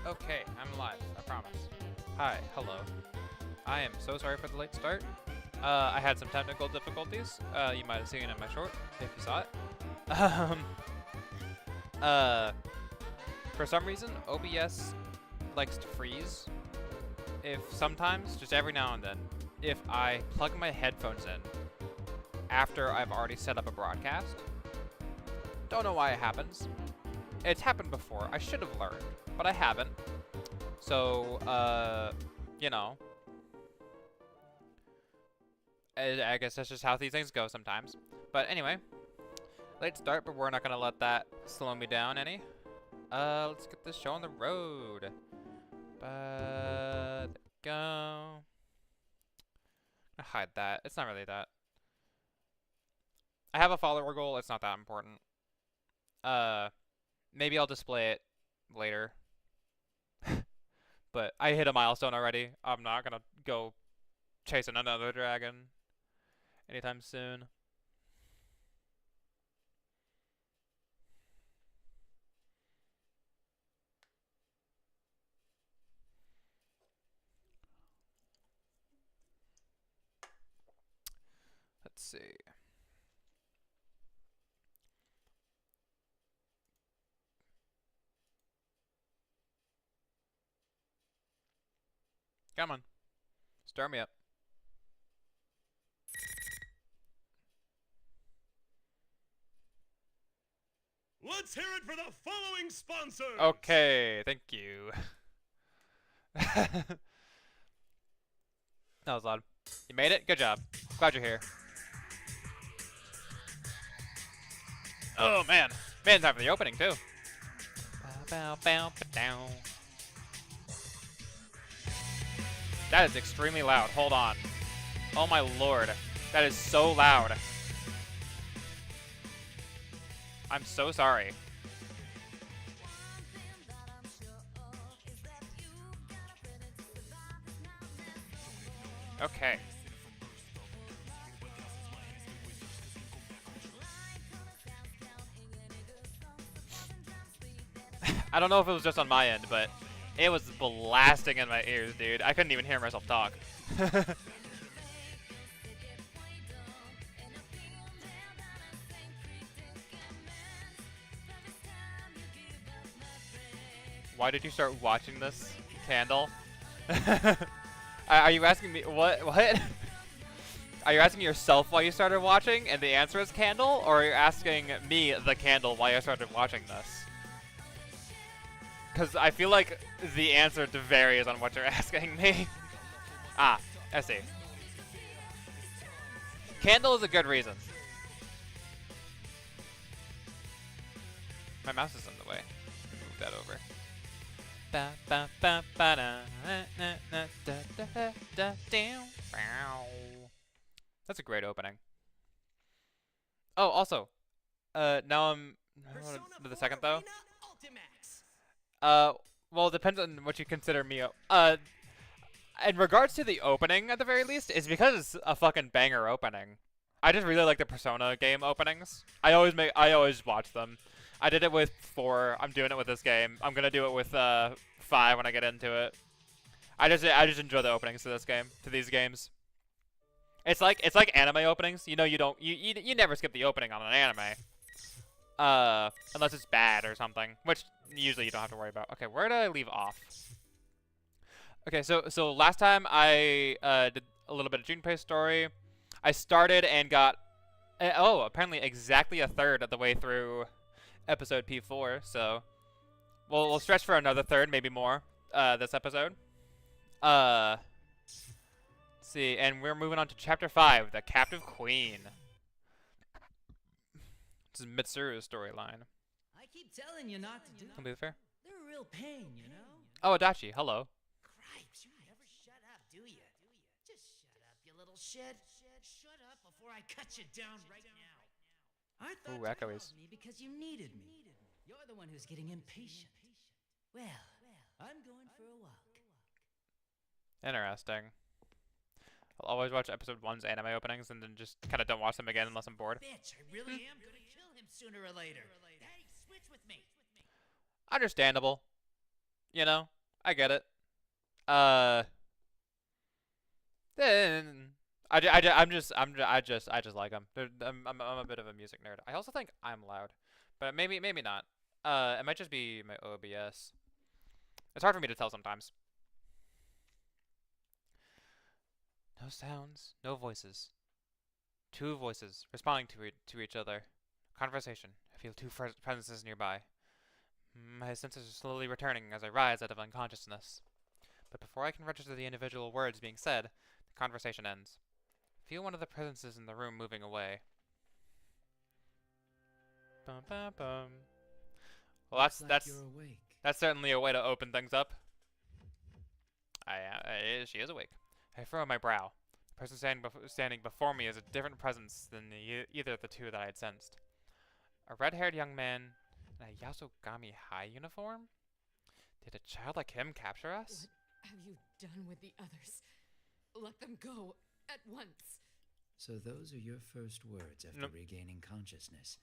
Okay, I'm live, I promise. Hi, hello. I am so sorry for the late start. I had some technical difficulties. You might have seen it in my short, if you saw it. Um, uh, for some reason, OBS likes to freeze. If sometimes, just every now and then, if I plug my headphones in after I've already set up a broadcast. Don't know why it happens. It's happened before. I should have learned, but I haven't. So, you know, I guess that's just how these things go sometimes. But anyway, late start, but we're not gonna let that slow me down any. Let's get this show on the road. There we go. I hide that. It's not really that. I have a follower goal. It's not that important. Maybe I'll display it later. But I hit a milestone already. I'm not gonna go chasing another dragon anytime soon. Let's see. Come on. Stir me up. Let's hear it for the following sponsors! Okay, thank you. That was loud. You made it? Good job. Glad you're here. Oh, man. Man, time for the opening, too. That is extremely loud. Hold on. Oh, my lord. That is so loud. I'm so sorry. Okay. I don't know if it was just on my end, but it was blasting in my ears, dude. I couldn't even hear myself talk. Why did you start watching this, Candle? Are you asking me what? What? Are you asking yourself why you started watching, and the answer is Candle, or are you asking me, the Candle, why I started watching this? Because I feel like the answer varies on what you're asking me. Ah, I see. Candle is a good reason. My mouse is in the way. Move that over. That's a great opening. Oh, also, now I'm to the second though. Well, it depends on what you consider me. In regards to the opening, at the very least, it's because it's a fucking banger opening. I just really like the Persona game openings. I always watch them. I did it with 4. I'm doing it with this game. I'm gonna do it with 5 when I get into it. I just enjoy the openings to this game, to these games. It's like anime openings. You know, you never skip the opening on an anime. Unless it's bad or something, which usually you don't have to worry about. Okay, where did I leave off? Okay, so last time I did a little bit of Junpei's story. I started and got apparently exactly a third of the way through episode P4. So we'll stretch for another third, maybe more, this episode. Let's see, and we're moving on to chapter 5, the Captive Queen. This is Mitsuru's storyline. I keep telling you not to do them. Completely fair. They're a real pain, you know? Oh, Adachi, hello. Cripes, you never shut up, do you? Just shut up, you little shit. Shut up before I cut you down right now. I thought Ooh, you echoes. loved me because you needed me. You're the one who's getting impatient. Well, I'm going for a walk. Interesting. I'll always watch episode 1's anime openings and then just kind of don't watch them again unless I'm bored. Bitch, I really am gonna kill him sooner or later. Hey, switch with me. Understandable. You know, I get it. Uh, then I just like them. I'm a bit of a music nerd. I also think I'm loud, but maybe not. It might just be my OBS. It's hard for me to tell sometimes. No sounds, no voices. Two voices responding to each other. Conversation. I feel two presences nearby. My senses are slowly returning as I rise out of unconsciousness. But before I can register the individual words being said, the conversation ends. Feel one of the presences in the room moving away. Bum, bum, bum. Well, Looks like you're awake. that's certainly a way to open things up. She is awake. I furrow my brow. The person standing before me is a different presence than either of the two that I had sensed. A red-haired young man in a Yasogami High uniform? Did a child like him capture us? What have you done with the others? Let them go at once. So those are your first words after regaining consciousness.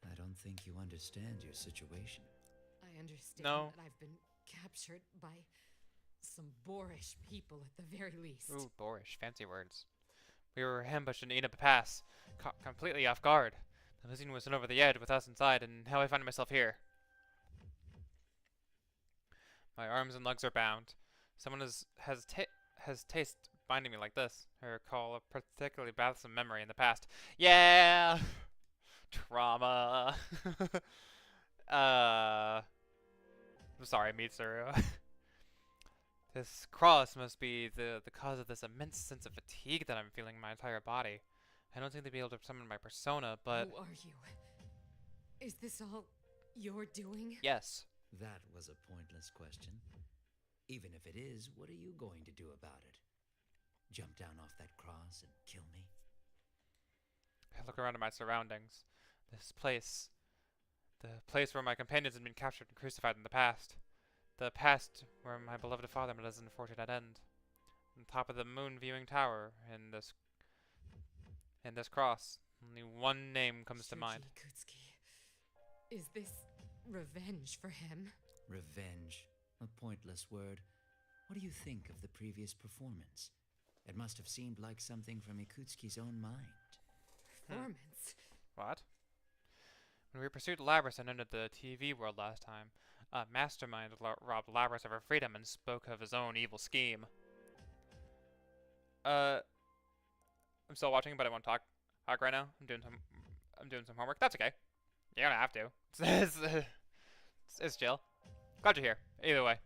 I don't think you understand your situation. I understand No. that I've been captured by some boorish people at the very least. Ooh, boorish. Fancy words. We were ambushed in Inaba Pass, caught completely off guard. The limousine was over the edge with us inside, and how I find myself here. My arms and legs are bound. Someone has taste binding me like this. I recall a particularly bathsome memory in the past. Yeah! Trauma. I'm sorry, Mitsuru. This cross must be the cause of this immense sense of fatigue that I'm feeling in my entire body. I don't seem to be able to summon my persona, but... Who are you? Is this all you're doing? Yes. That was a pointless question. Even if it is, what are you going to do about it? Jump down off that cross and kill me? I look around at my surroundings. This place... The place where my companions had been captured and crucified in the past. The past where my beloved father met his unfortunate end. On top of the moon viewing tower in this cross. Only one name comes to mind. Shuji Kutsuki. Is this revenge for him? Revenge. A pointless word. What do you think of the previous performance? It must have seemed like something from Ikutsuki's own mind. Performance? What? When we pursued Labras and entered the TV world last time, a mastermind robbed Labras of her freedom and spoke of his own evil scheme. I'm still watching, but I won't talk right now. I'm doing some homework. That's okay. You don't have to. It's chill. Glad you're here. Either way.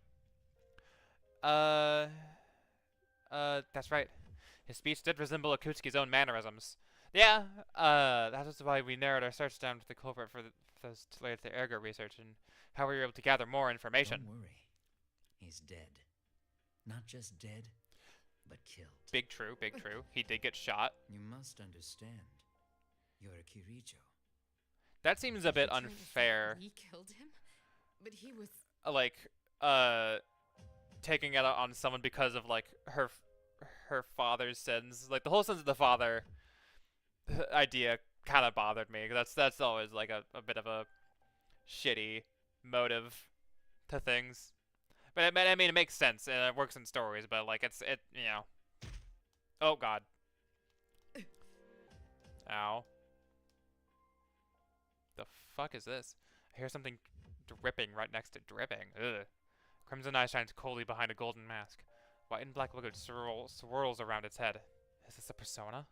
That's right. His speech did resemble Akutsuki's own mannerisms. Yeah, that is why we narrowed our search down to the culprit for those related to ergo research and how we were able to gather more information. Don't worry. He's dead. Not just dead, but killed. Big true, big true. He did get shot. You must understand. You're a Kirijo. That seems a bit You're trying to say unfair. We killed him? But he was... Like, taking it out on someone because of, like, her father's sins. Like, the whole sins of the father idea kind of bothered me. That's always, like, a bit of a shitty motive to things. But, I mean, it makes sense, and it works in stories, but, like, you know. Oh, God. Ow. The fuck is this? I hear something dripping right next to dripping. Ugh. Crimson eye shines coldly behind a golden mask. White and black liquid swirls around its head. Is this a persona?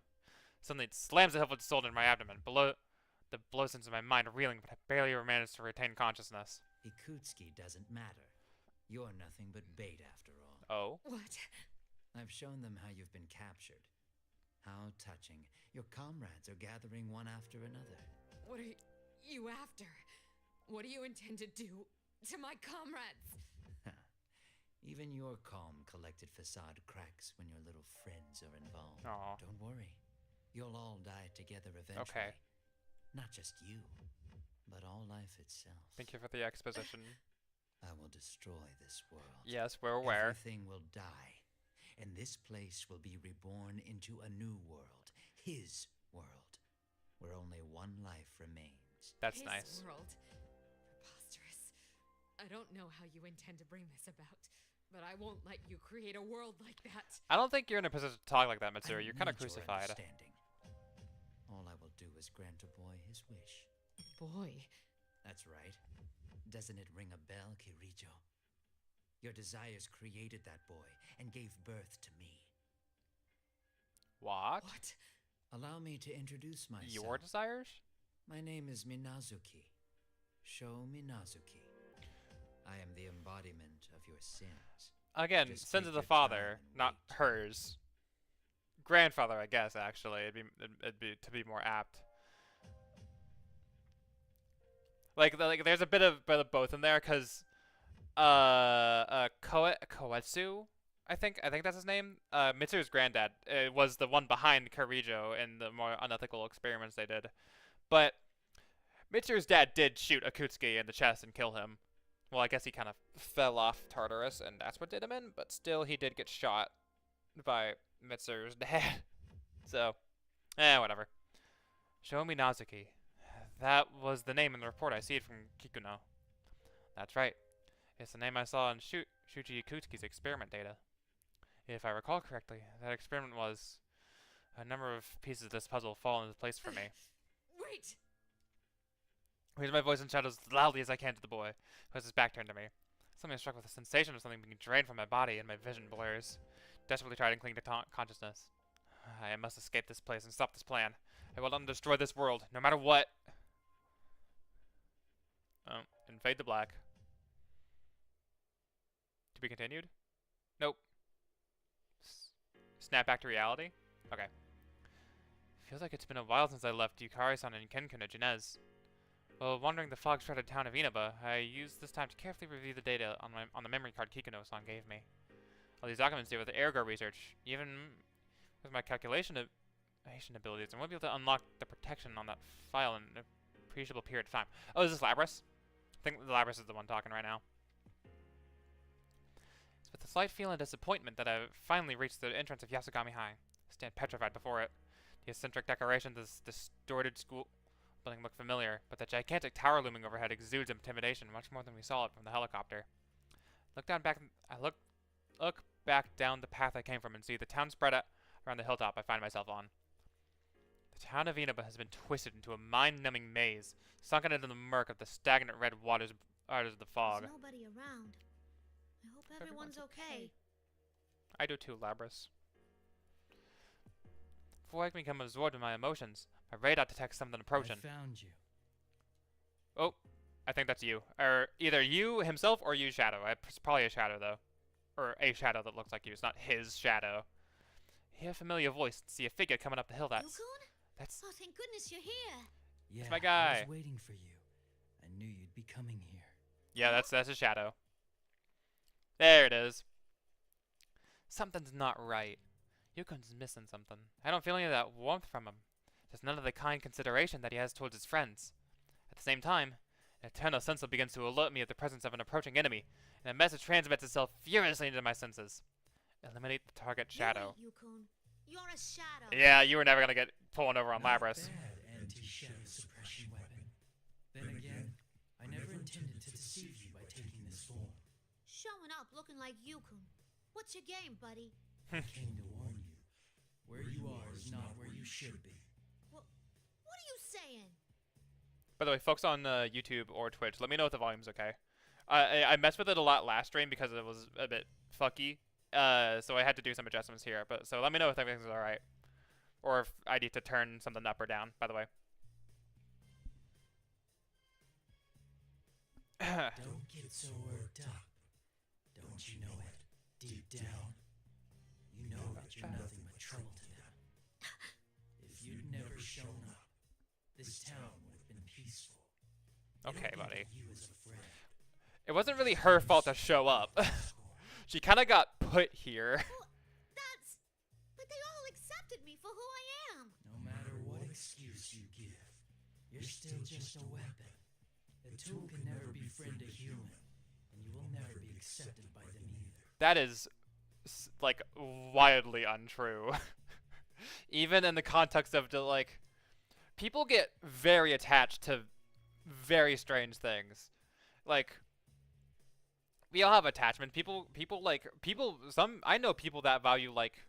Suddenly it slams the helpless soul in my abdomen. The blow sends my mind reeling, but I barely manage to retain consciousness. Ikutsuki doesn't matter. You're nothing but bait after all. Oh? What? I've shown them how you've been captured. How touching. Your comrades are gathering one after another. What are you after? What do you intend to do to my comrades? Even your calm, collected facade cracks when your little friends are involved. Aw. Don't worry. You'll all die together eventually. Okay. Not just you, but all life itself. Thank you for the exposition. I will destroy this world. Yes, we're aware. Everything will die, and this place will be reborn into a new world. His world, where only one life remains. That's His nice. world. Preposterous. I I don't know how you intend to bring this about, but I won't let you create a world like that. I don't think you're in a position to talk like that, I Mitsuru. don't You're kind of need your crucified. understanding. All I will do is grant a boy his wish. Boy. That's right. Doesn't it ring a bell, Kirijo? Your desires created that boy and gave birth to me. What? What? Allow me to introduce myself. Your desires? My name is Minazuki. Sho Minazuki. I am the embodiment of your sins. Again, Just sins take of the your father, time and not wait. hers. Grandfather, I guess. Actually, it'd be to be more apt. Like there's a bit of both in there, cause Koetsu, I think that's his name. Mitsu's granddad was the one behind Karijo and the more unethical experiments they did. But Mitsu's dad did shoot Akutsuki in the chest and kill him. Well, I guess he kind of fell off Tartarus, and that's what did him in. But still, he did get shot by Mitsu's dad. So, whatever. Show me Nazuki. That was the name in the report. I see it from Kikuno. That's right. It's the name I saw in Shuji Akutsuki's experiment data. If I recall correctly, that experiment was a number of pieces of this puzzle fall into place for me. Wait! Raise my voice and shout as loudly as I can to the boy, who has his back turned to me. Suddenly I'm struck with a sensation of something being drained from my body, and my vision blurs. Desperately try to cling to consciousness. I must escape this place and stop this plan. I will not destroy this world, no matter what. Oh, and fade to black. To be continued? Nope. Snap back to reality? Okay. Feels like it's been a while since I left Yukari-san and Kenkun Jinez. While wandering the fog-shrouded town of Inaba, I used this time to carefully review the data on the memory card Kikuno-san gave me. All these documents deal with ergo research. Even with my calculation abilities, I won't be able to unlock the protection on that file in an appreciable period of time. Oh, is this Labras? I think Labras is the one talking right now. It's with a slight feeling of disappointment that I've finally reached the entrance of Yasugami High. I stand petrified before it. The eccentric decorations of this distorted school building look familiar, but the gigantic tower looming overhead exudes intimidation much more than we saw it from the helicopter. I look back down the path I came from and see the town spread out around the hilltop I find myself on. The town of Inaba has been twisted into a mind-numbing maze, sunken into the murk of the stagnant red waters of the fog. There's nobody around. I hope everyone's okay. I do too, Labras. Before I can become absorbed in my emotions, my radar detects something approaching. I found you. Oh, I think that's you. Or either you himself or you Shadow. It's probably a Shadow, though. Or a Shadow that looks like you. It's not his Shadow. I hear a familiar voice and see a figure coming up the hill. That's... Oh, thank goodness you're here. Yeah, my guy. I was waiting for you. I knew you'd be coming here. Yeah, that's a Shadow. There it is. Something's not right. Yukon's missing something. I don't feel any of that warmth from him. There's none of the kind consideration that he has towards his friends. At the same time, an eternal sense begins to alert me of the presence of an approaching enemy, and a message transmits itself furiously into my senses. Eliminate the target Shadow. You're right, Yukon. You're a shadow. Yeah, you were never gonna get pulling over on Labras. Bad anti-shadow suppression weapon. Then again, I never intended to deceive you by taking this form. Showing up looking like Yukon. What's your game, buddy? I came to warn you. Where you are is not where you should be. What are you saying? By the way, folks on YouTube or Twitch, let me know if the volume's okay. I messed with it a lot last stream because it was a bit fucky. So I had to do some adjustments here. But so let me know if everything's alright. Or if I need to turn something up or down, by the way. Don't get so worked up. Don't you know it? Deep down, you know that you're nothing but trouble to them. If you'd never shown up, this town would have been peaceful. They Okay, don't buddy. think of you as a friend. It wasn't really her fault to show up. She kind of got put here. But they all accepted me for who I am. No matter what excuse you give, you're still just a weapon. A tool can never befriend a human, and you will never be accepted by them either. That is, like, wildly untrue. Even in the context of, like, people get very attached to very strange things. Like, we all have attachment. Some. I know people that value like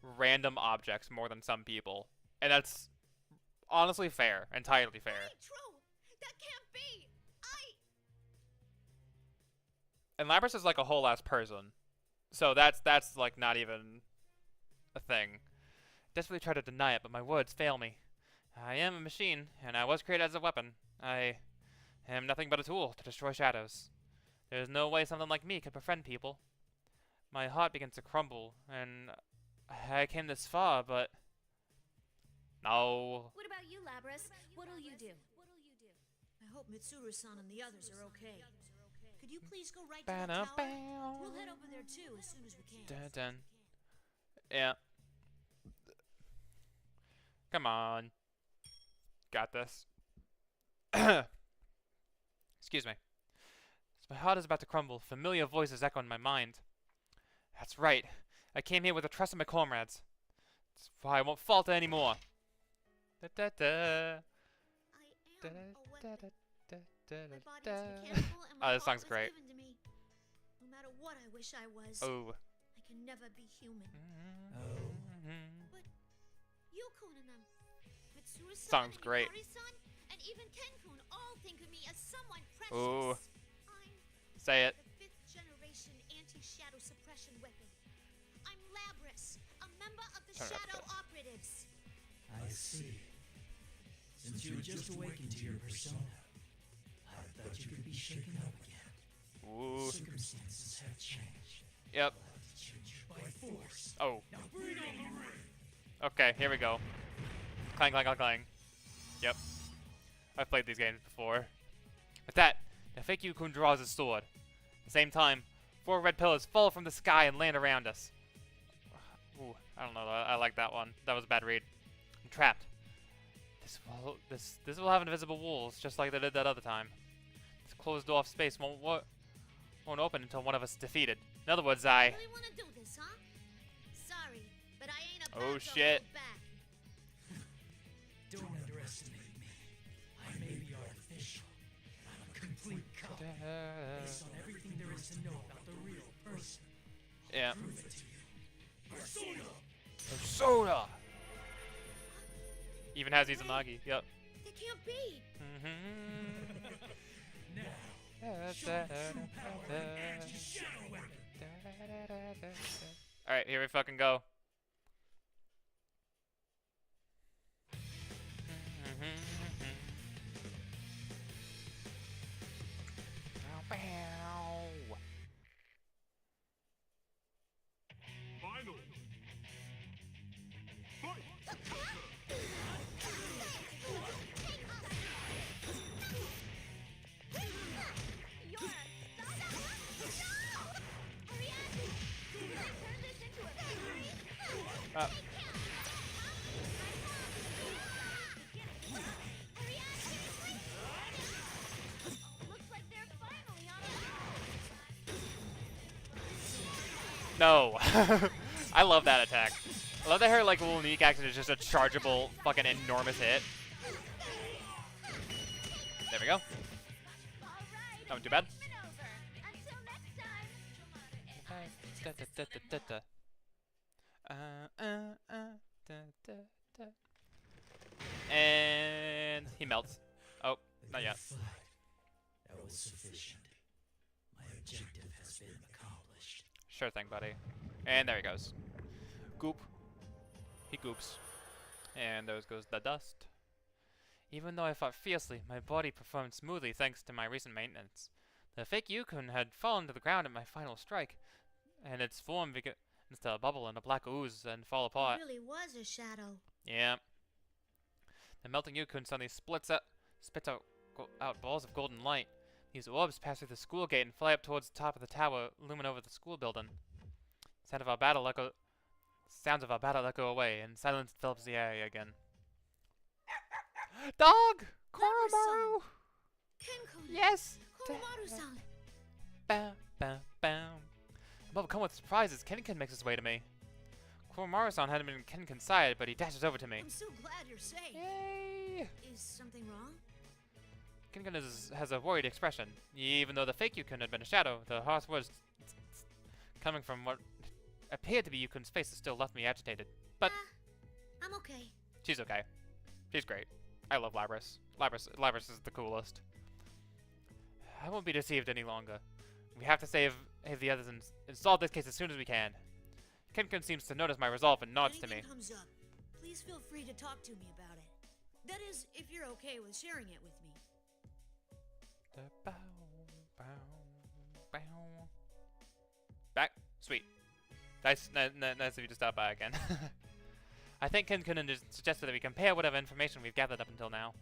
random objects more than some people, and that's honestly fair, entirely fair. That ain't true. That can't be. And Lapras is like a whole ass person, so that's like not even a thing. Desperately try to deny it, but my words fail me. I am a machine, and I was created as a weapon. I am nothing but a tool to destroy shadows. There is no way something like me could befriend people. My heart begins to crumble, and I came this far, but no. What about you, Labras? What'll you do? I hope Mitsuru-san and the others are okay. Could you please go right to the Ba-da, tower? bow. We'll head over there too as soon as we can. Dun, dun. Yeah. Come on. Got this. Excuse me. As my heart is about to crumble, familiar voices echo in my mind. That's right. I came here with the trust of my comrades. That's why I won't falter anymore. Da da da. I Da am a da weapon. da da My da body da. is mechanical and my Oh, this heart song's was great. given to me. No matter what I wish I was, Oh. I can never be human. Yukun and them, Mitsuru-san, Song's and great. Yukari-san, and even Ken-kun all think of me as someone precious. Ooh. I'm Say it. the 5th generation anti-shadow suppression weapon. I'm Labras, a member of the Turn it up a Shadow bit. Operatives. I see. Since you had just awakened to your persona, I thought you could be shaken up again. Ooh. Circumstances have changed. Yep. I'll have to change you by force. Oh. Now bring on the ring. Okay, here we go. Clang, clang, clang, clang. Yep. I've played these games before. With that, the fake Yukun draws his sword. At the same time, 4 red pillars fall from the sky and land around us. Ooh, I don't know. I like that one. That was a bad read. I'm trapped. This will have invisible walls, just like they did that other time. This closed-off space won't open until one of us is defeated. In other words, I. Really want to do this, huh? Sorry, but I ain't about Oh to shit. hold back. Don't underestimate me. I may be artificial, but I'm a complete copy. Based on everything there is to know about the real person. Yeah. Prove it to you. Persona. Persona. Even has Izanagi. Yep. It can't be. Now, show the true power of an anti-shadow weapon. Alright, here we fucking go. Final. Fight. Uh, no. I love that attack. I love that her like little unique action is just a chargeable fucking enormous hit. There we go. Not too bad. And he melts. Oh, A not good yet. fight. That was sufficient. My objective has been accomplished. Sure thing, buddy. And there he goes. Goop. He goops. And there goes the dust. Even though I fought fiercely, my body performed smoothly thanks to my recent maintenance. The fake Yukun had fallen to the ground at my final strike, and its form began to bubble in a black ooze and fall apart. It really was a shadow. Yeah. The melting Yukun suddenly spits out balls of golden light. These orbs pass through the school gate and fly up towards the top of the tower, looming over the school building. Sounds of our battle echo away, and silence envelops the area again. Dog! Koromaru! Ken-kun. Yes! Koromaru-san. Bam, bam, bam. I'm overcome with surprises. Kenkin makes his way to me. Koromaru-san hadn't been Kenkin's side, but he dashes over to me. I'm so glad you're safe. Yay! Is something wrong? Kinkun has a worried expression. Even though the fake Yukun had been a shadow, the harsh words coming from what appeared to be Yukun's face still left me agitated. But I'm okay. she's okay. She's great. I love Labrys. Labrys is the coolest. I won't be deceived any longer. We have to save the others and solve this case as soon as we can. Kinkun seems to notice my resolve and nods to me. Anything comes up, please feel free to talk to me about it. That is, if you're okay with sharing it with me. Back? Sweet. Nice of you to stop by again. I think Kinkun suggested that we compare whatever information we've gathered up until now.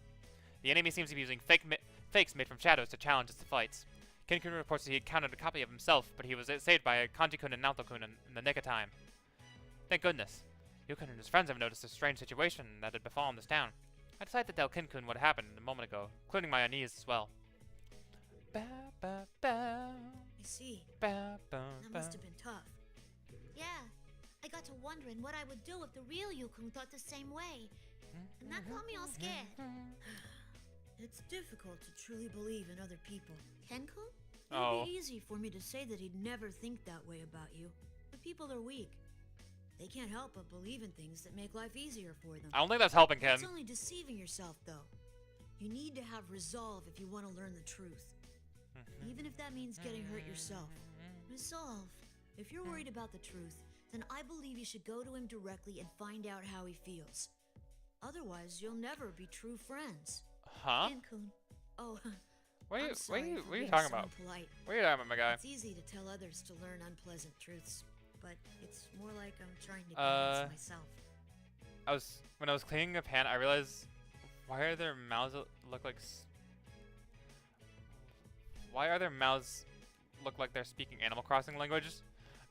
The enemy seems to be using fakes made from shadows to challenge us to fights. Kinkun reports that he encountered a copy of himself, but he was saved by Kanji-kun and Naoto-kun in the nick of time. Thank goodness. Yukun and his friends have noticed a strange situation that had befallen this town. I decided to tell Kinkun what happened a moment ago, including my unease as well. I see. That must have been tough. Yeah, I got to wondering what I would do if the real Yukon thought the same way. And that got me all scared. It's difficult to truly believe in other people. Kenkun? It would be easy for me to say that he'd never think that way about you. But people are weak. They can't help but believe in things that make life easier for them. I don't think that's helping Ken. It's only deceiving yourself, though. You need to have resolve if you want to learn the truth. Even if that means getting hurt yourself. Resolve. If you're worried about the truth, then I believe you should go to him directly and find out how he feels. Otherwise, you'll never be true friends. Huh? Kenkun. Oh, What are I'm you sorry for being talking so about? impolite. What are you talking about, my guy? It's easy to tell others to learn unpleasant truths, but it's more like I'm trying to convince myself. When I was cleaning a pan, I realized, why are their mouths look like they're speaking Animal Crossing language?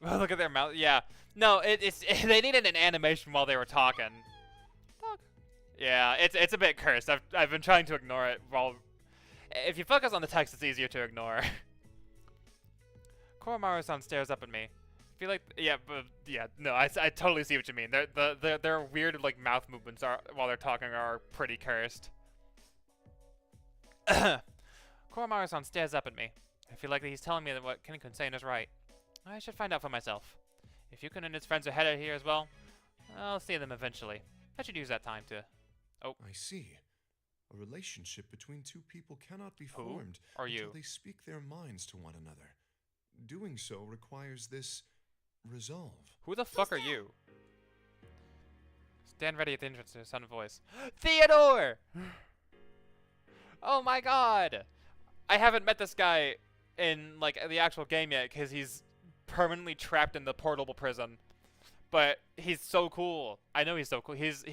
Look at their mouth. Yeah. No, it's they needed an animation while they were talking. Dog. Yeah, it's a bit cursed. I've been trying to ignore it. While if you focus on the text, it's easier to ignore. Koromaru-san stares up at me. I feel like no, I totally see what you mean. Their weird like mouth movements while they're talking are pretty cursed. Koromaru-san stares up at me. I feel like he's telling me that what Kinkun's saying is right. I should find out for myself. If Yukun and his friends are headed here as well, I'll see them eventually. I should use that time to... Oh. I see. A relationship between two people cannot be formed are until you? they speak their minds to one another. Doing so requires this resolve. Who the fuck are you? Stand ready at the entrance to the sound of voice. Theodore! Oh my god! I haven't met this guy in like the actual game yet because he's permanently trapped in the portable prison. But he's so cool. I know he's so cool. He's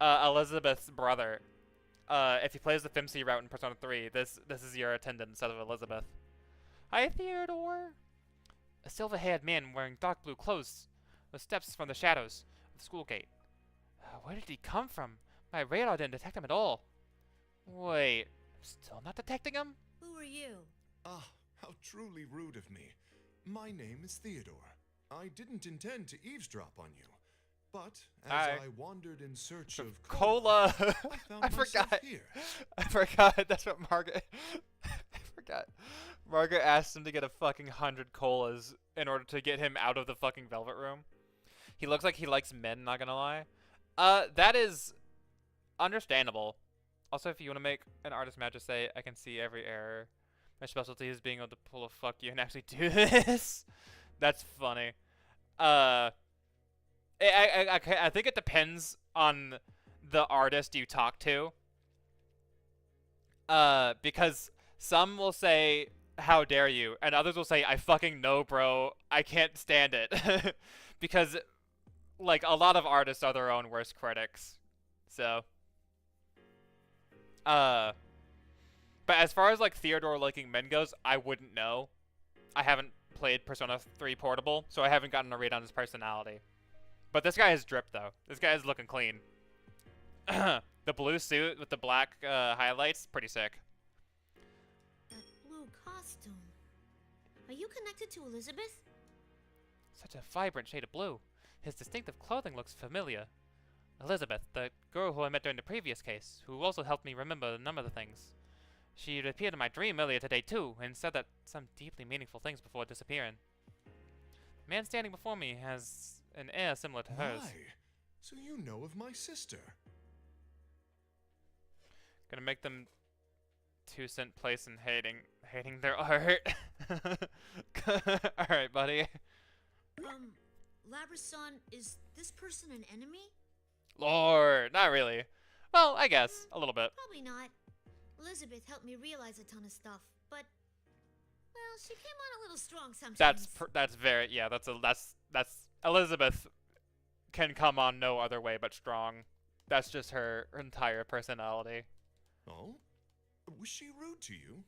Elizabeth's brother. If he plays the FMC route in Persona 3, this is your attendant instead of Elizabeth. Hi, Theodore. A silver-haired man wearing dark blue clothes with steps from the shadows of the school gate. Where did he come from? My radar didn't detect him at all. Wait, still not detecting him? Who are you? Ah, how truly rude of me. My name is Theodore. I didn't intend to eavesdrop on you. But as I wandered in search of cola, I found myself forgot. here. I forgot. That's what Margaret. I forgot. Margaret asked him to get a fucking 100 colas in order to get him out of the fucking velvet room. He looks like he likes men. Not gonna lie. That is understandable. Also, if you want to make an artist magic say, I can see every error. My specialty is being able to pull a fuck you and actually do this. That's funny. I think it depends on the artist you talk to. Because some will say, how dare you? And others will say, I fucking know, bro. I can't stand it. Because, like, a lot of artists are their own worst critics. So. But as far as, like, Theodore liking men goes, I wouldn't know. I haven't played Persona 3 Portable, so I haven't gotten a read on his personality. But this guy is dripped, though. This guy is looking clean. The blue suit with the black highlights, pretty sick. That blue costume. Are you connected to Elizabeth? Such a vibrant shade of blue. His distinctive clothing looks familiar. Elizabeth, the girl who I met during the previous case, who also helped me remember a number of the things. She appeared in my dream earlier today too, and said that some deeply meaningful things before disappearing. The man standing before me has an air similar to hers. Why? So you know of my sister? Gonna make them 2-cent place in hating their art. Alright, buddy. Labrasan, is this person an enemy? Lord, not really. Well, I guess, a little bit. Probably not. Elizabeth helped me realize a ton of stuff, but well, she came on a little strong sometimes. That's very, yeah, that's Elizabeth can come on no other way but strong. That's just her entire personality. Oh? Was she rude to you?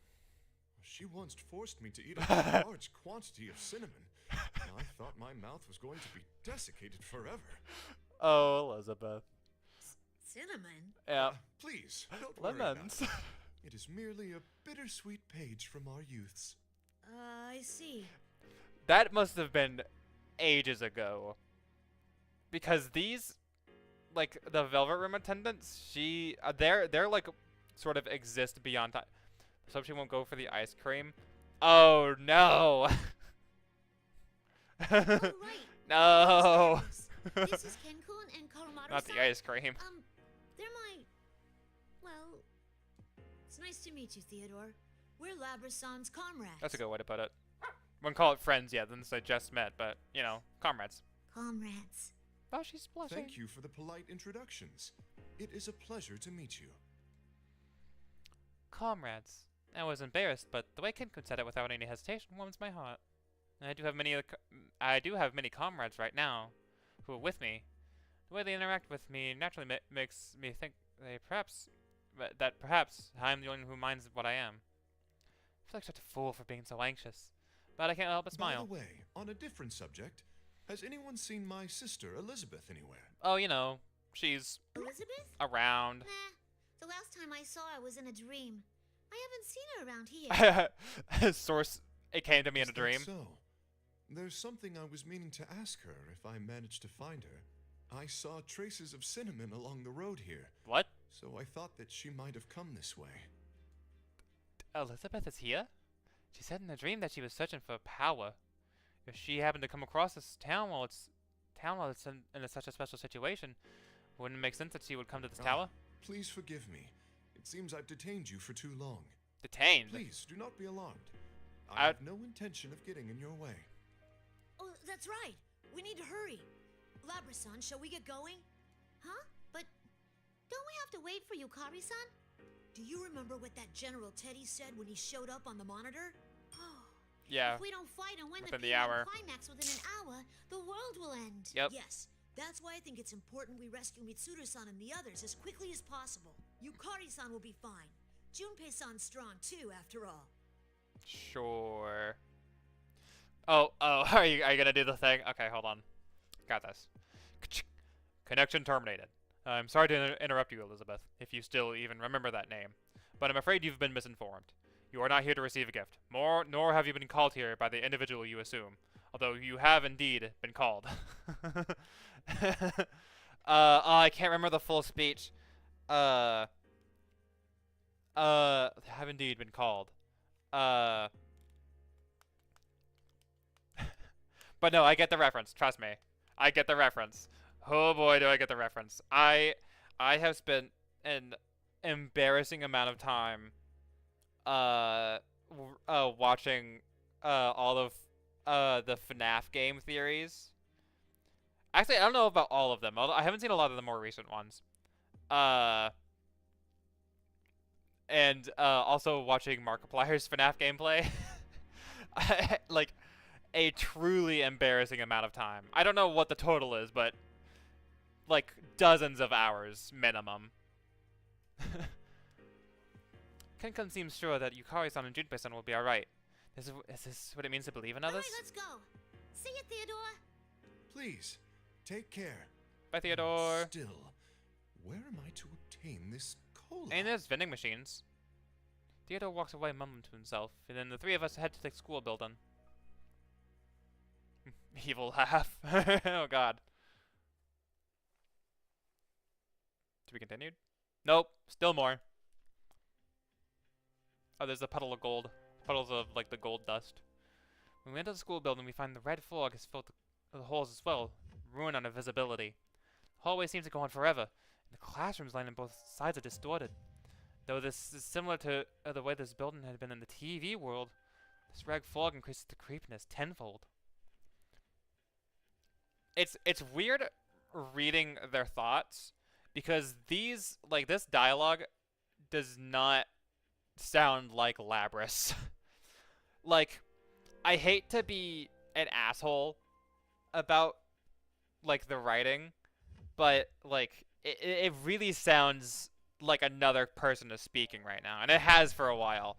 She once forced me to eat a large quantity of cinnamon. I thought my mouth was going to be desiccated forever. Oh, Elizabeth. Cinnamon? Yeah. Please, don't worry about Lemons. it. It is merely a bittersweet page from our youths. I see. That must have been ages ago. Because these, like, the Velvet Room attendants, they're like, sort of exist beyond time. So she won't go for the ice cream. Oh, no. Oh, right. No. This is Kenkun and Karumaru. Not the ice cream. They're my... Well, It's nice to meet you, Theodore. We're Labrasan's comrades. That's a good way to put it. Wouldn't call it friends yet, then say just met, but, you know, comrades. comrades. Oh, she's blushing. Thank you for the polite introductions. It is a pleasure to meet you. Comrades. I was embarrassed, but the way Kenkun said it without any hesitation warms my heart. I do have many comrades right now who are with me. The way they interact with me naturally makes me think that perhaps I'm the only one who minds what I am. I feel like such a fool for being so anxious, but I can't help but smile. By the way, on a different subject, has anyone seen my sister Elizabeth anywhere? Oh, you know, she's Elizabeth? around. Nah. The last time I saw her was in a dream. I haven't seen her around here. Source, it came to me in a Is that dream. So, there's something I was meaning to ask her if I managed to find her. I saw traces of cinnamon along the road here, What? so I thought that she might have come this way. Elizabeth is here? She said in a dream that she was searching for power. If she happened to come across this town while it's in such a special situation, wouldn't it make sense that she would come to this tower? Please forgive me. It seems I've detained you for too long. Detained? Please, do not be alarmed. I I- have no intention of getting in your way. Oh, that's right. We need to hurry. Labrasan, shall we get going? Huh? But don't we have to wait for Yukari-san? Do you remember what that General Teddy said when he showed up on the monitor? Yeah. If we don't fight and win Within the the P1 hour. climax within an hour, the world will end. Yep. Yes. That's why I think it's important we rescue Mitsuru-san and the others as quickly as possible. Yukari-san will be fine. Junpei-san's strong too, after all. Sure. Oh, are you gonna do the thing? Okay, hold on. Got this. Connection terminated. I'm sorry to interrupt you, Elizabeth, if you still even remember that name, but I'm afraid you've been misinformed. You are not here to receive a gift, nor have you been called here by the individual you assume, although you have indeed been called. I can't remember the full speech. Have indeed been called. But no, I get the reference. Trust me, I get the reference. Oh boy, do I get the reference. I have spent an embarrassing amount of time, watching, all of, the FNAF game theories. Actually, I don't know about all of them. I haven't seen a lot of the more recent ones. And also watching Markiplier's FNAF gameplay. Like, a truly embarrassing amount of time. I don't know what the total is, but like dozens of hours minimum. Kenkun seems sure that Yukari-san and Junpei-san will be alright. Is this what it means to believe in All others? right, let's go. See you, Theodore. Please, take care. Bye, Theodore. Still, where am I to obtain this cola? And there's vending machines. Theodore walks away mumbling to himself, and then the three of us head to the school building. Evil laugh. Oh god. To be continued? Nope. Still more. Oh, there's a puddle of gold. Puddles of, like, the gold dust. When we enter the school building, we find the red fog has filled the halls as well, ruin on visibility. The hallway seems to go on forever, and the classrooms lined on both sides are distorted. Though this is similar to the way this building had been in the TV world, this red fog increases the creepiness tenfold. It's weird reading their thoughts, because these, like, this dialogue does not sound like Labrys. Like, I hate to be an asshole about, like, the writing, but, like, it really sounds like another person is speaking right now, and it has for a while.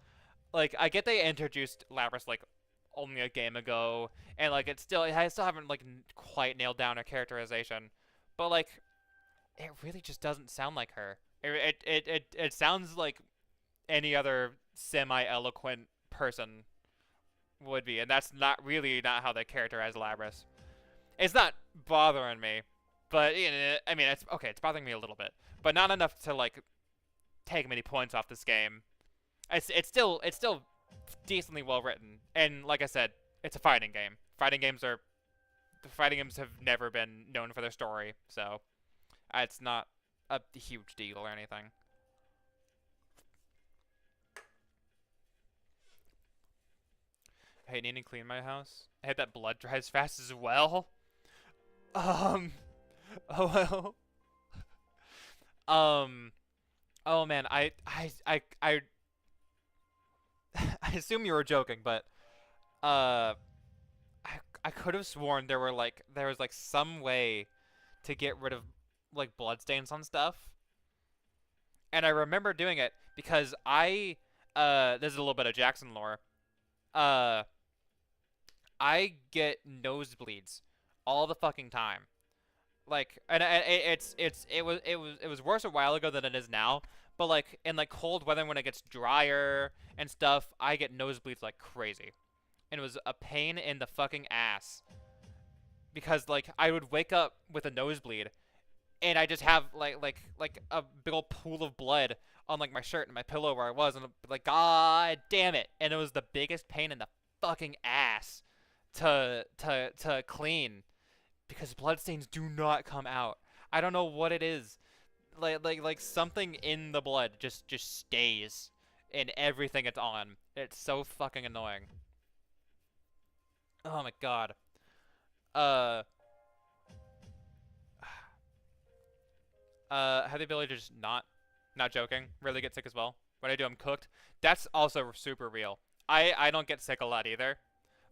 Like, I get they introduced Labrys, like, only a game ago, and, like, I still haven't, like, quite nailed down her characterization, but, like, it really just doesn't sound like her. It sounds like any other semi-eloquent person would be, and that's not how they characterize Labrys. It's not bothering me, but, you know, I mean, it's okay, it's bothering me a little bit, but not enough to, like, take many points off this game. It's still decently well written, and like I said, it's a fighting game. Fighting games have never been known for their story, so it's not a huge deal or anything. Hey, needing to clean my house? I had that blood dries fast as well. Oh well. Oh man, I I assume you were joking, but I could have sworn there was like some way to get rid of like bloodstains on stuff. And I remember doing it because this is a little bit of Jackson lore. I get nosebleeds all the fucking time. Like, and it was worse a while ago than it is now. But like in like cold weather when it gets drier and stuff, I get nosebleeds like crazy, and it was a pain in the fucking ass. Because like I would wake up with a nosebleed, and I just have like a big old pool of blood on like my shirt and my pillow where I was, and I'd be like, God damn it! And it was the biggest pain in the fucking ass to clean, because bloodstains do not come out. I don't know what it is. Like something in the blood just stays in everything it's on. It's so fucking annoying. Oh my god. Have the ability to just not joking, really get sick as well. When I do, I'm cooked. That's also super real. I don't get sick a lot either.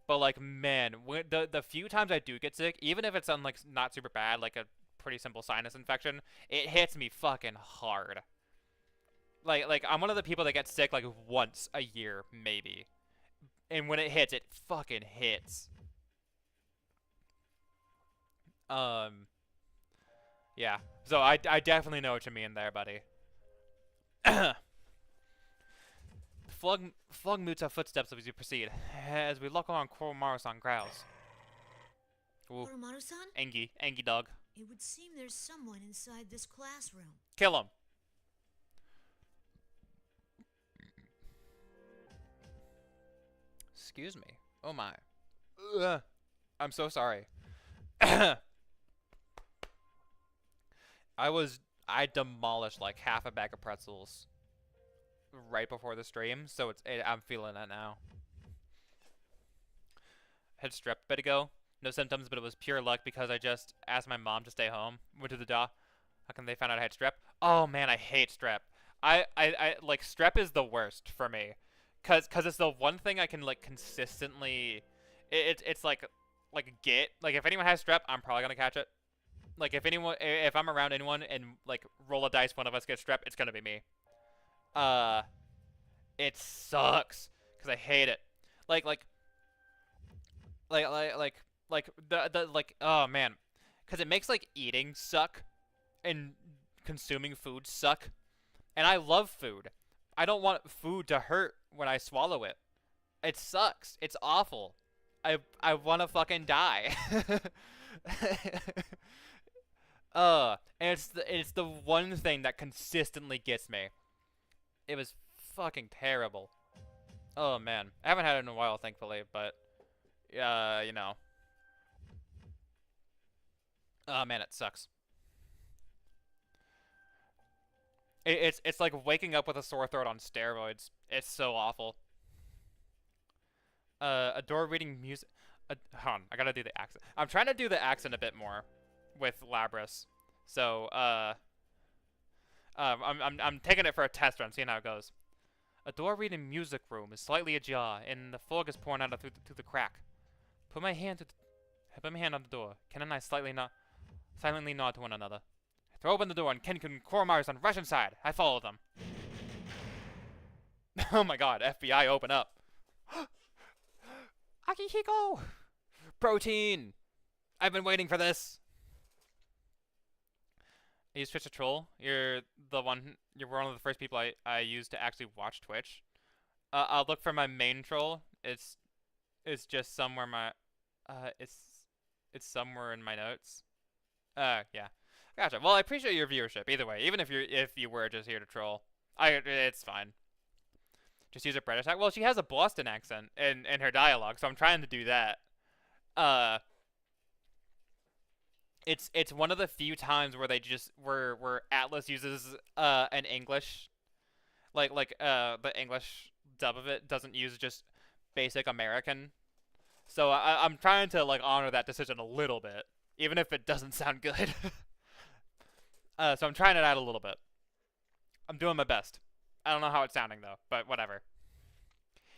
But like, man, the few times I do get sick, even if it's on like not super bad, like a pretty simple sinus infection, it hits me fucking hard. Like I'm one of the people that gets sick like once a year maybe, and when it hits, it fucking hits. Yeah. So I definitely know what you mean there, buddy. Flug mutes our footsteps as we proceed, as we lock on Koromaru-san growls. Ooh. Koromaru-san? Engi dog. It would seem there's someone inside this classroom. Kill him. Excuse me. Oh my. Ugh. I'm so sorry. I demolished like half a bag of pretzels right before the stream, so I'm feeling it now. Had strep a bit ago. No symptoms, but it was pure luck because I just asked my mom to stay home. Went to the doctor. How come they found out I had strep? Oh man, I hate strep. I like strep is the worst for me, cause it's the one thing I can like consistently. It's like if anyone has strep, I'm probably gonna catch it. Like if I'm around anyone and like roll a dice, one of us gets strep, it's gonna be me. It sucks because I hate it. Like oh man, because it makes like eating suck and consuming food suck, and I love food. I don't want food to hurt when I swallow it. It sucks. It's awful. I want to fucking die. And it's the one thing that consistently gets me. It was fucking terrible. Oh man, I haven't had it in a while, thankfully, but you know. Oh man, it sucks. It's like waking up with a sore throat on steroids. It's so awful. Adore reading music. Hold on, I gotta do the accent. I'm trying to do the accent a bit more with Labras. So, I'm taking it for a test run, seeing how it goes. A door reading music room is slightly ajar, and the fog is pouring out through the crack. Put my hand on the door. Ken and I silently nod to one another. I throw open the door, and Ken and Koromar is on Russian side. I follow them. Oh my god, FBI, open up. Akihiko! Protein! I've been waiting for this. I use Twitch to troll. You're one of the first people I use to actually watch Twitch. I'll look for my main troll. It's just somewhere it's somewhere in my notes. Yeah. Gotcha. Well, I appreciate your viewership either way. Even if you were just here to troll. It's fine. Just use a British accent. Well, she has a Boston accent in her dialogue, so I'm trying to do that. It's one of the few times where they just where Atlas uses an English, like the English dub of it doesn't use just basic American. So I'm trying to like honor that decision a little bit, even if it doesn't sound good. So I'm trying it out a little bit. I'm doing my best. I don't know how it's sounding though, but whatever.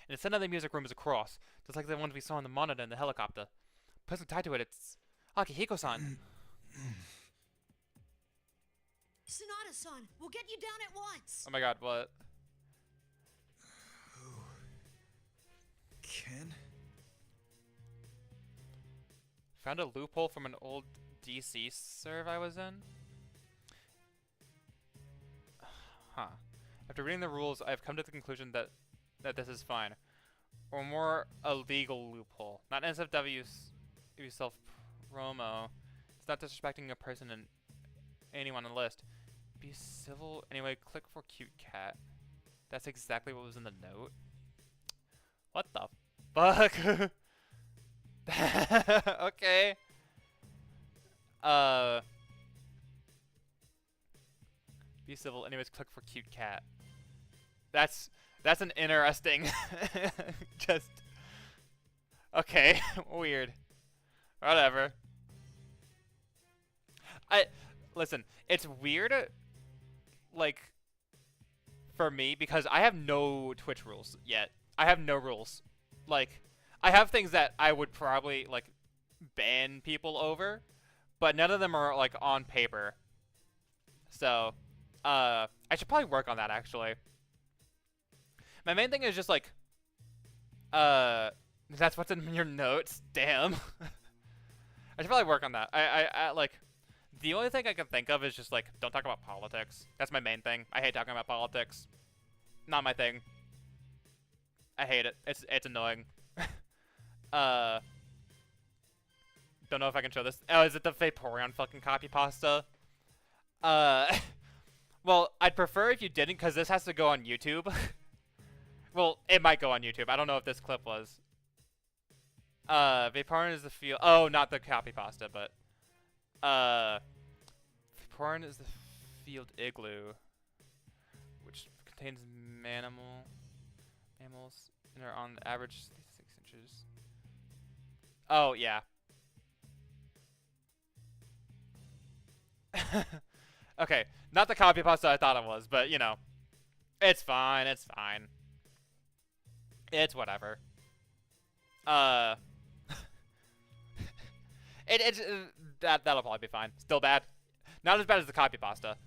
And the center of the music room is a cross, just like the ones we saw in the monitor in the helicopter. Person tied to it, it's Akihiko-san. Sonata-san, we'll get you down at once. Oh my god, what? Ken? Found a loophole from an old DC serve I was in? Huh. After reading the rules, I've come to the conclusion that this is fine. Or more a legal loophole. Not NSFW self-promo. It's not disrespecting a person and anyone on the list. Be civil. Anyway, click for cute cat. That's exactly what was in the note. What the fuck? Okay. Be civil. Anyways, click for cute cat. That's an interesting. Just. Okay. Weird. Whatever. Listen. It's weird. Like. For me, because I have no Twitch rules yet. I have no rules. Like, I have things that I would probably like ban people over, but none of them are like on paper. So, I should probably work on that actually. My main thing is just like, that's what's in your notes. Damn. I should probably work on that. I like, the only thing I can think of is just like, don't talk about politics. That's my main thing. I hate talking about politics. Not my thing. I hate it. It's annoying. Don't know if I can show this. Oh, is it the Vaporeon fucking copy pasta? Well, I'd prefer if you didn't, because this has to go on YouTube. Well, it might go on YouTube. I don't know if this clip was. Vaporeon is the field. Oh, not the copy pasta, but. Vaporeon is the field igloo, which contains mammals and are on the average 6 inches. Oh, yeah. Okay, not the copy pasta I thought it was, but, you know. It's fine, it's fine. It's whatever. That'll probably be fine. Still bad. Not as bad as the copy pasta.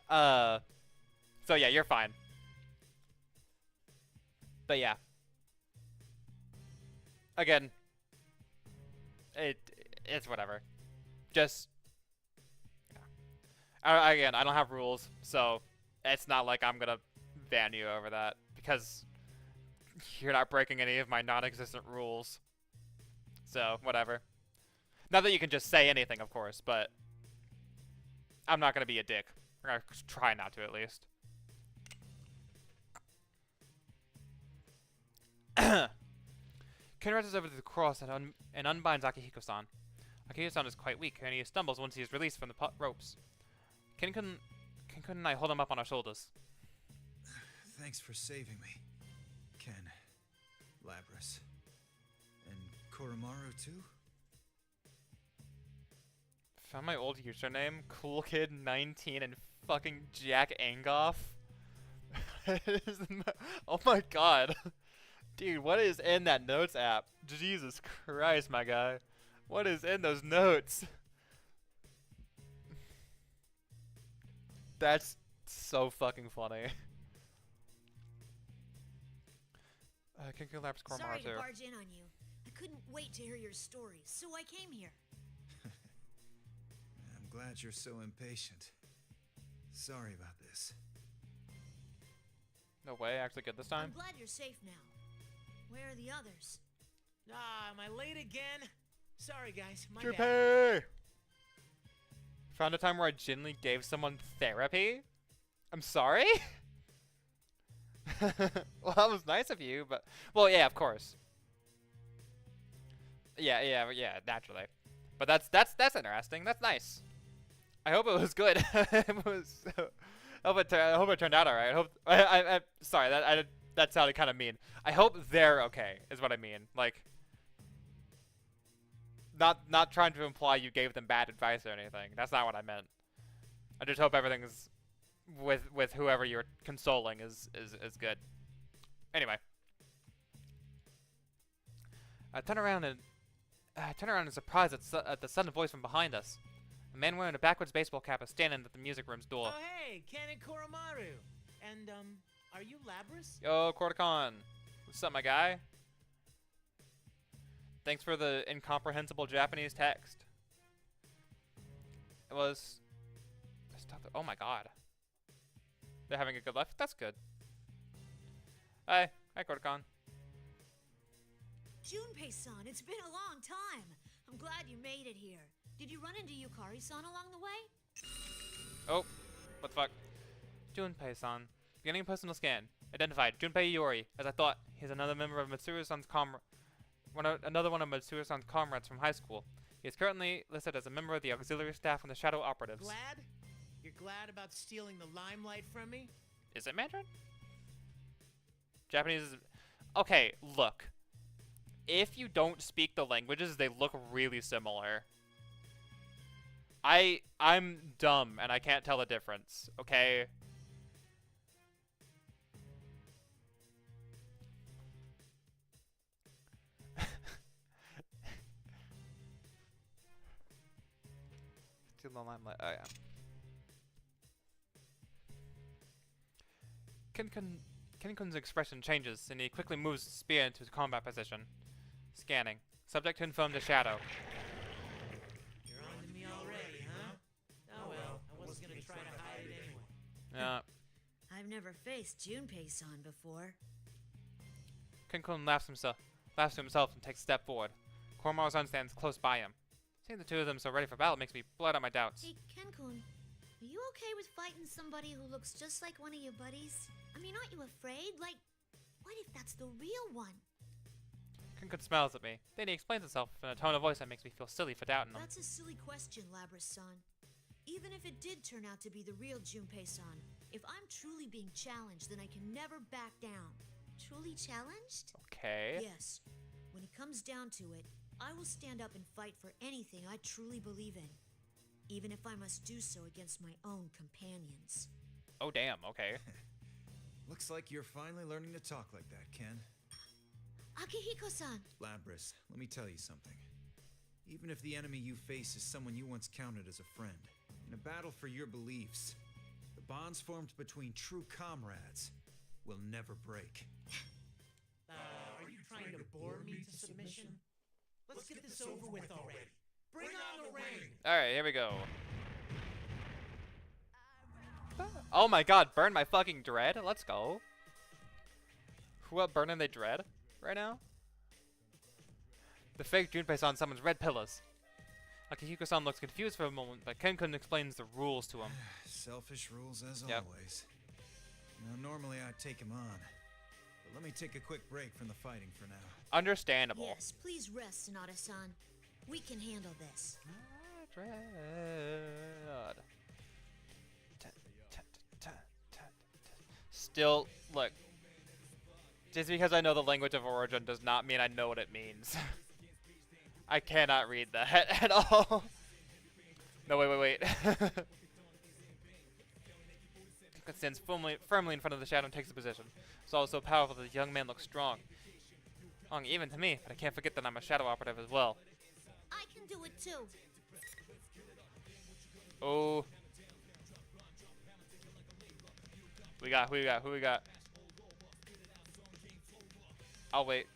So yeah, you're fine. But yeah. Again, it's whatever. Just yeah. Again, I don't have rules, so it's not like I'm gonna ban you over that because you're not breaking any of my non-existent rules. So whatever. Not that you can just say anything, of course, but I'm not gonna be a dick. I'm gonna try not to, at least. Ken rushes over to the cross and unbinds Akihiko-san. Akihiko-san is quite weak, and he stumbles once he is released from the ropes. Ken-kun and I hold him up on our shoulders. Thanks for saving me, Ken, Labras, and Koromaru too? Found my old username, CoolKid19 and fucking Jack Angoff. Oh my god. Dude, what is in that notes app? Jesus Christ, my guy. What is in those notes? That's so fucking funny. Kinko Labs Koromaru Sorry to too. barge in on you. I couldn't wait to hear your stories, so I came here. I'm glad you're so impatient. Sorry about this. No way, actually good this I'm time? glad you're safe now. Where are the others? Ah, am I late again? Sorry, guys. My bad. Junpei! Found a time where I genuinely gave someone therapy? I'm sorry? Well, that was nice of you, but... Well, yeah, of course. Yeah, naturally. But that's interesting. That's nice. I hope it was good. It was... I hope it turned out alright. Sorry, that sounded kind of mean. I hope they're okay, is what I mean. Like... Not trying to imply you gave them bad advice or anything. That's not what I meant. I just hope everything's with whoever you're consoling is good. Anyway, I turn around and surprised at the sudden voice from behind us. A man wearing a backwards baseball cap is standing at the music room's door. Oh, hey, Ken and Koromaru. And, are you Labras? Yo, Corticon. What's up, my guy? Thanks for the incomprehensible Japanese text. It was... Oh my god. They're having a good life? That's good. Hi. Hi, Corticon. Junpei-san, it's been a long time. I'm glad you made it here. Did you run into Yukari-san along the way? Oh. What the fuck? Junpei-san. Beginning personal scan. Identified. Junpei Iori. As I thought, he's another member of Matsuru-san's another one of Matsuru-san's comrades from high school. He is currently listed as a member of the auxiliary staff on the Shadow Operatives. Glad? You're glad about stealing the limelight from me? Is it Mandarin? Japanese is... Okay, look. If you don't speak the languages, they look really similar. I'm dumb, and I can't tell the difference, okay? Steal the limelight. Oh, yeah. Kenkun's expression changes, and he quickly moves his spear into his combat position. Scanning. Subject confirmed to Shadow. You're on to me already, huh? Oh well, I wasn't gonna try to hide it anyway. Yeah. I've never faced Junpei-san before. Kenkun laughs to himself and takes a step forward. Koromaru-san stands close by him. Seeing the two of them so ready for battle makes me blurt out my doubts. Hey, Ken-kun, are you okay with fighting somebody who looks just like one of your buddies? I mean, aren't you afraid? Like, what if that's the real one? Kenkun smiles at me. Then he explains himself in a tone of voice that makes me feel silly for doubting him. That's a silly question, Labras-san. Even if it did turn out to be the real Junpei-san, if I'm truly being challenged, then I can never back down. Truly challenged? Okay. Yes. When it comes down to it, I will stand up and fight for anything I truly believe in. Even if I must do so against my own companions. Oh, damn. Okay. Looks like you're finally learning to talk like that, Ken. Akihiko-san! Labras, let me tell you something. Even if the enemy you face is someone you once counted as a friend, in a battle for your beliefs, the bonds formed between true comrades will never break. Are you trying to bore me to submission? Let's get this over with already. Bring on the rain! Alright, here we go. Oh my god, burn my fucking dread? Let's go. Who up burning they dread right now? The fake Junpei-san summons red pillars. Akihiko-san looks confused for a moment, but Ken-kun explains the rules to him. Selfish rules as Yep. always. Now, normally I'd take him on, but let me take a quick break from the fighting for now. Understandable. Yes, please rest, Sonata-san. We can handle this. Dread. Still, look. Just because I know the language of origin does not mean I know what it means. I cannot read that at all. No, wait. It stands firmly in front of the shadow and takes the position. It's all so powerful that the young man looks strong. Even to me, but I can't forget that I'm a shadow operative as well. I can do it too. Oh. Who we got? I'll wait.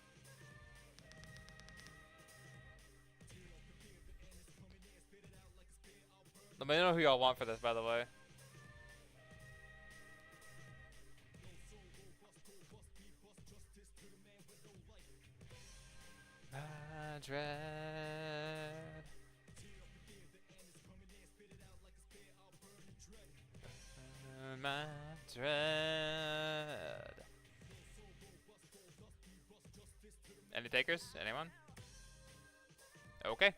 Let me know who y'all want for this, by the way. Dread. My dread. Any takers? Anyone? Okay.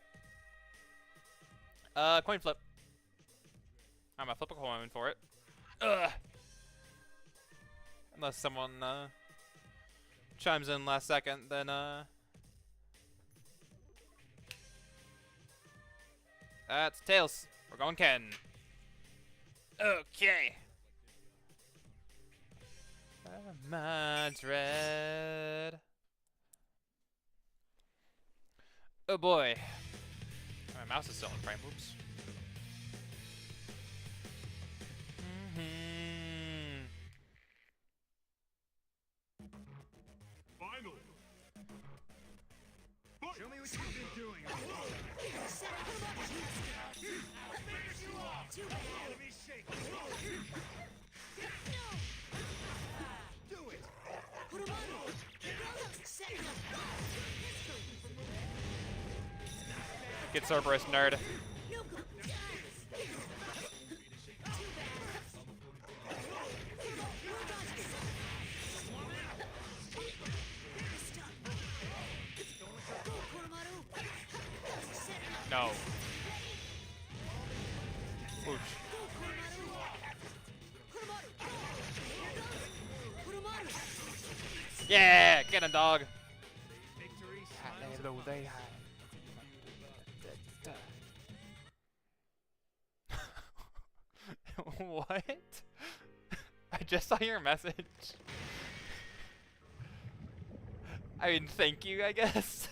Coin flip. I'm gonna flip a coin for it. Ugh. Unless someone chimes in last second, then that's tails. We're going Ken. Okay. My dread. Oh boy. My mouse is still in frame. Oops. Finally. Show me what you've been doing. Enemy shake. Do it! Get Cerberus, nerd. No. Ooch. Yeah, get him, dog. What? I just saw your message. I mean, thank you, I guess.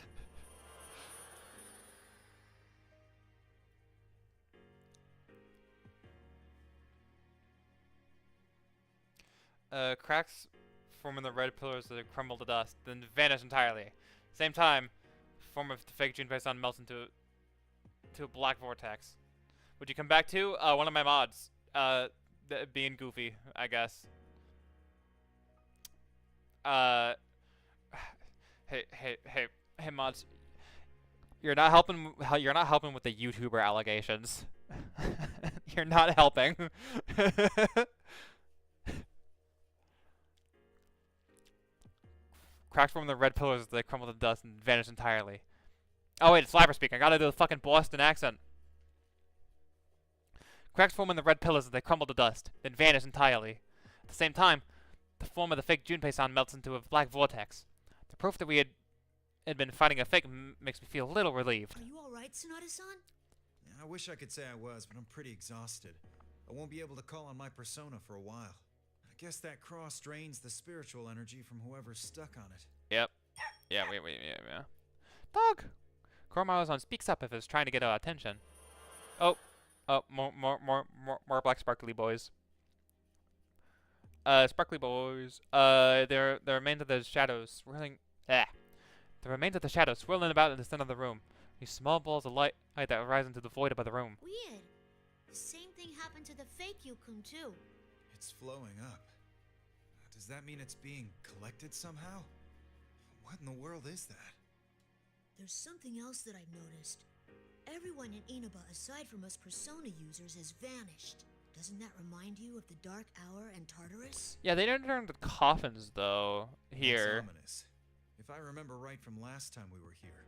Cracks form in the red pillars that crumble to dust, then vanish entirely. Same time, form of the fake Junpei sun melts into a black vortex. Would you come back to? One of my mods. Being goofy, I guess. Hey, mods. You're not helping. You're not helping with the YouTuber allegations. You're not helping. Cracks form the red pillars as they crumble to dust and vanish entirely. Oh wait, it's Slapper speaking. I gotta do the fucking Boston accent. Cracks form in the red pillars as they crumble to dust, then vanish entirely. At the same time, the form of the fake Junpei-san melts into a black vortex. The proof that we had been fighting a fake makes me feel a little relieved. Are you alright, Sonata-san? I wish I could say I was, but I'm pretty exhausted. I won't be able to call on my persona for a while. I guess that cross drains the spiritual energy from whoever's stuck on it. Yep. Yeah, wait, yeah. Dog! Koromaru-san speaks up if it's trying to get our attention. Oh, more black sparkly boys. Sparkly boys. The remains of the shadows swirling. The remains of the shadows swirling about in the center of the room. These small balls of light that rise into the void above the room. Weird. The same thing happened to the fake Yukun too. It's flowing up. Does that mean it's being collected somehow? What in the world is that? There's something else that I've noticed. Everyone in Inaba, aside from us Persona users, has vanished. Doesn't that remind you of the Dark Hour and Tartarus? Yeah, they didn't turn the coffins though here. That's ominous. If I remember right from last time we were here,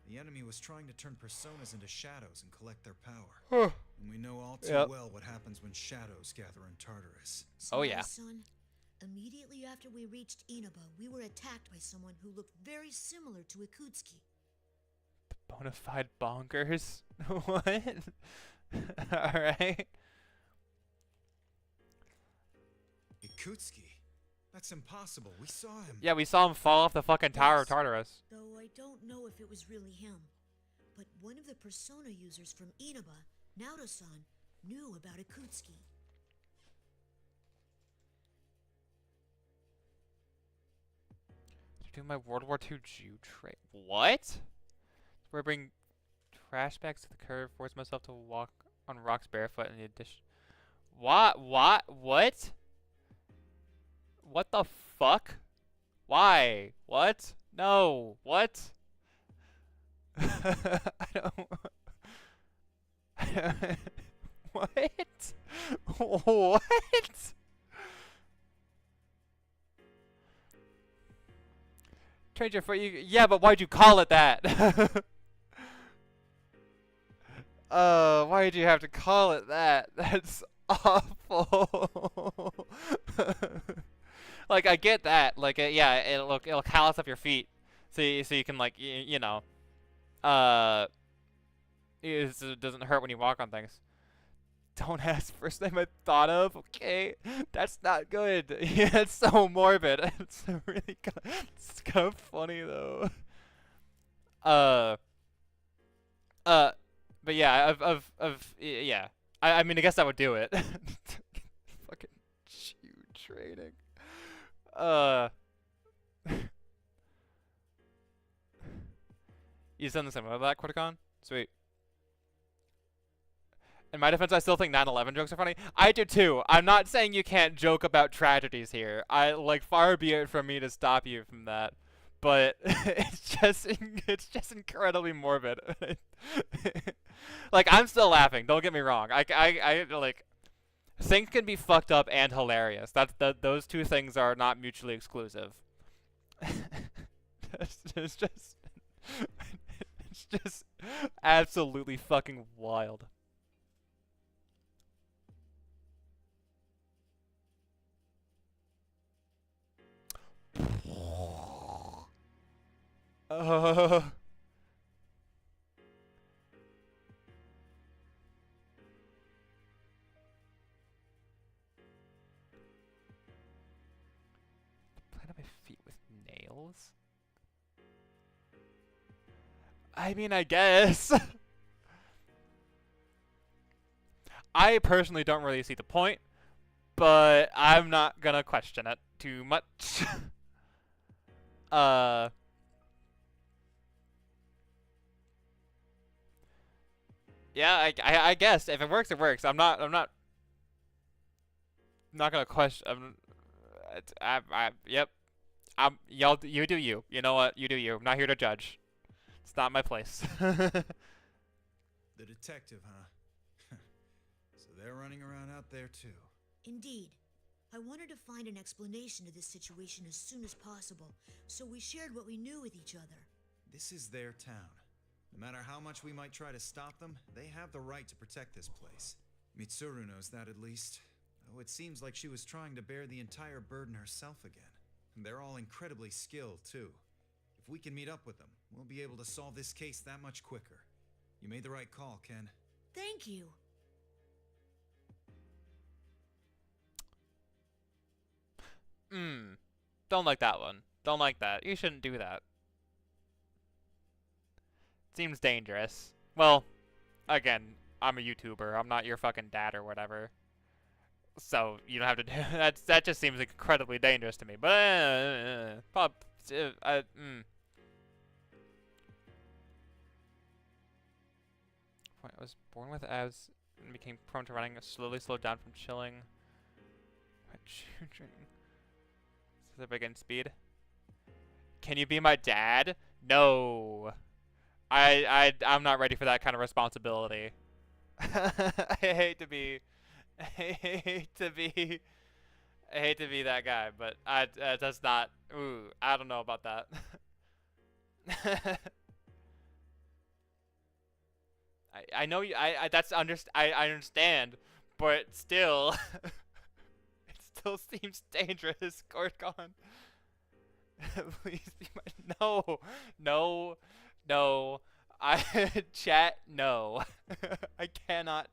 the enemy was trying to turn personas into shadows and collect their power. And we know all too well what happens when shadows gather in Tartarus. Oh yeah. Son, immediately after we reached Inaba, we were attacked by someone who looked very similar to Ikutsuki. Bonafide bonkers. What? Alright. Ikutsuki? That's impossible. We saw him. Yeah, we saw him fall off the fucking Tower of Tartarus. Though I don't know if it was really him. But one of the Persona users from Inaba, Naoto-san, knew about Ikutsuki. Do my World War II Jew trade. What? Where I bring trash bags to the curb, force myself to walk on rocks barefoot in the addition. What? What? What? What the fuck? Why? What? No. What? I don't. What? What? Trade your foot. Yeah, but why'd you call it that? Why'd you have to call it that? That's awful. Like, I get that. Like, yeah, it'll callus up your feet, so you can like you know, it doesn't hurt when you walk on things. Don't ask first name I thought of. Okay, that's not good. Yeah, it's so morbid. It's really it's kind of funny though. But yeah, yeah. I mean, I guess that would do it. Fucking shoe trading. You send the same of that, Quitticon? Sweet. In my defense, I still think 9/11 jokes are funny. I do too. I'm not saying you can't joke about tragedies here. Far be it from me to stop you from that. But it's just incredibly morbid. Like, I'm still laughing. Don't get me wrong. I like, things can be fucked up and hilarious. Those two things are not mutually exclusive. It's just absolutely fucking wild. Plan on my feet with nails? I mean, I guess. I personally don't really see the point, but I'm not gonna question it too much. Yeah, I guess if it works, it works. I'm not gonna question. Yep. You do you. You know what? You do you. I'm not here to judge. It's not my place. The detective, huh? So they're running around out there too. Indeed. I wanted to find an explanation to this situation as soon as possible, so we shared what we knew with each other. This is their town. No matter how much we might try to stop them, they have the right to protect this place. Mitsuru knows that at least. Though it seems like she was trying to bear the entire burden herself again. And they're all incredibly skilled, too. If we can meet up with them, we'll be able to solve this case that much quicker. You made the right call, Ken. Thank you. Don't like that one. Don't like that. You shouldn't do that. Seems dangerous. Well, again, I'm a YouTuber. I'm not your fucking dad or whatever. So you don't have to do that. Just seems incredibly dangerous to me. But I was born with abs and became prone to running. Slowly slowed down from chilling. Is it big in speed? Can you be my dad? No. I'm not ready for that kind of responsibility. I hate to be, I hate to be, I hate to be that guy, but that's not. Ooh, I don't know about that. I know you. I understand, but still, it still seems dangerous. Gorgon, please be my no. I chat no. I cannot.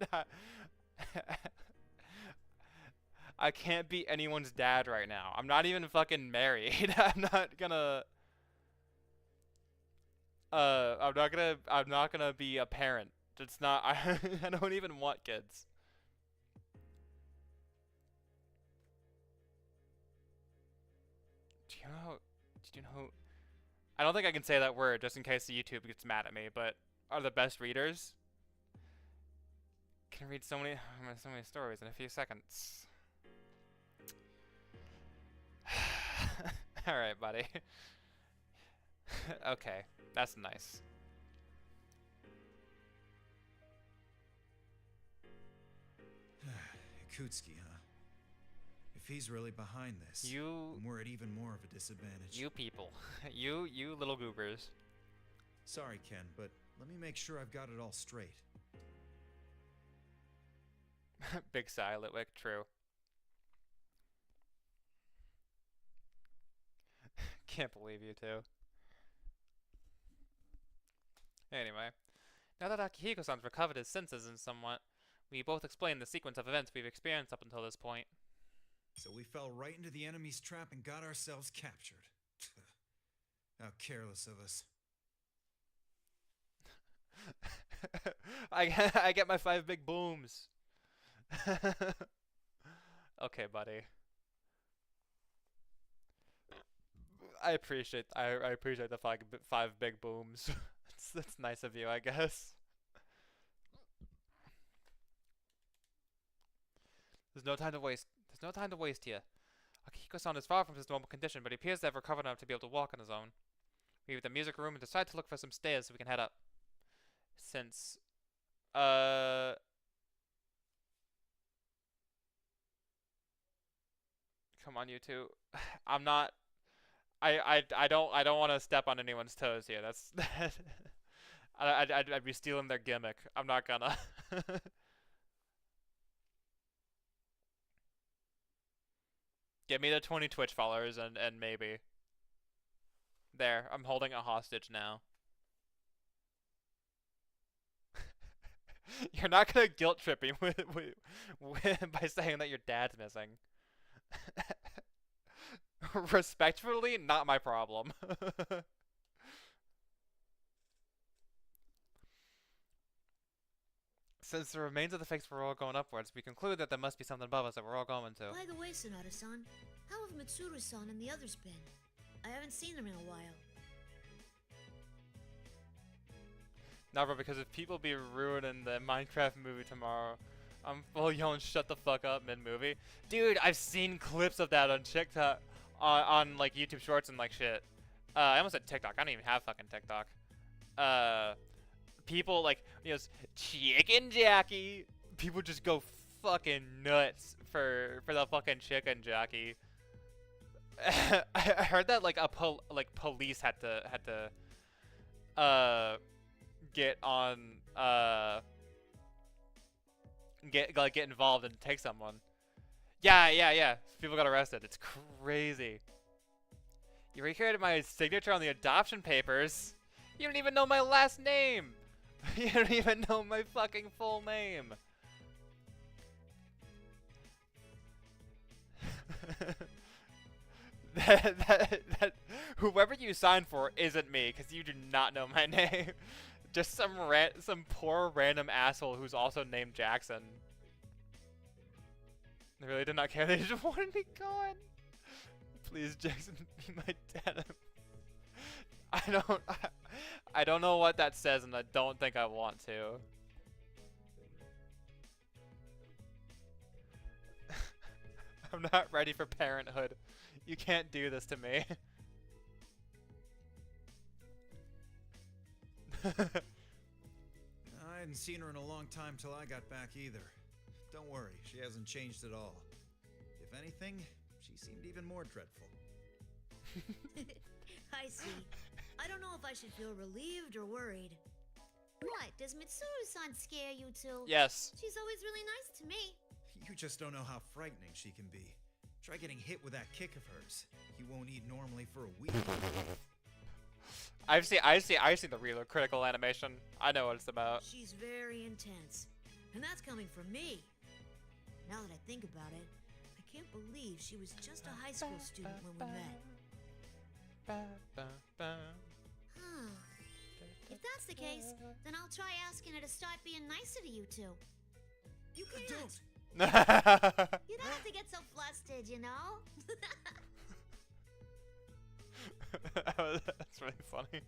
I can't be anyone's dad right now. I'm not even fucking married. I'm not gonna. I'm not gonna be a parent. It's not. I don't even want kids. Do you know? Do you know? I don't think I can say that word just in case the YouTube gets mad at me. But are the best readers? Can read so many stories in a few seconds. All right, buddy. Okay, that's nice. Ikutsuki, huh? If he's really behind this, then we're at even more of a disadvantage. You people. You little goobers. Sorry, Ken, but let me make sure I've got it all straight. Big sigh, Litwick, true. Can't believe you two. Anyway, now that Akihiko-san's recovered his senses in somewhat, we both explain the sequence of events we've experienced up until this point. So we fell right into the enemy's trap and got ourselves captured. How careless of us. I get my 5 big booms. Okay, buddy. I appreciate the 5 big booms. That's nice of you, I guess. There's no time to waste. There's no time to waste here. Akihiko-san is far from his normal condition, but he appears to have recovered enough to be able to walk on his own. We leave the music room and decide to look for some stairs so we can head up. Since, come on, you two. I'm not. I don't want to step on anyone's toes here. That's. I'd be stealing their gimmick. I'm not gonna. Get me the 20 Twitch followers and maybe. There, I'm holding a hostage now. You're not gonna guilt trip me by saying that your dad's missing. Respectfully, not my problem. Since the remains of the fakes were all going upwards, we conclude that there must be something above us that we're all going to. By the way, Sonata-san, how have Mitsuru-san and the others been? I haven't seen them in a while. No, bro, because if people be ruining the Minecraft movie tomorrow, I'm full yelling shut the fuck up mid-movie. Dude, I've seen clips of that on TikTok, on like YouTube Shorts and like shit. I almost said TikTok. I don't even have fucking TikTok. People like, you know, Chicken Jackie. People just go fucking nuts for the fucking Chicken Jackie. I heard that like police had to get on get involved and take someone. Yeah. People got arrested. It's crazy. You recreated my signature on the adoption papers. You don't even know my last name. You don't even know my fucking full name. that whoever you signed for isn't me, because you do not know my name. Just some poor random asshole who's also named Jackson. They really did not care. They just wanted me gone. Please, Jackson, be my dad. I don't know what that says, and I don't think I want to. I'm not ready for parenthood. You can't do this to me. I hadn't seen her in a long time till I got back either. Don't worry, she hasn't changed at all. If anything, she seemed even more dreadful. I see. I don't know if I should feel relieved or worried. What, does Mitsuru-san scare you too? Yes. She's always really nice to me. You just don't know how frightening she can be. Try getting hit with that kick of hers. You won't eat normally for a week. I've seen the real critical animation. I know what it's about. She's very intense. And that's coming from me. Now that I think about it, I can't believe she was just a high school student when we met. Huh. If that's the case, then I'll try asking her to start being nicer to you two. You can't. Don't! You don't have to get so flustered, you know? That's really funny.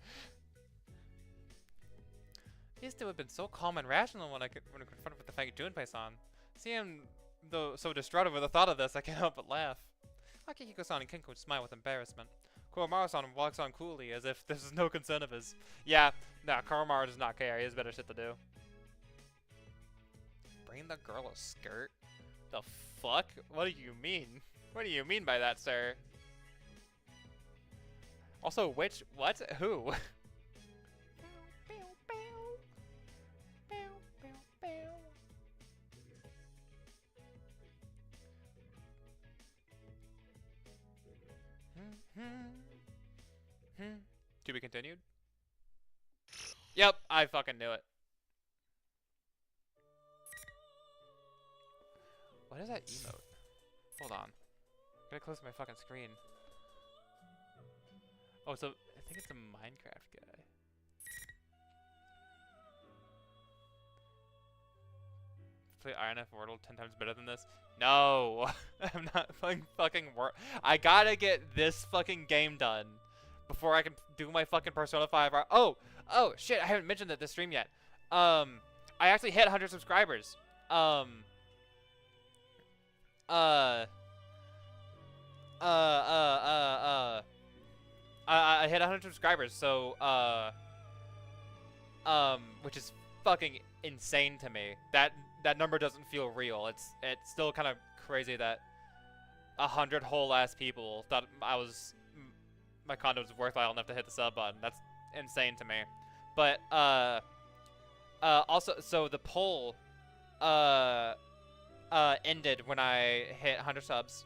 He used to have been so calm and rational when confronted with the fact Junpei-san. See him though so distraught over the thought of this, I can't help but laugh. Akihiko-san and Kenko smile with embarrassment. Koromaru-san walks on coolly as if this is no concern of his. Yeah, nah, Koromaru does not care. He has better shit to do. Bring the girl a skirt? The fuck? What do you mean? What do you mean by that, sir? Also, which? What? Who? To be continued? Yep, I fucking knew it. What is that emote? Hold on. Gotta close my fucking screen. Oh, so I think it's a Minecraft guy. Play Iron F Wordle 10 times better than this? No! I'm not playing fucking I gotta get this fucking game done before I can do my fucking Persona 5 art. Oh shit, I haven't mentioned that this stream yet. I actually hit 100 subscribers. I hit 100 subscribers, so which is fucking insane to me. That number doesn't feel real. It's still kind of crazy that 100 whole ass people thought my content was worthwhile enough to hit the sub button. That's insane to me. But also, so the poll ended when I hit 100 subs,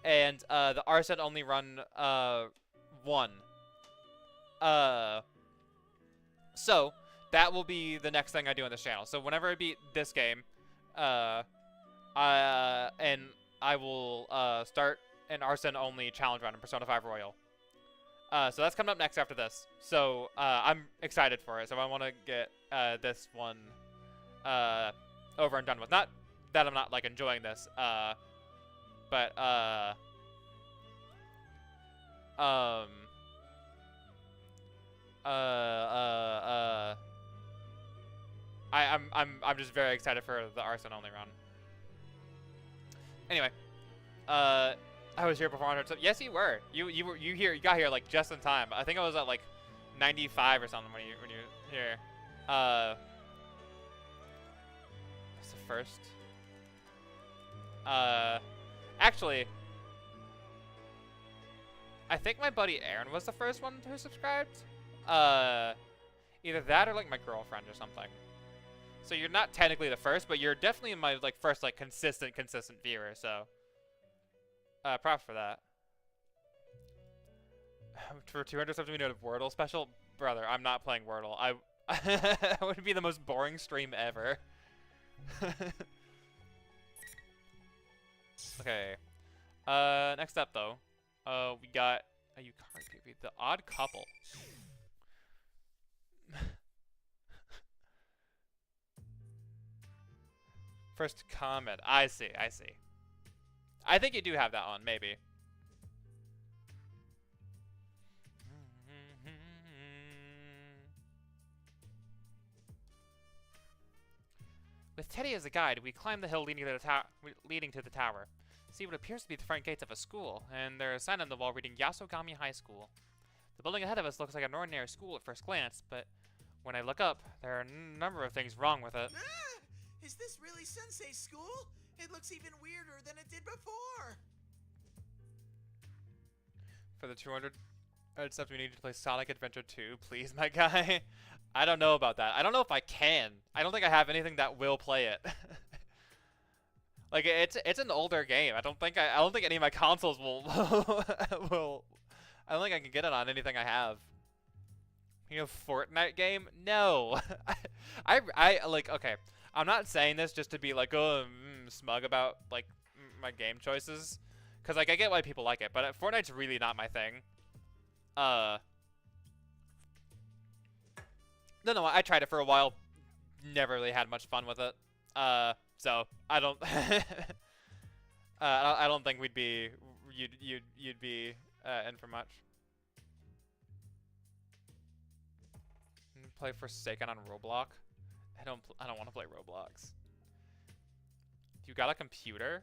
and the arsene only run won. So that will be the next thing I do on this channel. So whenever I beat this game, and I will start an arsene only challenge run in Persona 5 Royal. So that's coming up next after this. So I'm excited for it. So I want to get this one over and done with. Not that I'm not like enjoying this, but I'm just very excited for the arsene only run. Anyway, I was here before 100. So yes, you were. You got here like just in time. I think I was at like 95 or something when you here. What's the first? Actually, I think my buddy Aaron was the first one who subscribed. Either that or like my girlfriend or something. So you're not technically the first, but you're definitely my like first like consistent viewer. So, props for that. For 200 subs, we know a Wordle special, brother. I'm not playing Wordle. That would be the most boring stream ever. Okay. Next up though, we got the Odd Couple. First comment. I see. I think you do have that one, maybe. With Teddy as a guide, we climb the hill leading to the tower. See what appears to be the front gates of a school, and there's a sign on the wall reading Yasogami High School. The building ahead of us looks like an ordinary school at first glance, but When I look up, there are a number of things wrong with it. Ah! Is this really Sensei's school? It looks even weirder than it did before. For the 200 steps we need to play Sonic Adventure 2, please, my guy. I don't know about that. I don't know if I can. I don't think I have anything that will play it. Like it's an older game. I don't think any of my consoles will will. I don't think I can get it on anything I have. You know, Fortnite game? No. I like, okay. I'm not saying this just to be like, smug about like my game choices, cause like I get why people like it, but Fortnite's really not my thing. No, I tried it for a while. Never really had much fun with it. So I don't. I don't think you'd be in for much. Play Forsaken on Roblox. I don't want to play Roblox. You got a computer?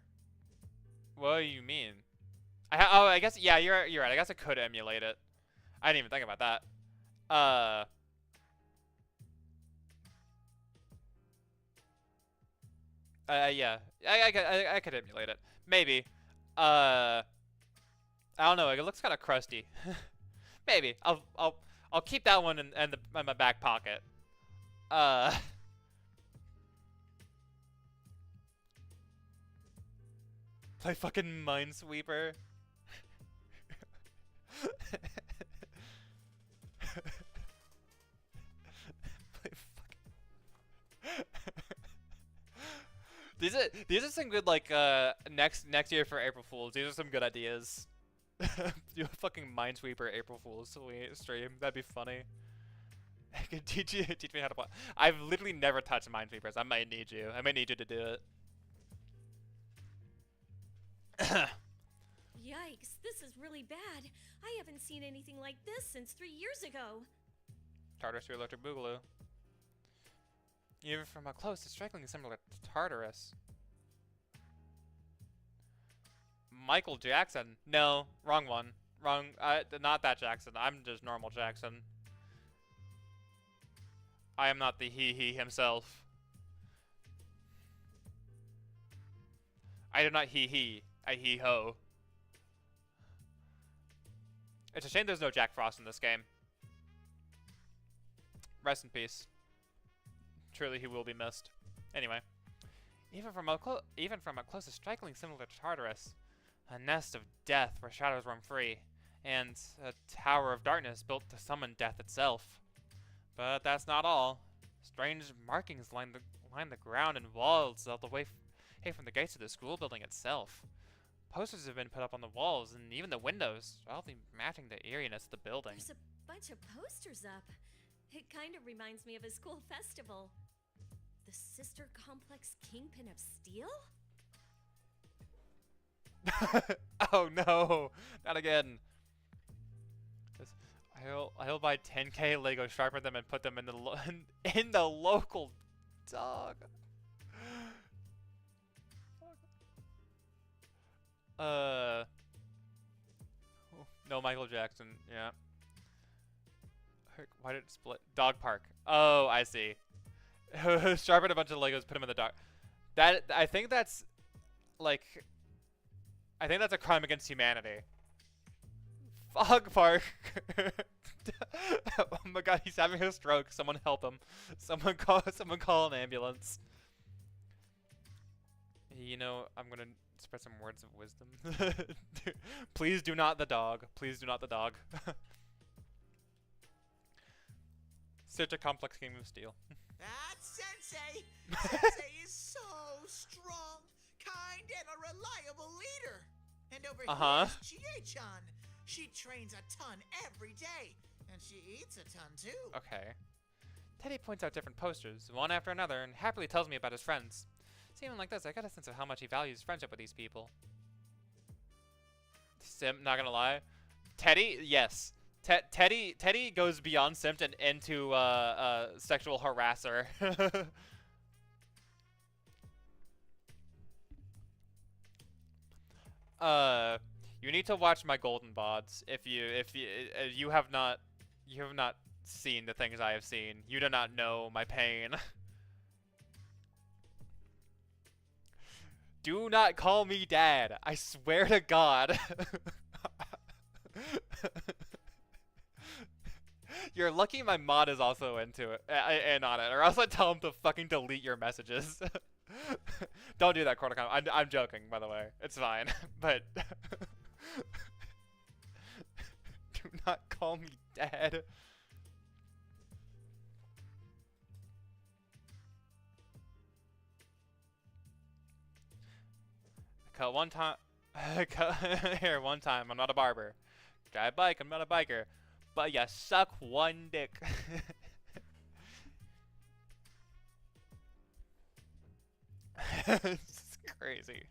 What do you mean? I guess yeah, you're right. I guess I could emulate it. I didn't even think about that. Yeah. I could emulate it. Maybe. I don't know. It looks kind of crusty. Maybe. I'll keep that one in my back pocket. Play fucking Minesweeper. Play fucking. These are some good like next year for April Fools. These are some good ideas. Do a fucking Minesweeper April Fool's stream. That'd be funny. I could teach me how to play. I've literally never touched Minesweepers. I might need you. I might need you to do it. Yikes, this is really bad. I haven't seen anything like this since 3 years ago. Tartarus to Electric Boogaloo. Even from up close, it's strikingly similar to Tartarus. Michael Jackson. No, wrong one. Wrong. Not that Jackson. I'm just normal Jackson. I am not the he himself. I do not he. I he-ho. It's a shame there's no Jack Frost in this game. Rest in peace. Truly, he will be missed. Anyway. Even from up close, it's strikingly similar to Tartarus. A nest of death where shadows roam free, and a tower of darkness built to summon death itself. But that's not all. Strange markings line the ground and walls all the way from the gates of the school building itself. Posters have been put up on the walls and even the windows, all matching the eeriness of the building. There's a bunch of posters up. It kind of reminds me of a school festival. The Sister Complex Kingpin of Steel? Oh no, not again. I'll buy 10k Lego, sharpen them, and put them in the local dog. No Michael Jackson. Yeah. Why did it split? Dog park. Oh, I see. Sharpen a bunch of Legos, put them in the dog. I think that's like. I think that's a crime against humanity. Fog park. Oh my god, he's having a stroke. Someone help him. Someone call an ambulance. You know, I'm gonna spread some words of wisdom. Please do not the dog. Please do not the dog. Such a complex game of steel. That's Sensei! Sensei is so strong, kind, and a reliable leader. And over here's Chie-chan. She trains a ton every day, and she eats a ton too. Okay. Teddy points out different posters, one after another, and happily tells me about his friends. Seeming like this, I got a sense of how much he values friendship with these people. Simp, not gonna lie. Teddy, yes. Teddy goes beyond simp and into sexual harasser. You need to watch my golden bods if you have not seen the things I have seen. You do not know my pain. Do not call me dad. I swear to God. You're lucky my mod is also into it, and on it, or else I'd tell him to fucking delete your messages. Don't do that, Corticon. I'm joking, by the way. It's fine, but do not call me dad. Cut one time. Here, one time. I'm not a barber. Drive a bike. I'm not a biker. But you suck one dick. It's crazy.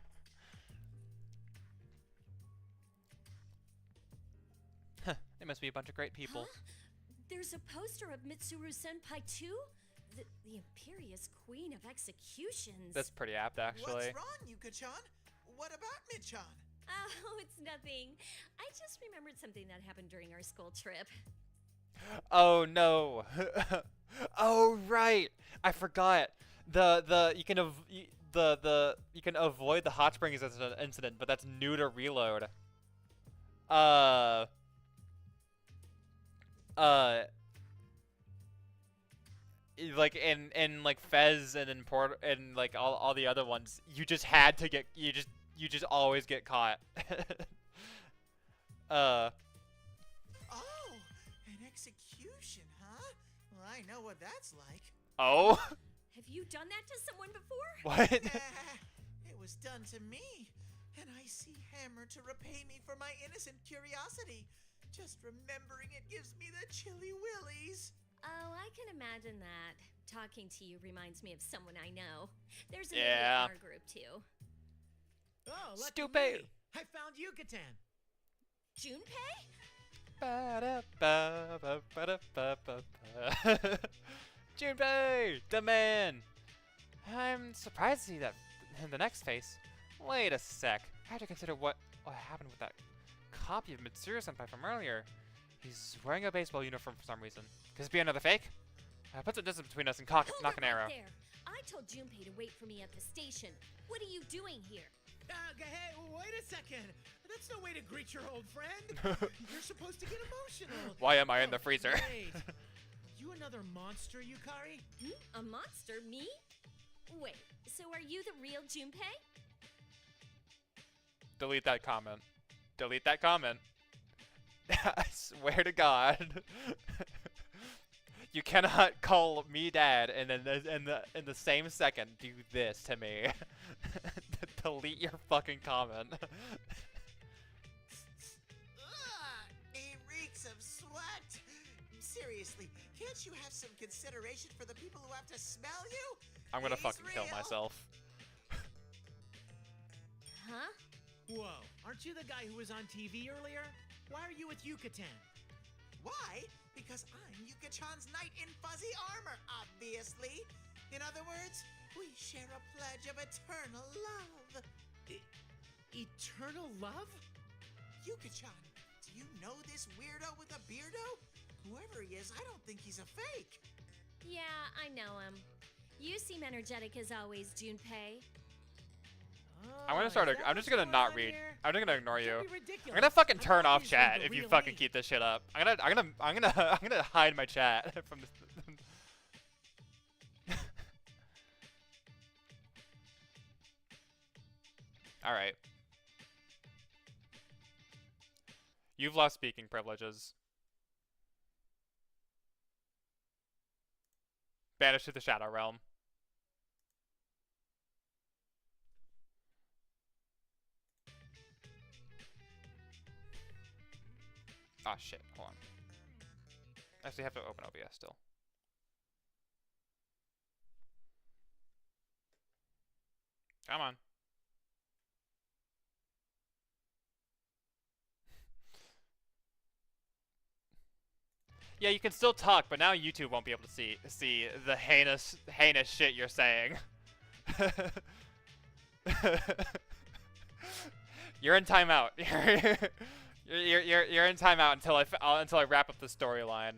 Huh, they must be a bunch of great people. Huh? There's a poster of Mitsuru Senpai too? The imperious queen of executions. That's pretty apt, actually. What's wrong, Yuka-chan? What about Mid-chan? Oh, it's nothing. I just remembered something that happened during our school trip. Oh no. Oh right. I forgot. You can avoid the hot springs incident, but that's new to reload. Like in like Fez and in Port and like all the other ones, you just had to get you just always get caught. Oh, an execution, huh? Well, I know what that's like. Oh? Have you done that to someone before? What? It was done to me, and I see Hammer to repay me for my innocent curiosity. Just remembering it gives me the chilly willies. Oh, I can imagine that. Talking to you reminds me of someone I know. There's an Yeah. in our group too. Oh, lucky Stupid. me. I found Yucatan. Junpei? Junpei, the man. I'm surprised to see that in the next face. Wait a sec. I have to consider what happened with that copy of Mitsuru Senpai from earlier. He's wearing a baseball uniform for some reason. Could this be another fake? Put some distance between us and knock Hold an it right arrow. there. I told Junpei to wait for me at the station. What are you doing here? Hey, wait a second. That's no way to greet your old friend. You're supposed to get emotional. Why am I in the freezer? Wait. You another monster, Yukari? A monster? Me? Wait, so are you the real Junpei? Delete that comment. Delete that comment. I swear to God. You cannot call me dad and then in the same second do this to me. Delete your fucking comment. Ugh, it reeks of sweat. Seriously, can't you have some consideration for the people who have to smell you? I'm gonna He's fucking kill real. myself. Huh? Whoa, aren't you the guy who was on TV earlier? Why are you with Yucatan? Why? Because I'm Yuka-chan's knight in fuzzy armor, obviously. In other words, we share a pledge of eternal love. Eternal love? Yuka-chan, do you know this weirdo with a beardo? Whoever he is, I don't think he's a fake. Yeah, I know him. You seem energetic as always, Junpei. I'm gonna Oh, start. is that I'm just what's gonna going not on read. here? I'm just gonna ignore you. Don't be I'm ridiculous. gonna fucking I turn thought off these were the chat if you real fucking lead. keep this shit up. I'm gonna hide my chat from this. All right. You've lost speaking privileges. Banished to the Shadow Realm. Ah, shit. Hold on. I actually have to open OBS still. Come on. Yeah, you can still talk, but now YouTube won't be able to see the heinous shit you're saying. You're in timeout. You're in timeout until I wrap up the storyline.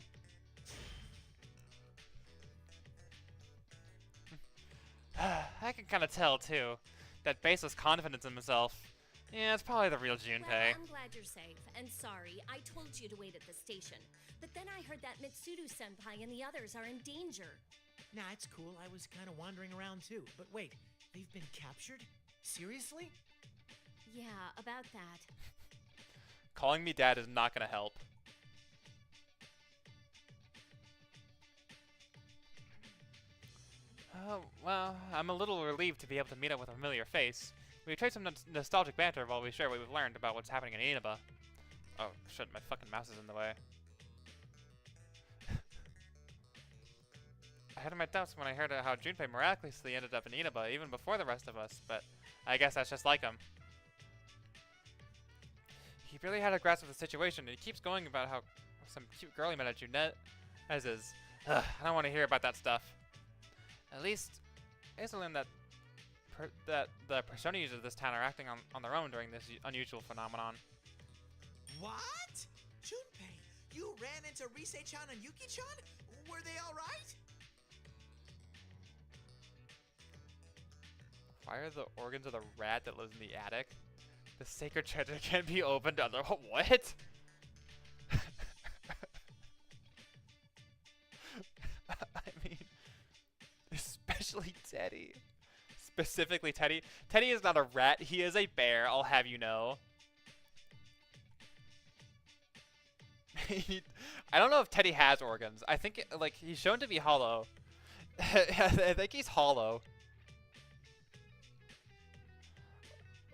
can kind of tell too. That baseless confidence in himself. Yeah, it's probably the real Junpei. Well, I'm glad you're safe, and sorry, I told you to wait at the station. But then I heard that Mitsuru-senpai and the others are in danger. Nah, it's cool. I was kind of wandering around too. But wait, they've been captured? Seriously? Yeah, about that. Calling me dad is not gonna help. Well, I'm a little relieved to be able to meet up with a familiar face. We trade some nostalgic banter while we share what we've learned about what's happening in Inaba. Oh, shit, my fucking mouse is in the way. I had my doubts when I heard how Junpei miraculously ended up in Inaba even before the rest of us, but I guess that's just like him. He really had a grasp of the situation, and he keeps going about how some cute girl he met at Junette as is. Ugh, I don't want to hear about that stuff. At least, I learned that the persona users of this town are acting on their own during this unusual phenomenon. What? Junpei, you ran into Rise-chan and Yuki-chan? Were they alright? Why are the organs of the rat that lives in the attic? The sacred treasure can't be opened other— what? I mean, especially Teddy. Specifically Teddy. Teddy is not a rat, he is a bear, I'll have you know. I don't know if Teddy has organs. I think, like, he's shown to be hollow. I think he's hollow.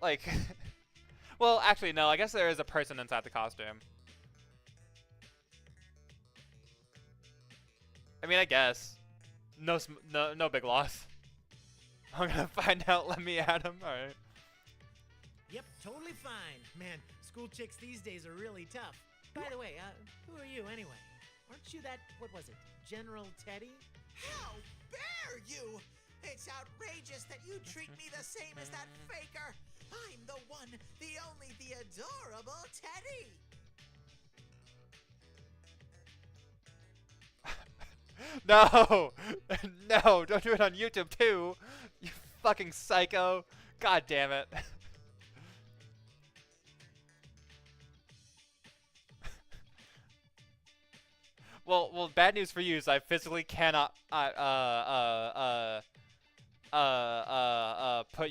Like, well, actually, no, I guess there is a person inside the costume. I mean, I guess. No big loss. I'm gonna find out, let me add him, alright. Yep, totally fine. Man, school chicks these days are really tough. By the way, who are you anyway? Aren't you that, what was it, General Teddy? How dare you! It's outrageous that you treat me the same as that faker! I'm the one, the only, the adorable Teddy! No! No, don't do it on YouTube too! You fucking psycho! God damn it. Well, bad news for you is I physically cannot put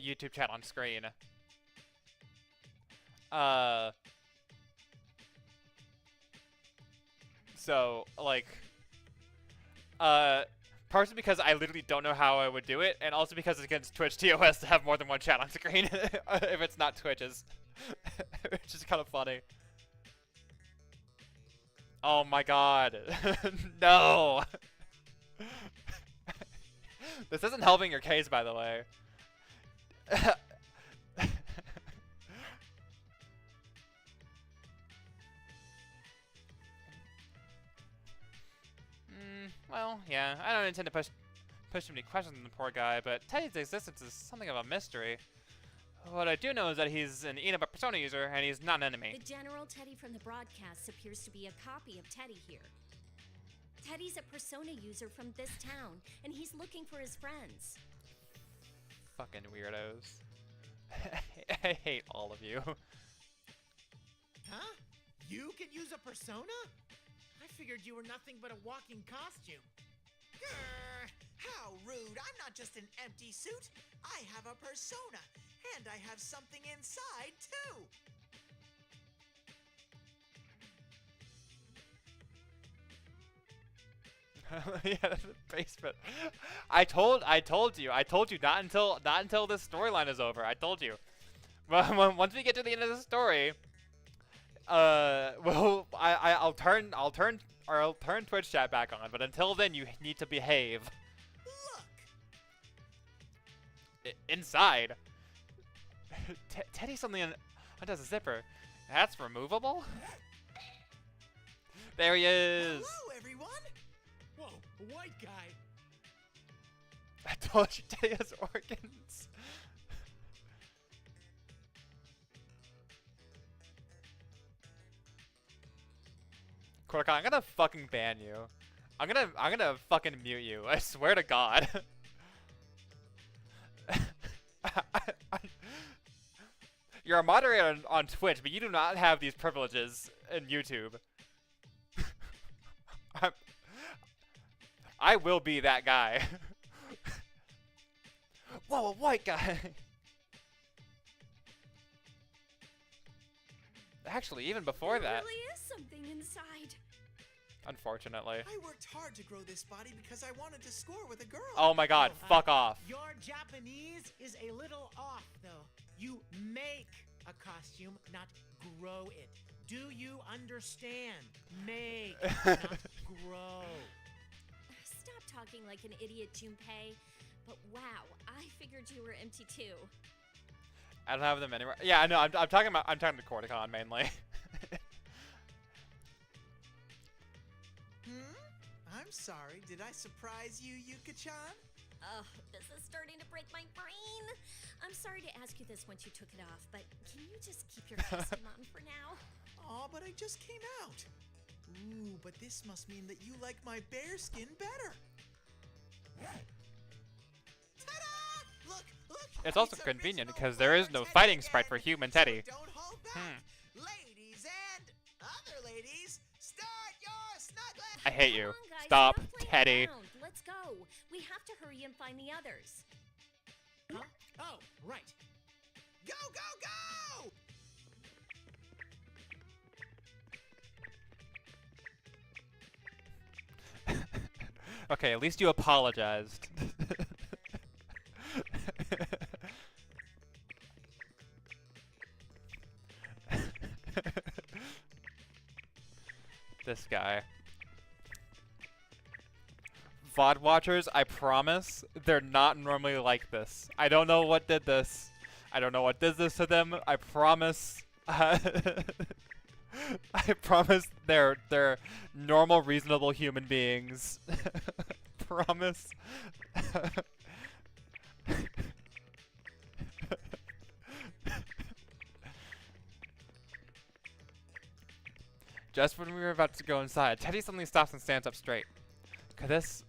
YouTube chat on screen. So, like, partially because I literally don't know how I would do it, and also because it's against Twitch TOS to have more than one chat on screen if it's not Twitch's, which is kind of funny. Oh my god. No! This isn't helping your case, by the way. Well, yeah, I don't intend to push too many questions on the poor guy, but Teddy's existence is something of a mystery. What I do know is that he's an Inaba persona user, and he's not an enemy. The General Teddy from the broadcast appears to be a copy of Teddy here. Teddy's a persona user from this town, and he's looking for his friends. Fucking weirdos. I hate all of you. Huh? You can use a persona? I figured you were nothing but a walking costume. Grr, how rude! I'm not just an empty suit. I have a persona, and I have something inside, too! Yeah, that's the basement. I told you not until this storyline is over. I told you. Well, once we get to the end of the story, well, I'll turn Twitch chat back on. But until then, you need to behave. Look. Inside. Teddy suddenly undoes a zipper. That's removable. There he is. Hello, everyone. Whoa, a white guy. I told you Teddy has organs. Korka, I'm gonna fucking ban you. I'm gonna fucking mute you. I swear to God. You're a moderator on Twitch, but you do not have these privileges in YouTube. I will be that guy. Whoa, a white guy. Actually, even before that. There really is something inside. Unfortunately. I worked hard to grow this body because I wanted to score with a girl. Oh my god, fuck off. Your Japanese is a little off, though. You make a costume, not grow it. Do you understand? Make, not grow. Stop talking like an idiot, Junpei. But wow, I figured you were empty too. I don't have them anywhere. Yeah, I know. I'm talking to Corticon mainly. I'm sorry. Did I surprise you, Yuka-chan? Ugh, this is starting to break my brain. I'm sorry to ask you this once you took it off, but can you just keep your costume on for now? Aw, but I just came out. Ooh, but this must mean that you like my bear skin better. Ta-da! Look, look! It's also convenient because there is no fighting sprite for human Teddy. So don't hold back. Ladies and other ladies, start your snuggling. I hate you. Come on, guys, Stop, enough playing Teddy. around. Let's go. We have to hurry and find the others. Huh? Oh, right. Go, go, go! Okay, at least you apologized. This guy. VOD watchers, I promise, they're not normally like this. I don't know what did this. I don't know what did this to them. I promise. I promise they're normal, reasonable human beings. Promise. Just when we were about to go inside, Teddy suddenly stops and stands up straight. Could this...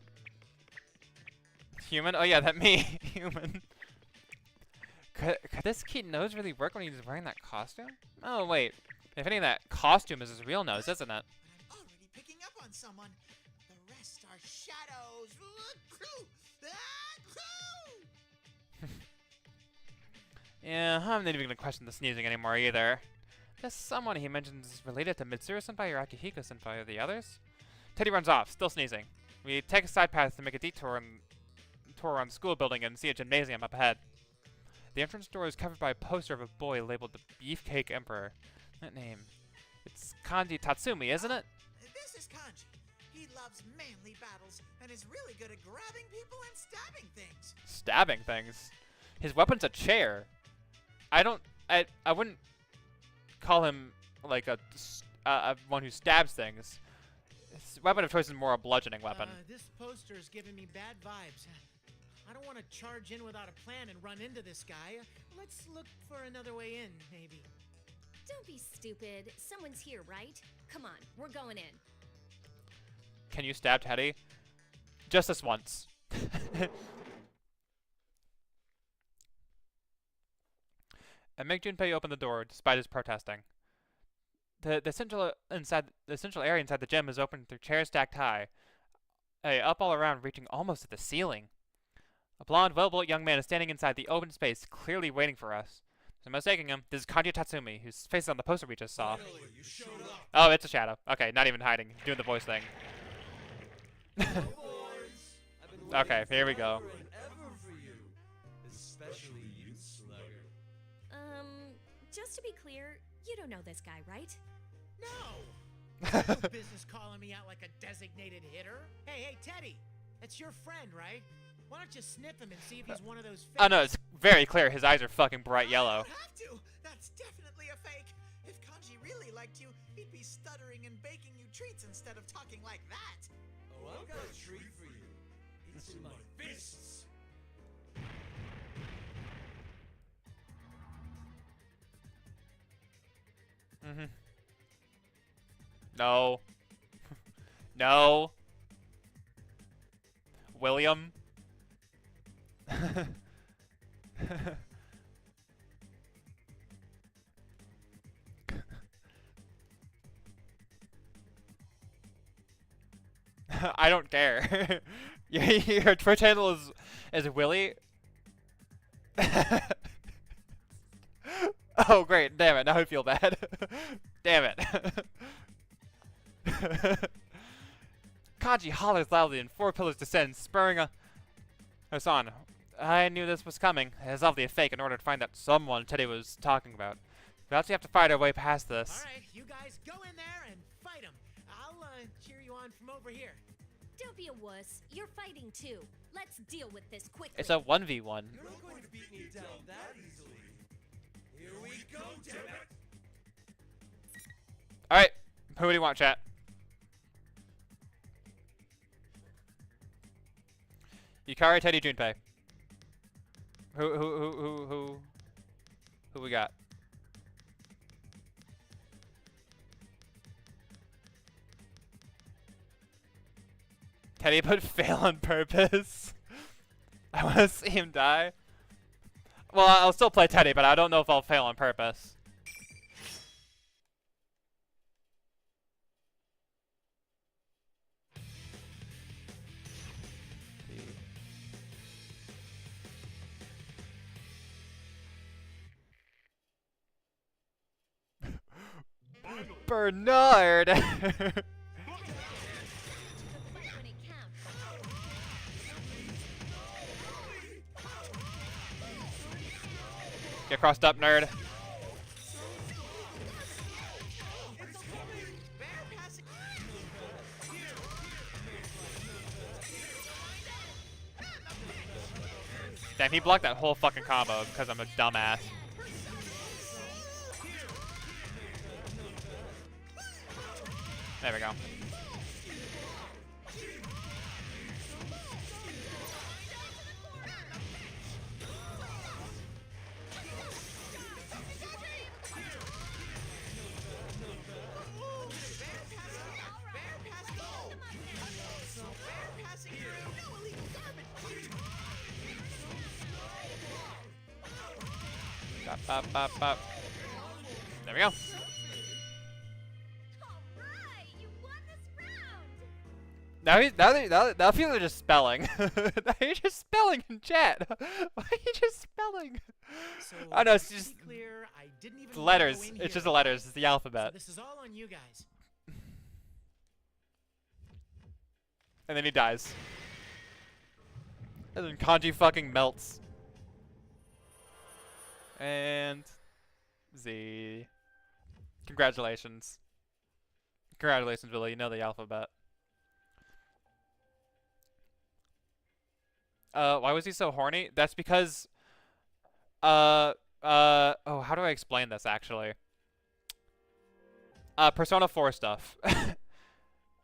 Human? Oh yeah, that me. Human. Could this kid nose really work when he's wearing that costume? Oh wait. If any of that costume is his real nose, isn't it? I'm already picking up on someone. The rest are shadows. Yeah, I'm not even gonna question the sneezing anymore either. This someone he mentions is related to Mitsuru-senpai or Akihiko-senpai or the others? Teddy runs off, still sneezing. We take a side path to make a detour around the school building and see a gymnasium up ahead. The entrance door is covered by a poster of a boy labeled the Beefcake Emperor. That name. It's Kanji Tatsumi, isn't it? This is Kanji. He loves manly battles and is really good at grabbing people and stabbing things. Stabbing things? His weapon's a chair. I wouldn't call him like a one who stabs things. His weapon of choice is more a bludgeoning weapon. This poster is giving me bad vibes. I don't want to charge in without a plan and run into this guy. Let's look for another way in, maybe. Don't be stupid. Someone's here, right? Come on, we're going in. Can you stab Teddy? Just this once. And make Junpei open the door despite his protesting. The central area inside the gym is open through chairs stacked high, up all around, reaching almost to the ceiling. A blonde, well-built young man is standing inside the open space, clearly waiting for us. So mistaking him, this is Kanji Tatsumi, whose face is on the poster we just saw. Oh, it's a shadow. Okay, not even hiding, doing the voice thing. Okay, here we go. Just to be clear, you don't know this guy, right? No! No business calling me out like a designated hitter. Hey, Teddy! That's your friend, right? Why don't you sniff him and see if he's one of those fakes? Oh no, it's very clear his eyes are fucking bright yellow. I don't have to. That's definitely a fake. If Kanji really liked you, he'd be stuttering and baking you treats instead of talking like that. Oh, I've got a treat for you. It's in my fists. Mm-hmm. No. No. William. I don't care. Your Twitch handle is Willie. Oh great, damn it, now I feel bad. Damn it. Kanji hollers loudly and four pillars descend, spurring us on. I knew this was coming. It is obviously a fake in order to find that someone Teddy was talking about. We actually have to fight our way past this. All right, you guys go in there and fight him. I'll cheer you on from over here. Don't be a wuss. You're fighting too. Let's deal with this quickly. It's a 1v1. You're not going to beat me down that easily. Here we go, damn it! Alright, who do you want, chat? Yukari, Teddy, Junpei. Who we got? Teddy put fail on purpose. I want to see him die. Well, I'll still play Teddy, but I don't know if I'll fail on purpose. Bernard! Get crossed up, nerd. Damn, he blocked that whole fucking combo because I'm a dumbass. There we go. Bop, bop, bop. There we go. Now people are just spelling. Now you're just spelling in chat. Why are you just spelling? So, oh no, it's just clear, I didn't even the letters. go in It's here. just the letters. It's the alphabet. So this is all on you guys. And then he dies. And then Kanji fucking melts. And Z. Congratulations. Congratulations, Billy. You know the alphabet. Why was he so horny? That's because, oh, how do I explain this, actually? Persona 4 stuff.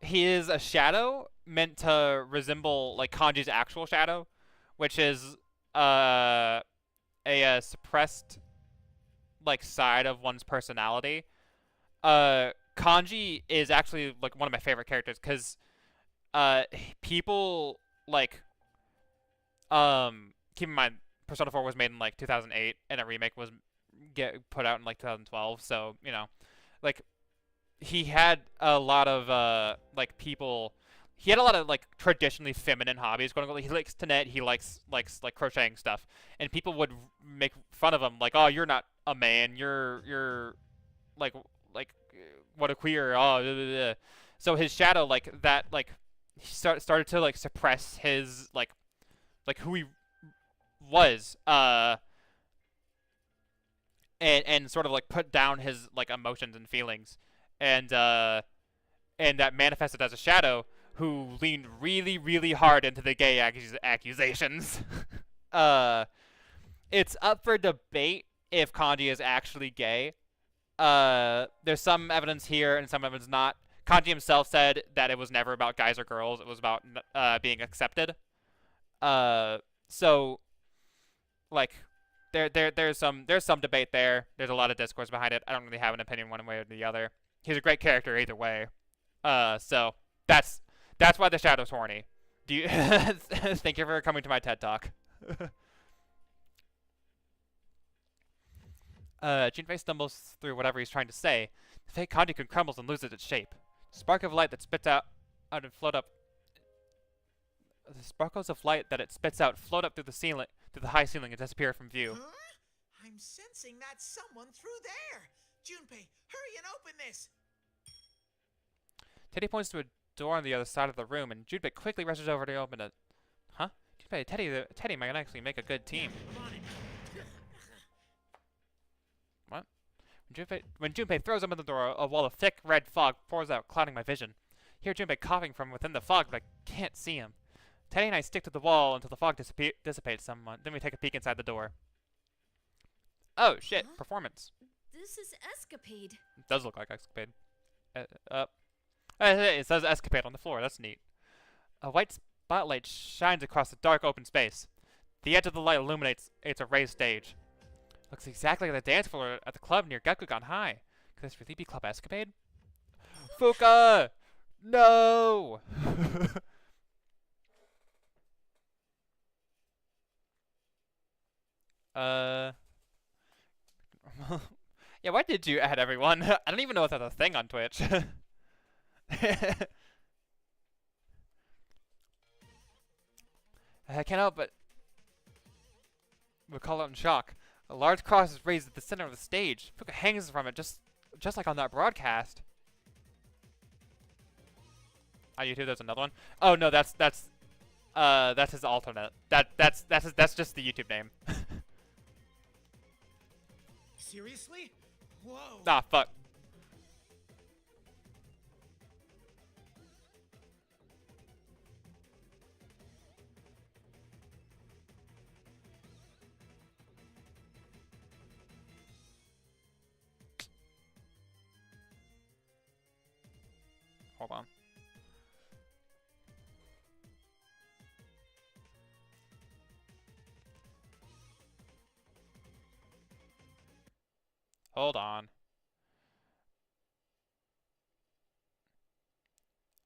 He is a shadow meant to resemble, like, Kanji's actual shadow, which is, a suppressed, like, side of one's personality. Kanji is actually, like, one of my favorite characters, because, people, like, keep in mind, Persona 4 was made in like 2008, and a remake was put out in like 2012. So you know, like he had a lot of like people. He had a lot of like traditionally feminine hobbies going on. He likes to knit. He likes like crocheting stuff, and people would make fun of him, like, "Oh, you're not a man. You're like what a queer." Oh, blah, blah, blah. So his shadow, like that, like he started to like suppress his like who he was, and sort of like put down his like emotions and feelings, and that manifested as a shadow who leaned really, really hard into the gay accusations. It's up for debate if Kanji is actually gay. There's some evidence here and some evidence not. Kanji himself said that it was never about guys or girls. It was about being accepted. So, like, there's some debate there. There's a lot of discourse behind it. I don't really have an opinion one way or the other. He's a great character either way. So that's why the shadow's horny. Do you? Thank you for coming to my TED Talk. Junpei stumbles through whatever he's trying to say. The fake Kanji-kun crumbles and loses its shape. Spark of light that spits out and float up. The sparkles of light that it spits out float up through the high ceiling, and disappear from view. Huh? I'm sensing that's someone through there. Junpei, hurry and open this. Teddy points to a door on the other side of the room, and Junpei quickly rushes over to open it. Huh? Teddy might actually make a good team. What? When Junpei throws open the door, a wall of thick red fog pours out, clouding my vision. I hear Junpei coughing from within the fog, but I can't see him. Teddy and I stick to the wall until the fog dissipates somewhat. Then we take a peek inside the door. Oh shit! Huh? Performance. This is Escapade. It does look like Escapade. It says Escapade on the floor. That's neat. A white spotlight shines across the dark open space. The edge of the light illuminates a raised stage. Looks exactly like the dance floor at the club near Gakugan High. Could this really be Club Escapade? Fuka! No! Yeah, why did you add everyone? I don't even know if that's a thing on Twitch. I can't help but recall it in shock. A large cross is raised at the center of the stage. Fuka hangs from it just like on that broadcast. On YouTube, there's another one. Oh no, that's his alternate. That's just the YouTube name. Seriously? Whoa. Ah, fuck. Hold on. Hold on.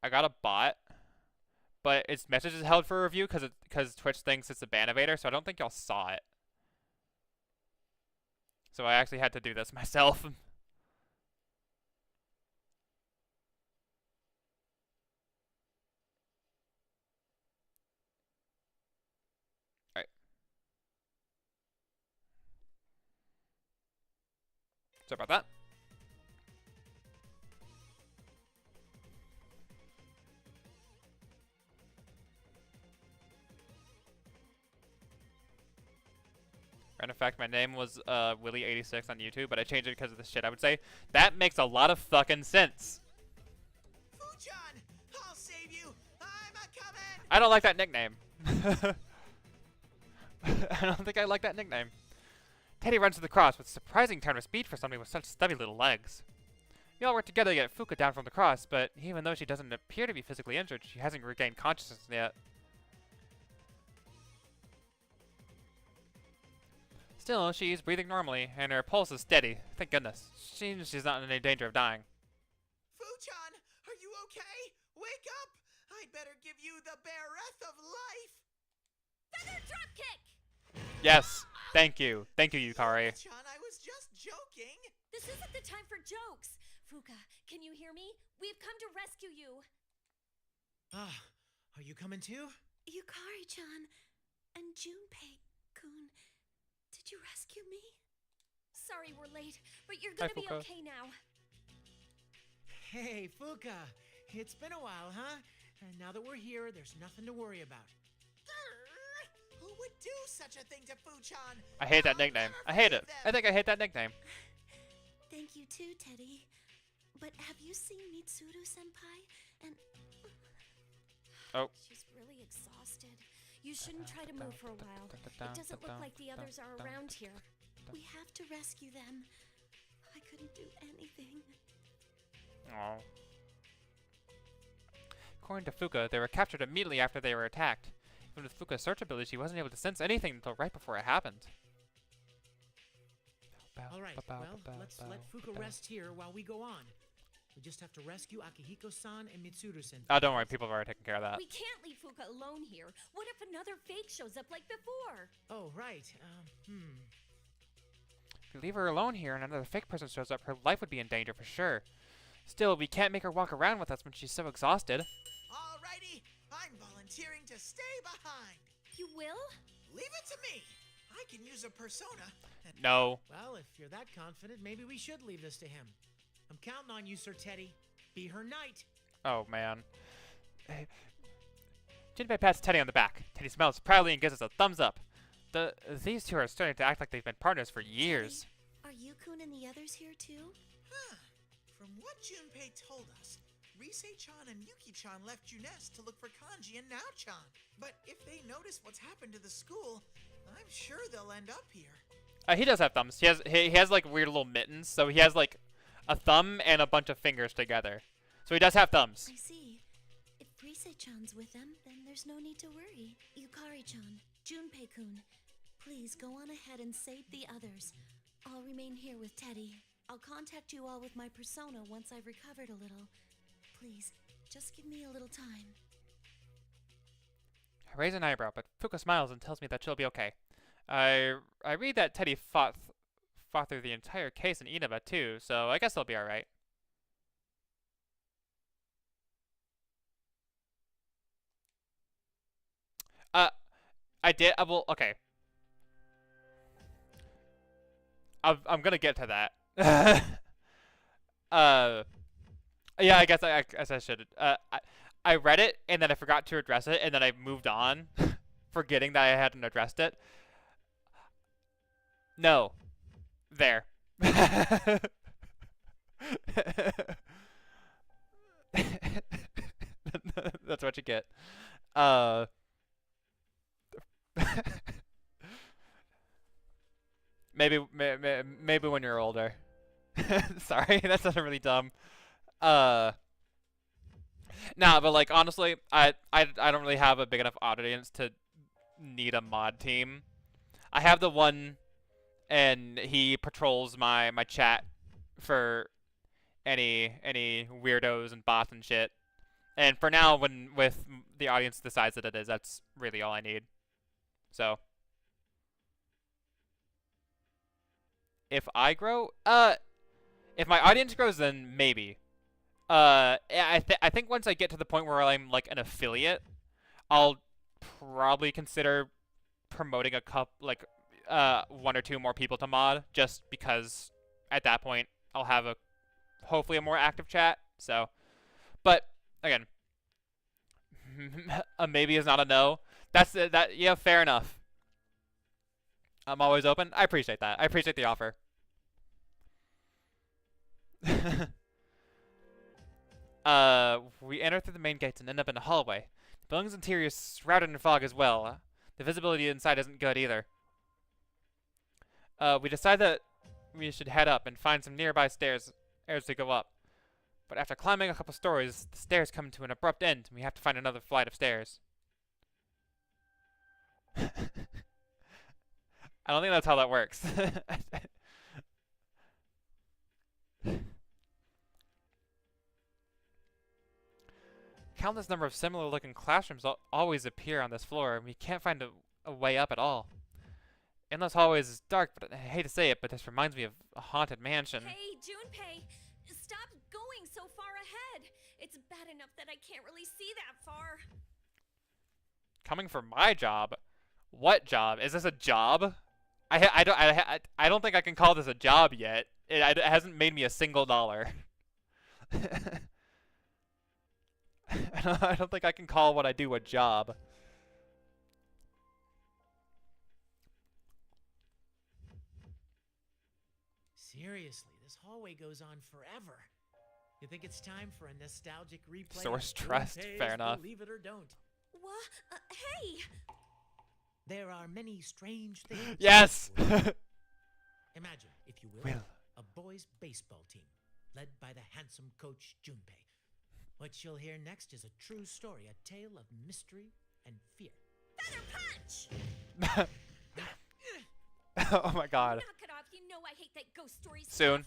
I got a bot, but its message is held for review because Twitch thinks it's a ban evader, so I don't think y'all saw it. So I actually had to do this myself. Alright. Sorry about that. Random fact, my name was Willie86 on YouTube, but I changed it because of this shit. I would say that makes a lot of fucking sense. Fuchan, I'll save you. I'm a coming. I don't like that nickname. I don't think I like that nickname. Teddy runs to the cross with surprising turn of speed for somebody with such stubby little legs. We all work together to get Fuka down from the cross, but even though she doesn't appear to be physically injured, she hasn't regained consciousness yet. Still, she's breathing normally, and her pulse is steady. Thank goodness. She's not in any danger of dying. Fuchan, are you okay? Wake up! I'd better give you the breath of life. Feather dropkick! Yes. Thank you. Thank you, Yukari. Fuchan, I was just joking. This isn't the time for jokes. Fuka, can you hear me? We've come to rescue you. Ah, are you coming too? Yukari-chan and Junpei-kun, did you rescue me? Sorry we're late, but you're gonna be Fuka. okay now. Hey, Fuka. It's been a while, huh? And now that we're here, there's nothing to worry about. Who would do such a thing to Fuchan? I hate that nickname. I hate it. I think I hate that nickname. Thank you too, Teddy. But have you seen Mitsuru-senpai? And Oh. She's really exhausted. You shouldn't try to move for a while. It doesn't look like the others are around here. we have to rescue them. I couldn't do anything. Aww. According to Fuka, they were captured immediately after they were attacked. Even with Fuka's search ability, she wasn't able to sense anything until right before it happened. All right, well, let's let Fuka rest here while we go on. We just have to rescue Akihiko-san and Mitsuru-sen. Oh, don't worry, people have already taken care of that. We can't leave Fuka alone here. What if another fake shows up like before? Oh, right. If we leave her alone here and another fake person shows up, her life would be in danger for sure. Still, we can't make her walk around with us when she's so exhausted. Alrighty, I'm volunteering to stay behind. You will? Leave it to me. I can use a persona. No. Well, if you're that confident, maybe we should leave this to him. I'm counting on you, Sir Teddy. Be her knight. Oh, man. Jinbei pats Teddy on the back. Teddy smiles proudly and gives us a thumbs up. These two are starting to act like they've been partners for years. Teddy, are Yukun and the others here too? Huh. From what Junpei told us, Rise-chan and Yuki-chan left Junes to look for Kanji and Nao-chan. But if they notice what's happened to the school, I'm sure they'll end up here. He does have thumbs. He has like weird little mittens, so he has like a thumb and a bunch of fingers together. So he does have thumbs. I see. If Rise-chan's with them, then there's no need to worry. Yukari-chan, Junpei-kun, please go on ahead and save the others. I'll remain here with Teddy. I'll contact you all with my persona once I've recovered a little. Please, just give me a little time. I raise an eyebrow, but Fuka smiles and tells me that she'll be okay. I read that Teddy fought through the entire case in Inaba too, so I guess he'll be alright. I did. Well, okay. I'm gonna get to that. Yeah, I guess I should. I read it and then I forgot to address it, and then I moved on, forgetting that I hadn't addressed it. No, there. That's what you get. Maybe when you're older. Sorry, that sounded really dumb. Nah, but like honestly, I don't really have a big enough audience to need a mod team. I have the one, and he patrols my chat for any weirdos and bots and shit. And for now, with the audience the size that it is, that's really all I need. So if I grow, if my audience grows, then maybe. I think once I get to the point where I'm like an affiliate, I'll probably consider promoting a one or two more people to mod, just because at that point I'll have hopefully a more active chat. So, but again, a maybe is not a no. Yeah, fair enough. I'm always open. I appreciate that. I appreciate the offer. We enter through the main gates and end up in a hallway. The building's interior is shrouded in fog as well. The visibility inside isn't good either. We decide that we should head up and find some nearby stairs to go up. But after climbing a couple stories, the stairs come to an abrupt end, and we have to find another flight of stairs. I don't think that's how that works. Countless number of similar-looking classrooms always appear on this floor, and we can't find a way up at all. Endless hallways is dark, but I hate to say it, but this reminds me of a haunted mansion. Hey, Junpei! Stop going so far ahead! It's bad enough that I can't really see that far. Coming for my job? What job? Is this a job? I don't think I can call this a job yet. It hasn't made me a single dollar. I don't think I can call what I do a job. Seriously, this hallway goes on forever. You think it's time for a nostalgic replay? Source of trust, Junpei's fair enough. Believe it or don't. What? Hey! There are many strange things. Yes! Imagine, if you will, a boys' baseball team led by the handsome coach Junpei. What you'll hear next is a true story, a tale of mystery and fear. Feather punch! Oh my god. Knock it off, you know I hate that ghost story stuff. Soon. And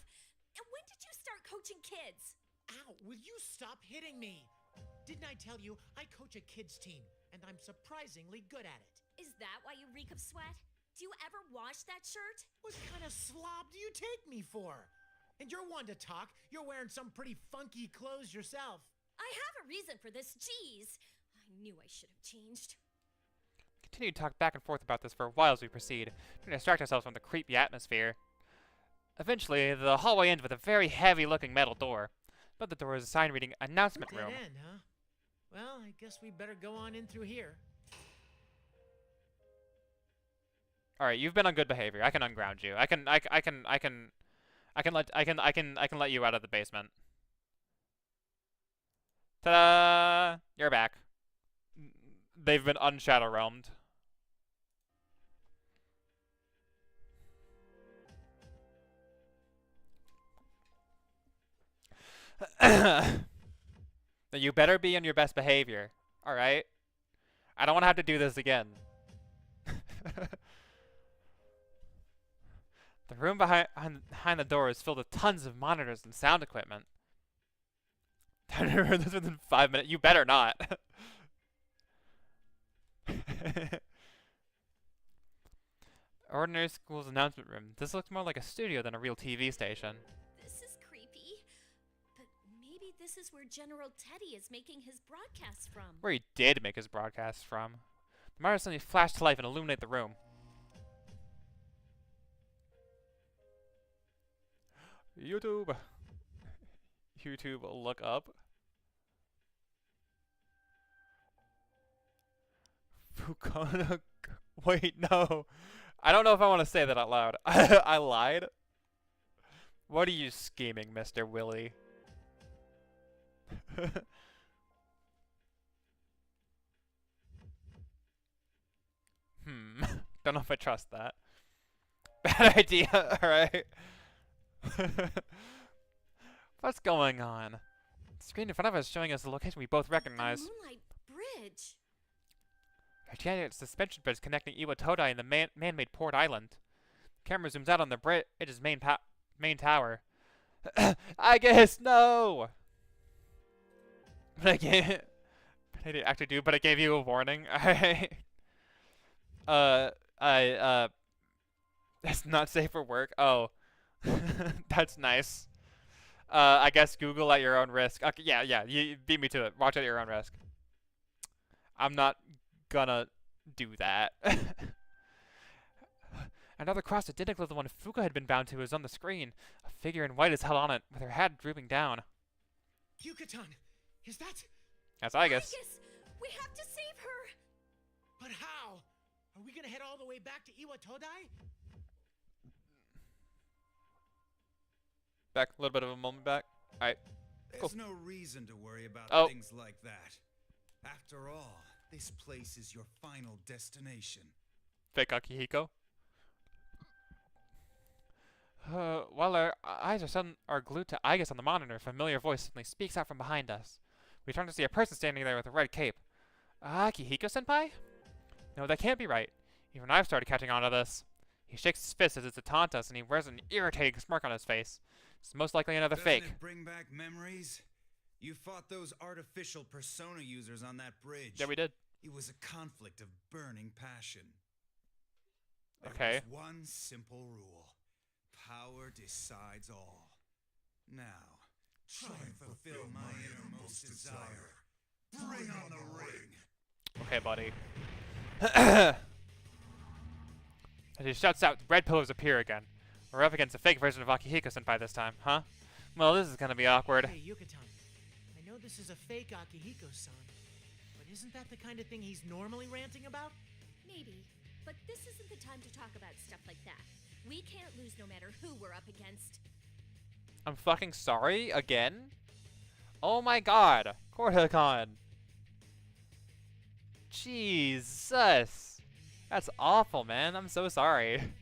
when did you start coaching kids? Ow, will you stop hitting me? Didn't I tell you I coach a kids team, and I'm surprisingly good at it? Is that why you reek of sweat? Do you ever wash that shirt? What kind of slob do you take me for? And you're one to talk. You're wearing some pretty funky clothes yourself. I have a reason for this. Jeez. I knew I should have changed. Continue to talk back and forth about this for a while as we proceed, trying to distract ourselves from the creepy atmosphere. Eventually, the hallway ends with a very heavy-looking metal door. Above the door is a sign reading "Announcement Room." Dead end, huh? Well, I guess we better go on in through here. All right, you've been on good behavior. I can unground you. I can let you out of the basement. Ta-da! You're back. They've been unshadow realmed. You better be on your best behavior. All right. I don't want to have to do this again. The room behind the door is filled with tons of monitors and sound equipment. I've never heard this within 5 minutes. You better not. Ordinary school's announcement room. This looks more like a studio than a real TV station. This is creepy. But maybe this is where General Teddy is making his broadcasts from. Where he did make his broadcasts from. The monitors suddenly flash to life and illuminate the room. YouTube. YouTube, look up. Fukana. Wait, no. I don't know if I want to say that out loud. I lied. What are you scheming, Mr. Willie? Don't know if I trust that. Bad idea, alright. What's going on? The screen in front of us is showing us the location we both recognize. The Moonlight Bridge. A giant suspension bridge connecting Iwatodai and the man-made port island. The camera zooms out on the bridge's main tower. I guess no. But I can't. I didn't actually do, but I gave you a warning. That's not safe for work. Oh. That's nice. I guess Google at your own risk. Okay, yeah, you beat me to it. Watch at your own risk. I'm not gonna do that. Another cross identical to the one Fuka had been bound to is on the screen. A figure in white is held on it, with her head drooping down. Yucatan, is that? That's I guess. We have to save her. But how? Are we gonna head all the way back to Iwatodai? Back, a little bit of a moment back. Alright. There's Cool. no reason to worry about things like that. After all, this place is your final destination. Fake Akihiko. While our eyes are glued to Igus on the monitor, a familiar voice suddenly speaks out from behind us. We turn to see a person standing there with a red cape. Akihiko-senpai? No, that can't be right. Even I've started catching on to this. He shakes his fist as if to taunt us, and he wears an irritating smirk on his face. It's most likely another Doesn't fake. it bring back memories? You fought those artificial persona users on that bridge. Yeah, we did. It was a conflict of burning passion. There Okay. was one simple rule. Power decides all. Now, try and fulfill my innermost desire. Bring on the ring. Okay, buddy. As he shouts out, red pillars appear again. We're up against a fake version of Akihiko-senpai this time, huh? Well, this is gonna be awkward. Hey, Yucatan. I know this is a fake Akihiko-san, but isn't that the kind of thing he's normally ranting about? Maybe, but this isn't the time to talk about stuff like that. We can't lose no matter who we're up against. I'm fucking sorry? Again? Oh my god! Korhakan! Jesus! That's awful, man. I'm so sorry.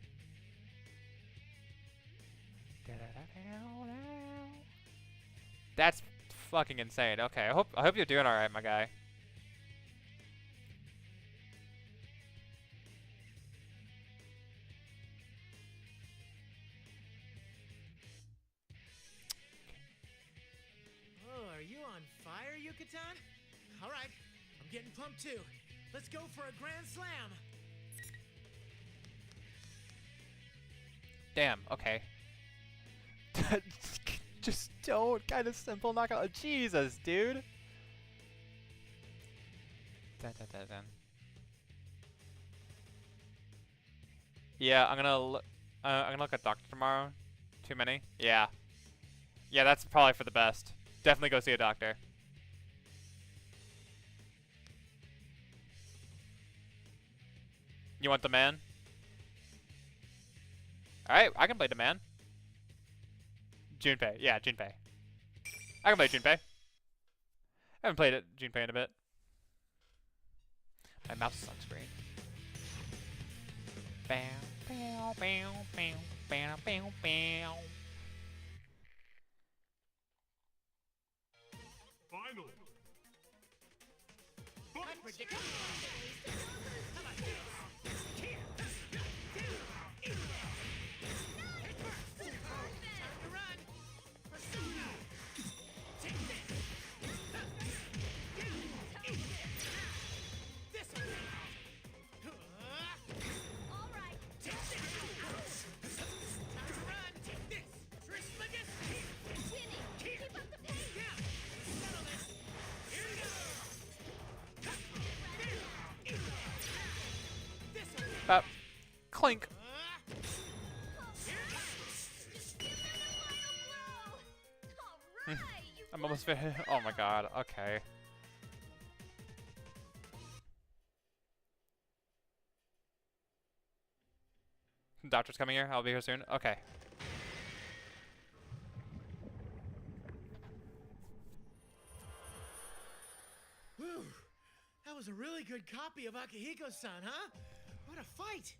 That's fucking insane. Okay, I hope you're doing alright, my guy. Oh, are you on fire, Yucatan? All right, I'm getting pumped too. Let's go for a grand slam. Damn, okay. Just don't. Kind of simple, not gonna. Jesus, dude. Dun, dun, dun, dun. Yeah, I'm gonna look at doctor tomorrow. Too many? Yeah. Yeah, that's probably for the best. Definitely go see a doctor. You want the man? Alright, I can play the man. Junpei. Yeah, Junpei. I can play Junpei. I haven't played it Junpei in a bit. My mouse is on screen. Bow, bow, bow, bow, bow, bow, bow. Finally. Clink. I'm almost finished. Oh my god, okay. Doctor's coming here. I'll be here soon. Okay. Whew. That was a really good copy of Akihiko-san, huh? What a fight!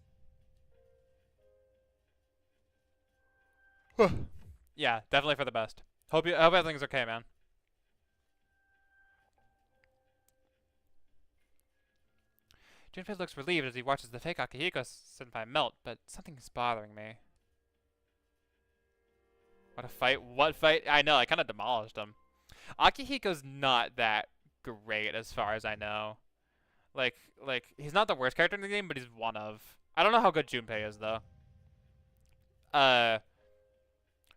Yeah, definitely for the best. Hope everything's okay, man. Junpei looks relieved as he watches the fake Akihiko-senpai melt, but something's bothering me. What a fight. What fight? I know, I kind of demolished him. Akihiko's not that great as far as I know. Like, he's not the worst character in the game, but he's one of. I don't know how good Junpei is, though.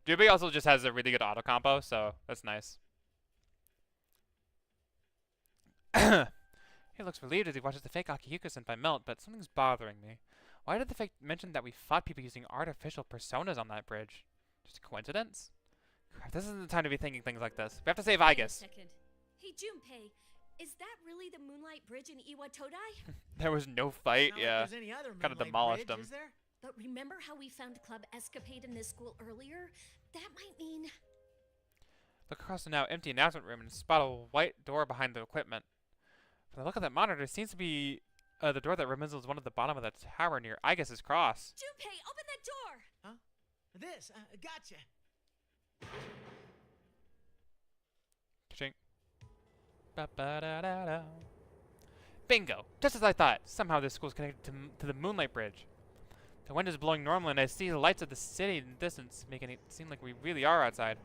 Junpei also just has a really good auto combo, so that's nice. He looks relieved as he watches the fake Akihiko-senpai melt, but something's bothering me. Why did the fake mention that we fought people using artificial personas on that bridge? Just a coincidence? Crap, this isn't the time to be thinking things like this. We have to save Wait a Aigis. second. Hey, Junpei, is that really the Moonlight Bridge in Iwatodai? There was no fight, Not yeah. like there's any other Kind of Moonlight demolished Bridge, him. is there? But remember how we found Club Escapade in this school earlier? That might mean... Look across the now empty announcement room and spot a white door behind the equipment. From the look of that monitor, it seems to be the door that resembles one at the bottom of that tower near Aigis' cross. Junpei, open that door! Huh? This? Gotcha. Ka-ching. Ba-ba-da-da-da. Bingo! Just as I thought. Somehow this school is connected to the Moonlight Bridge. The wind is blowing normally, and I see the lights of the city in the distance, making it seem like we really are outside.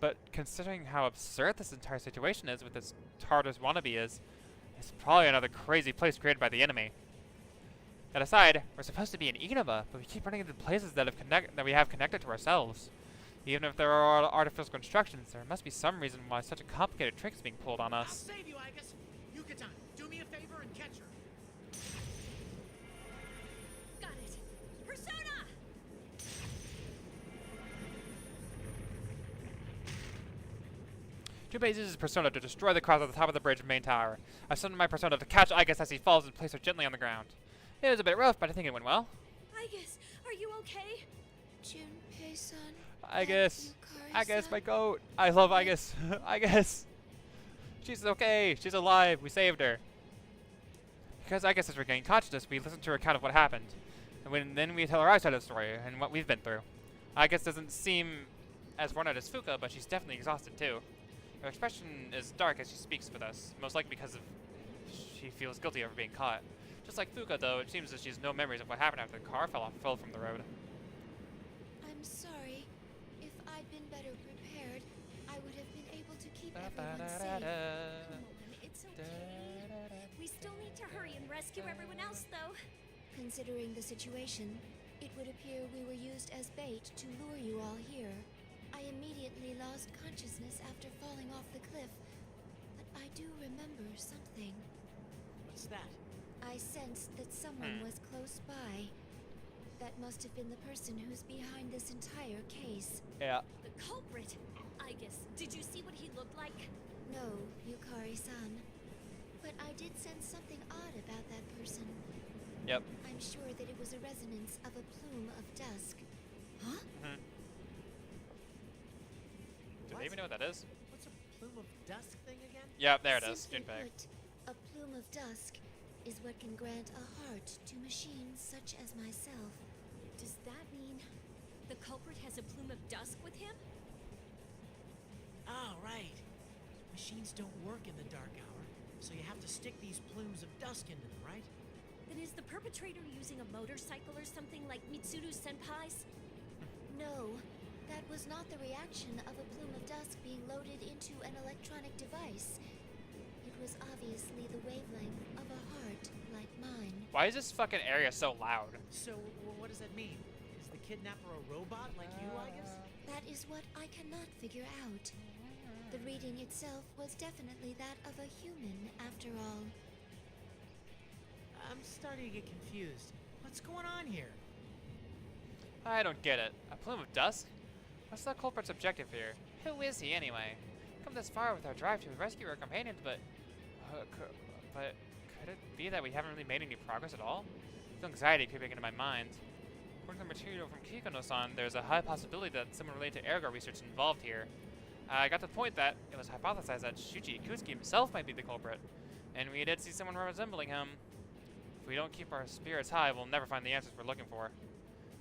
But considering how absurd this entire situation is with this TARDIS wannabe is, it's probably another crazy place created by the enemy. That aside, we're supposed to be in Inaba, but we keep running into places that we have connected to ourselves. Even if there are artificial constructions, there must be some reason why such a complicated trick is being pulled on I'll us. save you, Aigis. Yuka-tan, do me a favor and catch her. Got it. Persona! Junpei uses his persona to destroy the cross at the top of the bridge main tower. I summoned my persona to catch Aigis as he falls and place her gently on the ground. It was a bit rough, but I think it went well. Aigis, are you okay? Junpei-san. Aigis! Yukari-san. Aigis, my goat! I love Aigis! Aigis! She's okay! She's alive! We saved her! Because Aigis has regained consciousness, we listened to her account of what happened. And then we tell her our side of the story and what we've been through. Aigis doesn't seem as worn out as Fuka, but she's definitely exhausted too. Her expression is dark as she speaks with us, most likely because she feels guilty over being caught. Just like Fuka, though, it seems that she has no memories of what happened after the car fell from the road. I'm sorry. If I'd been better prepared, I would have been able to keep everyone safe. Come on, it's okay. We still need to hurry and rescue everyone else, though. Considering the situation, It would appear we were used as bait to lure you all here. I immediately lost consciousness after falling off the cliff, but I do remember something. What's that? I sensed that someone was close by. That must have been the person who's behind this entire case. Yeah. The culprit? I guess. Did you see what he looked like? No, Yukari-san. But I did sense something odd about that person. Yep. I'm sure that it was a resonance of a plume of dusk. Huh? Do they even know what that is? What's a plume of dusk thing again? Yep, there it is. Simply Junpei. put, a plume of dusk is what can grant a heart to machines such as myself. Does that mean the culprit has a plume of dusk with him? Oh, right. Machines don't work in the dark hour, so you have to stick these plumes of dusk into them, right? Then is the perpetrator using a motorcycle or something like Mitsuru Senpai's? No, that was not the reaction of a plume of dusk being loaded into an electronic device. It was obviously the wavelength of a heart like mine. Why is this fucking area so loud? So, what does that mean? Is the kidnapper a robot like you, I guess? That is what I cannot figure out. The reading itself was definitely that of a human, after all. I'm starting to get confused. What's going on here? I don't get it. A plume of dust? What's the culprit's objective here? Who is he anyway? Come this far with our drive to rescue our companions, but could it be that we haven't really made any progress at all? I feel anxiety creeping into my mind. According to the material from Kikono-san, there's a high possibility that someone related to ergo research is involved here. I got to the point that it was hypothesized that Shuji Ikusuki himself might be the culprit, and we did see someone resembling him. If we don't keep our spirits high, we'll never find the answers we're looking for. I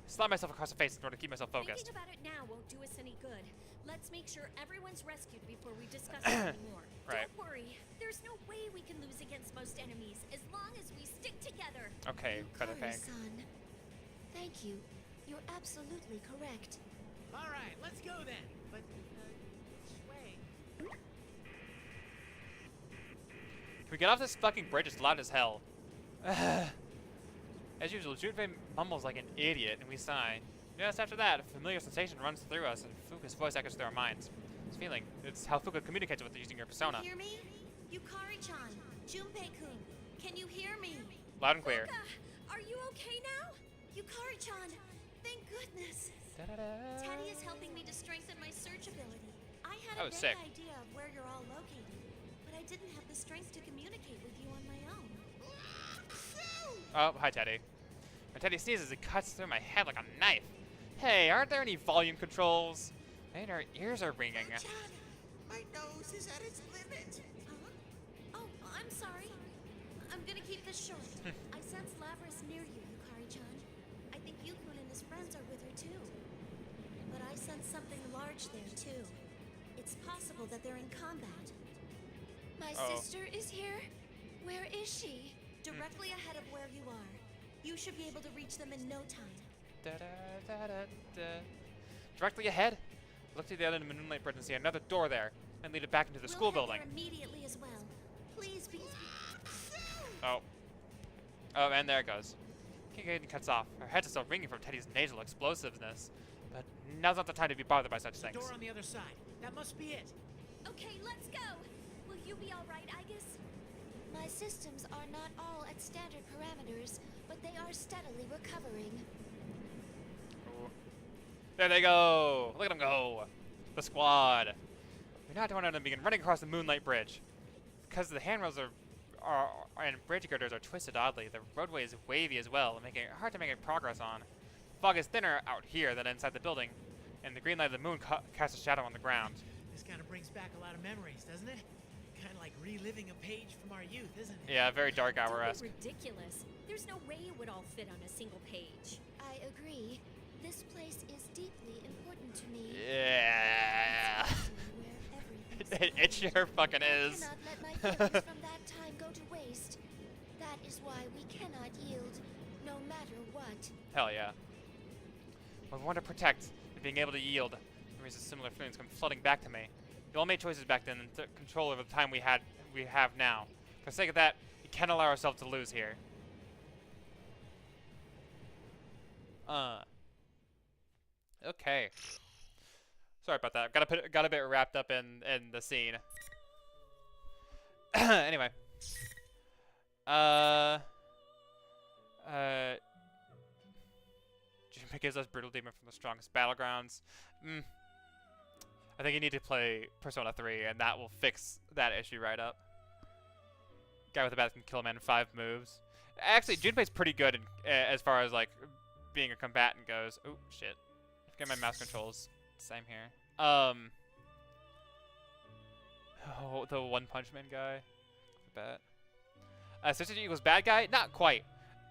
slapped myself across the face in order to keep myself focused. Thinking about it now won't do us any good. Let's make sure everyone's rescued before we discuss it anymore. Right. Don't worry. There's no way we can lose against most enemies as long as we stick together. Okay, cut it back. Yukari-san, thank you. You're absolutely correct. All right, let's go then. But, which way? Can we get off this fucking bridge? It's loud as hell. As usual, Junpei mumbles like an idiot, and we sigh. Just after that, a familiar sensation runs through us, and Fuka's voice echoes through our minds. This feeling, it's how Fuka communicates with using your persona. You hear me? Yukari-chan, Junpei-kun, can you hear me? Loud and clear. Fuka, are you okay now? Yukari-chan, thank goodness. Teddy is helping me to strengthen my search ability. I had a sick. vague idea of where you're all located, but I didn't have the strength to communicate with you on my own. Oh, hi, Teddy. When Teddy sneezes, it cuts through my head like a knife. Hey, aren't there any volume controls? And our ears are ringing. John, my nose is at its limit. Oh, I'm sorry. I'm gonna keep this short. I sense Lavras near you, Yukari-chan. I think Yukun and his friends are with her too. But I sense something large there too. It's possible that they're in combat. My sister is here? Where is she? Directly ahead of where you are. You should be able to reach them in no time. Directly ahead. Look to the other end of the moonlight bridge and see another door there, and lead it back into the school building. We'll head there immediately as well. Please be. Oh, and there it goes. Kincaid cuts off. Her heads are still ringing from Teddy's nasal explosiveness, but now's not the time to be bothered by such things. Door on the other side. That must be it. Okay, let's go. Will you be all right, Agus? My systems are not all at standard parameters, but they are steadily recovering. Ooh. There they go! Look at them go! The squad! We now want them to begin running across the moonlight bridge. Because the handrails and bridge girders are twisted oddly, the roadway is wavy as well, making it hard to make progress on. Fog is thinner out here than inside the building, and the green light of the moon casts a shadow on the ground. This kind of brings back a lot of memories, doesn't it? Kind of like reliving a page from our youth, isn't it? Yeah, very dark Don't hour-esque. be ridiculous. There's no way it would all fit on a single page. I agree. This place is deeply important to me. Yeah. It sure fucking is. I cannot let my feelings from that time go to waste. That is why we cannot yield, no matter what. Hell yeah. When we want to protect and being able to yield, memories of similar feelings come flooding back to me. We all made choices back then and took control over the time we have now. For the sake of that, we can't allow ourselves to lose here. Okay. Sorry about that. Got a bit wrapped up in the scene. Anyway. Junpei gives us Brutal Demon from the strongest battlegrounds. I think you need to play Persona 3, and that will fix that issue right up. Guy with the bat can kill a man in 5 moves. Actually, Junpei's pretty good as far as like being a combatant goes. Oh shit! Get my mouse controls. Same here. Oh, the One Punch Man guy. The bat. Sister equals bad guy? Not quite.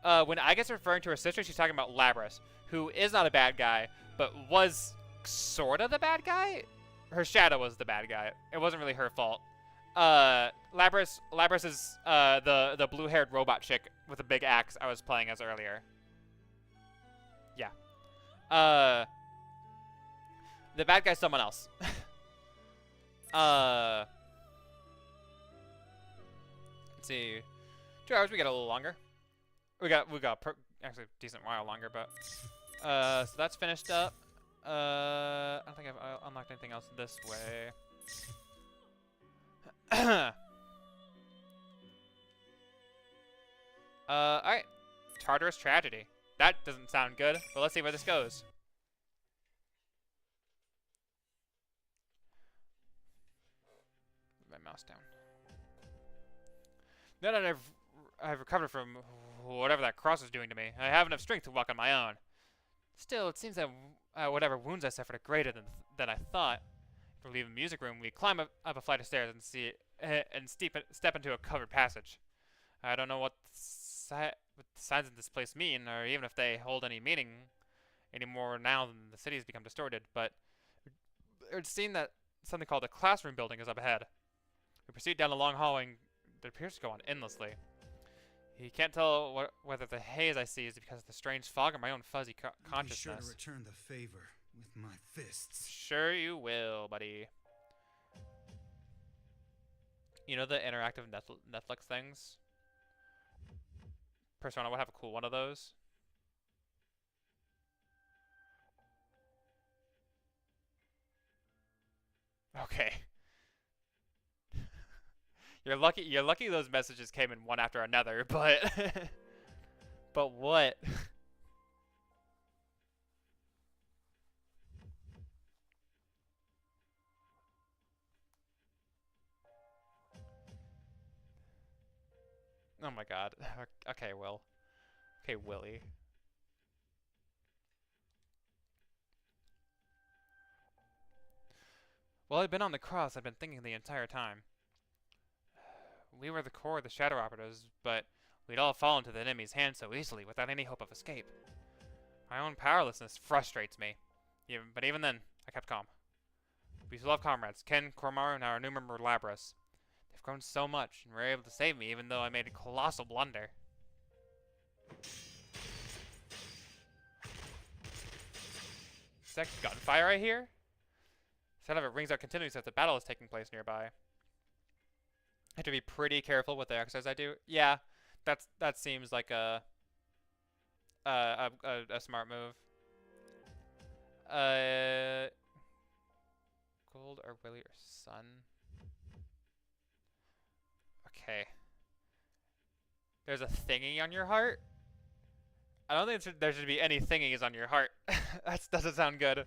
When I guess referring to her sister, she's talking about Labras, who is not a bad guy, but was sort of the bad guy. Her shadow was the bad guy. It wasn't really her fault. Labras is the blue-haired robot chick with a big axe I was playing as earlier. Yeah. The bad guy's someone else. Let's see. 2 hours, we get a little longer. We got actually a decent while longer, but so that's finished up. I don't think I've unlocked anything else this way. Alright. Tartarus Tragedy. That doesn't sound good, but let's see where this goes. Put my mouse down. Now that I've recovered from whatever that cross was doing to me, I have enough strength to walk on my own. Still, it seems that whatever wounds I suffered are greater than I thought. After leaving the music room, we climb up a flight of stairs and step into a covered passage. I don't know what the signs in this place mean, or even if they hold any meaning anymore now than the city has become distorted, but it seems that something called the classroom building is up ahead. We proceed down a long hallway and it appears to go on endlessly. You can't tell whether the haze I see is because of the strange fog or my own fuzzy consciousness. Be sure to return the favor with my fists. Sure you will, buddy. You know the interactive Netflix things? Persona would have a cool one of those. Okay. You're lucky those messages came in one after another, but but what? Oh my god. Okay, Will. Okay, Willie. While I'd been on the cross, I'd been thinking the entire time. We were the core of the Shadow Operatives, but we'd all fall into the enemy's hands so easily without any hope of escape. My own powerlessness frustrates me. But even then, I kept calm. We still have comrades, Ken, Kormaru, and our new member Labras. They've grown so much, and were able to save me even though I made a colossal blunder. Is that gunfire I hear? Sound of it rings out continuously as the battle is taking place nearby. I have to be pretty careful with the exercise I do. Yeah, that seems like a smart move. Gold or Willie or Sun? Okay. There's a thingy on your heart? I don't think there should be any thingies on your heart. That doesn't sound good.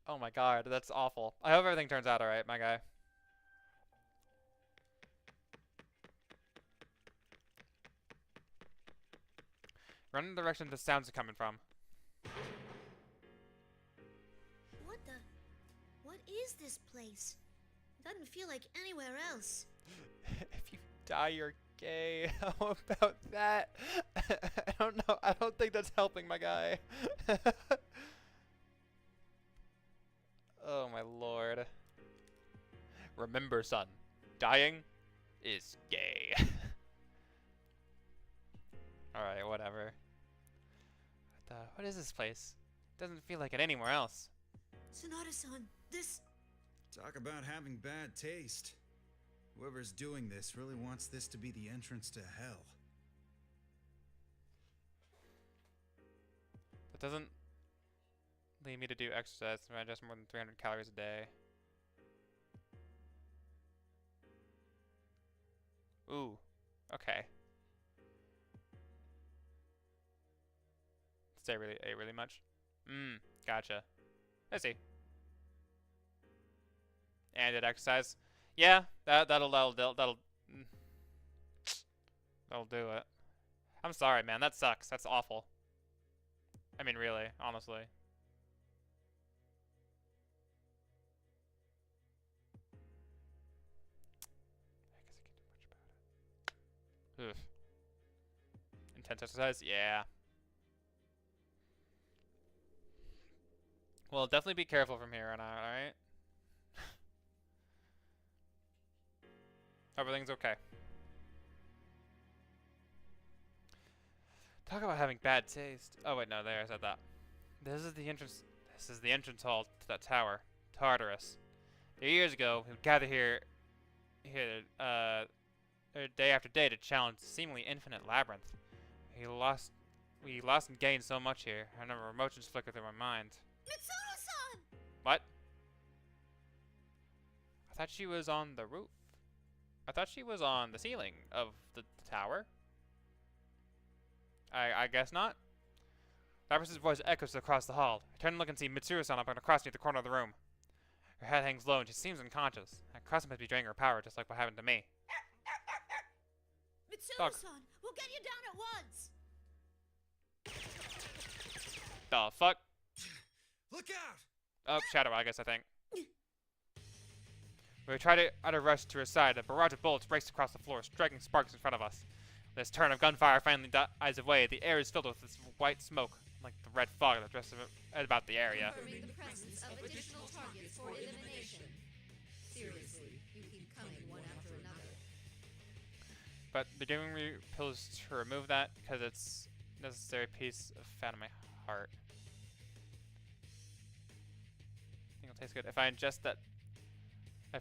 Oh my god, that's awful. I hope everything turns out alright, my guy. Run in the direction the sounds are coming from. What is this place? It doesn't feel like anywhere else. If you die, you're gay. How about that? I don't know. I don't think that's helping, my guy. Oh my lord. Remember, son, dying is gay. Alright, whatever. What is this place? Doesn't feel like it anywhere else. Sonata-san, this... Talk about having bad taste. Whoever's doing this really wants this to be the entrance to hell. It doesn't lead me to do exercise. I just more than 300 calories a day. Ooh. Okay. Say really ate really much. Gotcha. I see. And did exercise. Yeah, that'll mm, that'll do it. I'm sorry, man. That sucks. That's awful. I mean, really, honestly. I guess I can't do much about it. Oof. Intense exercise? Yeah. Well, definitely be careful from here on out, alright? Everything's okay. Talk about having bad taste. Oh wait, no, there I said that. This is the entrance. This is the entrance hall to that tower, Tartarus. Years ago, we would gather here, day after day to challenge the seemingly infinite labyrinth. We lost and gained so much here. I remember emotions flicker through my mind. Mitsuru-san! What? I thought she was on the roof. I thought she was on the ceiling of the tower. I guess not. Labrys's voice echoes across the hall. I turn and look and see Mitsuru-san up on a cross near the corner of the room. Her head hangs low and she seems unconscious. That cross must be draining her power, just like what happened to me. Mitsuru-san, we'll get you down at once! The fuck? Look out! Oh, Shadow, I guess, I think. We try to utter rush to her side. A barrage of bullets raced across the floor, striking sparks in front of us. This turn of gunfire finally dies away. The air is filled with this white smoke, like the red fog that drifts about the area. Confirming the presence of additional targets for elimination. Seriously, you keep coming one after another. But they're giving me pills to remove that because it's a necessary piece of fat in my heart. I think it'll taste good. If I ingest that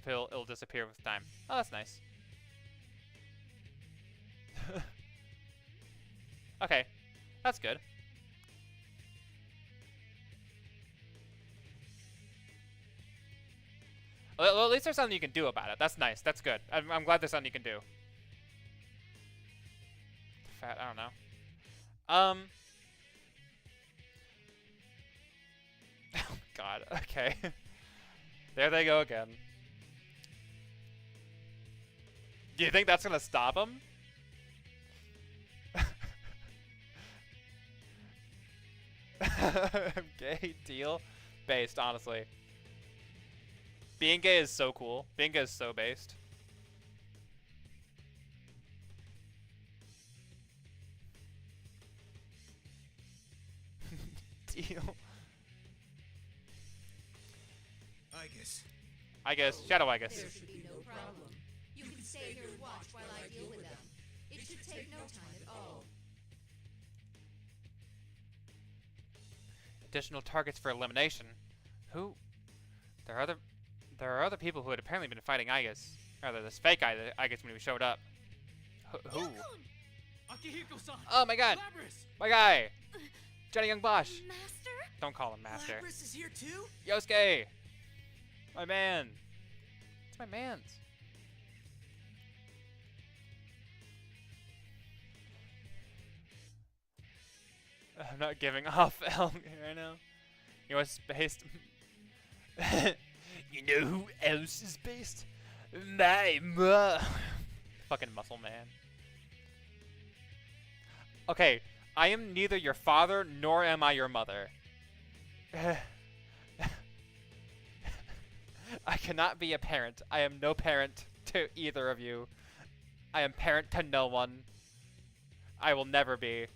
pill, it'll disappear with time. Oh, that's nice. Okay, that's good. Well, at least there's something you can do about it. That's nice. That's good. I'm glad there's something you can do. Fat, I don't know. Oh my god, okay. There they go again. Do you think that's gonna stop him? Gay deal? Based, honestly. Being gay is so cool. Being gay is so based. Deal. I guess. Shadow, I guess. There should be no problem. You can stay here and watch while I deal with them. It should take no time at all. Additional targets for elimination. Who? There are other people who had apparently been fighting Igus. Rather, this fake Igus when we showed up. Who? Oh my god! My guy! Johnny Young Bosch! Master? Don't call him Master. Lapras is here too? Yosuke! My man! It's my man's. I'm not giving off Elm right now. You know what's based? You know who else is based? My mom. Fucking muscle man. Okay, I am neither your father nor am I your mother. I cannot be a parent. I am no parent to either of you. I am parent to no one. I will never be.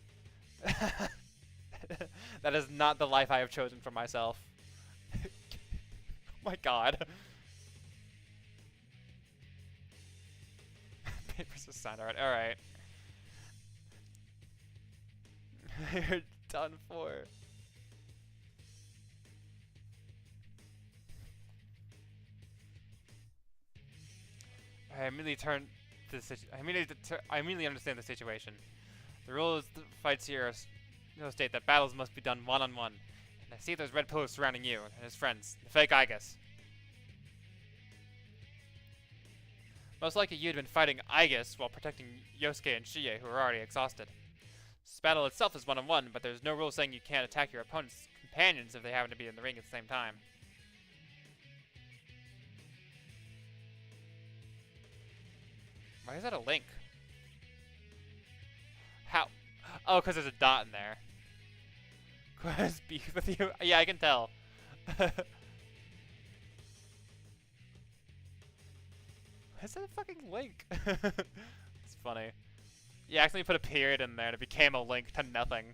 That is not the life I have chosen for myself. Oh my god. Papers are signed. Alright. You're done for. I immediately I immediately understand the situation. The rules of the fights here are state that battles must be done one-on-one. And I see those red pillars surrounding you and his friends, the fake Igus. Most likely you'd been fighting Igus while protecting Yosuke and Shie, who are already exhausted. This battle itself is one-on-one, but there's no rule saying you can't attack your opponent's companions if they happen to be in the ring at the same time. Why is that a link? How? Oh, because there's a dot in there. Quest beef with you? Yeah, I can tell. Why is that a fucking link? It's funny. You accidentally put a period in there and it became a link to nothing.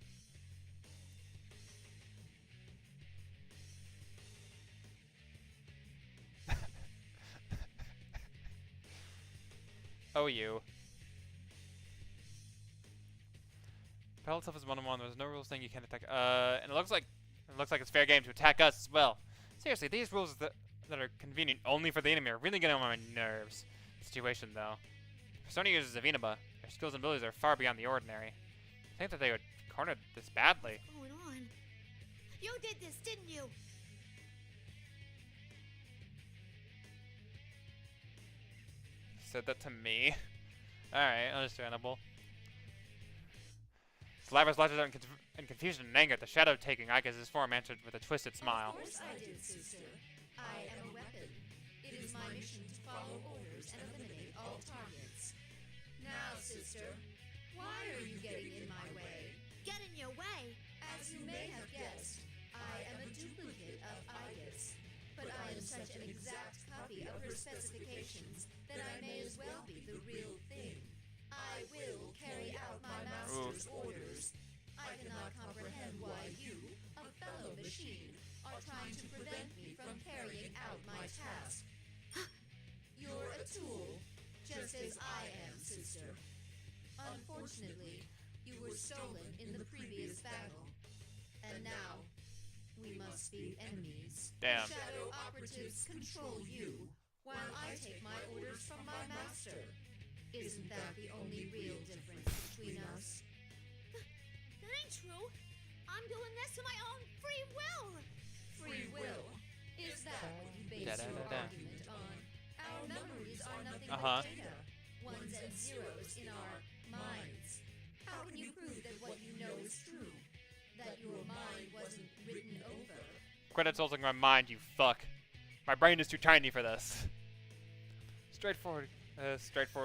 Oh, you. Battle itself is one-on-one. There's no rules saying you can't attack. And it looks like it's fair game to attack us as well. Seriously, these rules that are convenient only for the enemy are really getting on my nerves. Situation though. Persona uses Avinaba. Their skills and abilities are far beyond the ordinary. I think that they would corner this badly. What's going on? You did this, didn't you? Said that to me. Alright, understandable. Slaver's laughter in confusion and anger at the shadow taking Igus' form answered with a twisted smile. Of course I did, sister. I am a weapon. It is my mission to follow orders and eliminate all targets. Now, sister, why are you getting in my way? Get in your way? As you may have guessed, I am a duplicate of Igus, but I am such an exact copy of her specifications that I may as well be the real thing. I will carry out my master's orders. I cannot comprehend why you, a fellow machine, are trying to prevent me from carrying out my task. You're a tool, just as I am, sister. Unfortunately, you were stolen in the previous battle, and now we must be enemies. Damn. The shadow operatives control you, while I take my orders from my master. Isn't that the only real difference between us? That ain't true. I'm doing this of my own free will. Free will? Is that what you base your argument on? Our memories are nothing but data, ones and zeros in our minds. How can you prove that what you know is true? That your mind wasn't written over? Quit insulting my mind, you fuck. My brain is too tiny for this. Straightforward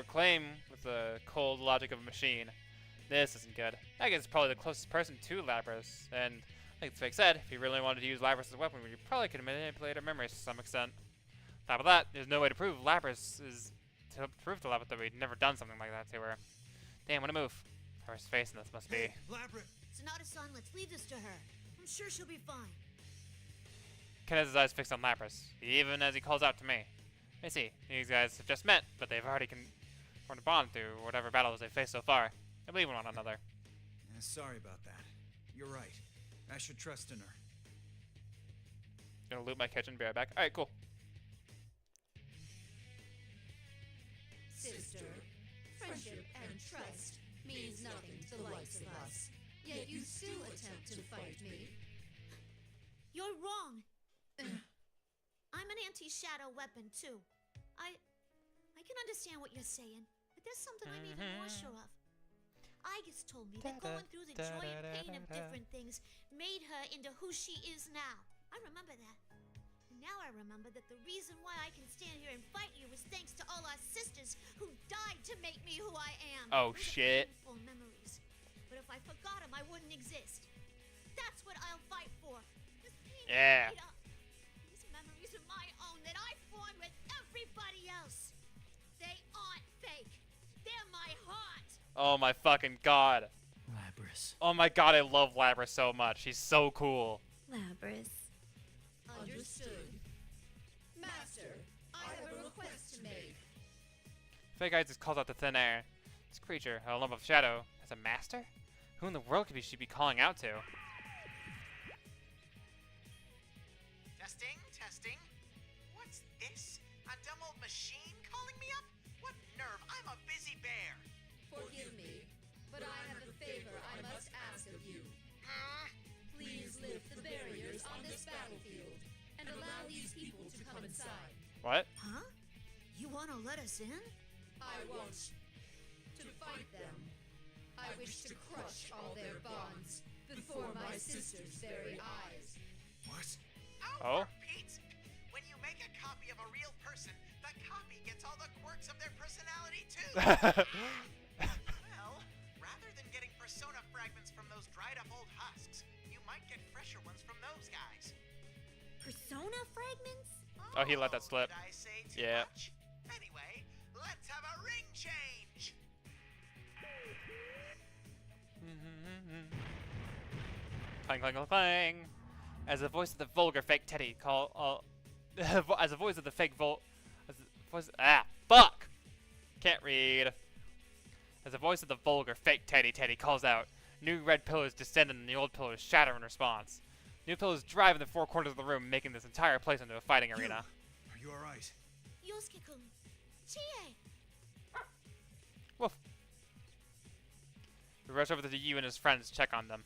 claim with the cold logic of a machine. This isn't good. I guess it's probably the closest person to Lapras, and like the fake said, if you really wanted to use Lapras as a weapon, you probably could manipulate her memories to some extent. On top of that, there's no way to prove Lapras to Lapras that we'd never done something like that to her. Damn, what a move. First face in this must be. Lapras! Sonata-san, let's leave this to her. I'm sure she'll be fine. Ken has his eyes fixed on Lapras, even as he calls out to me. I see, these guys have just met, but they've already formed a bond through whatever battles they've faced so far. They believe in one another. Sorry about that. You're right. I should trust in her. Gonna loot my kitchen, be right back. Alright, cool. Sister, friendship and trust means nothing to the likes of us. Yet you still attempt to fight me. You're wrong. I'm an anti-shadow weapon, too. I can understand what you're saying, but there's something I'm even more sure of. Igus told me that going through the joy and pain of different things made her into who she is now. I remember that. And now I remember that the reason why I can stand here and fight you is thanks to all our sisters who died to make me who I am. Oh, Those are shit. painful memories. But if I forgot them, I wouldn't exist. That's what I'll fight for. This pain Yeah. made up. These memories are my own that I formed with everybody else. They aren't fake. They're my heart. Oh my fucking god. Lapras. Oh my god, I love Lapras so much. She's so cool. Lapras. Understood. Master, I have a request to make. Fake Eyes just calls out the thin air. This creature, a lump of shadow, has a master? Who in the world could she be calling out to? Testing, testing. What's this? A dumb old machine calling me up? What nerve? I'm a busy bear. Forgive me, but I have a favor I must ask of you. What? Huh? You want to let us in? I want to fight them. I wish to crush all their bonds before my sister's very eyes. What? Oh, Oh? for Pete's! When you make a copy of a real person, the copy gets all the quirks of their personality too. Well, rather than getting persona fragments from those dried up old husks, you might get fresher ones from those guys. Persona fragments? Oh, he let that slip. Did I say too Yeah. much? Anyway, let's have a ring change. Clang, clang, clang, clang. As the voice of the vulgar fake Teddy as the voice of the fake fuck! Can't read. As the voice of the vulgar fake Teddy calls out, new red pillars descend and the old pillars shatter in response. New pillars drive in the four corners of the room, making this entire place into a fighting arena. Are you alright? Yosuke-kun. Chie! Woof. We rush over to Yu and his friends to check on them.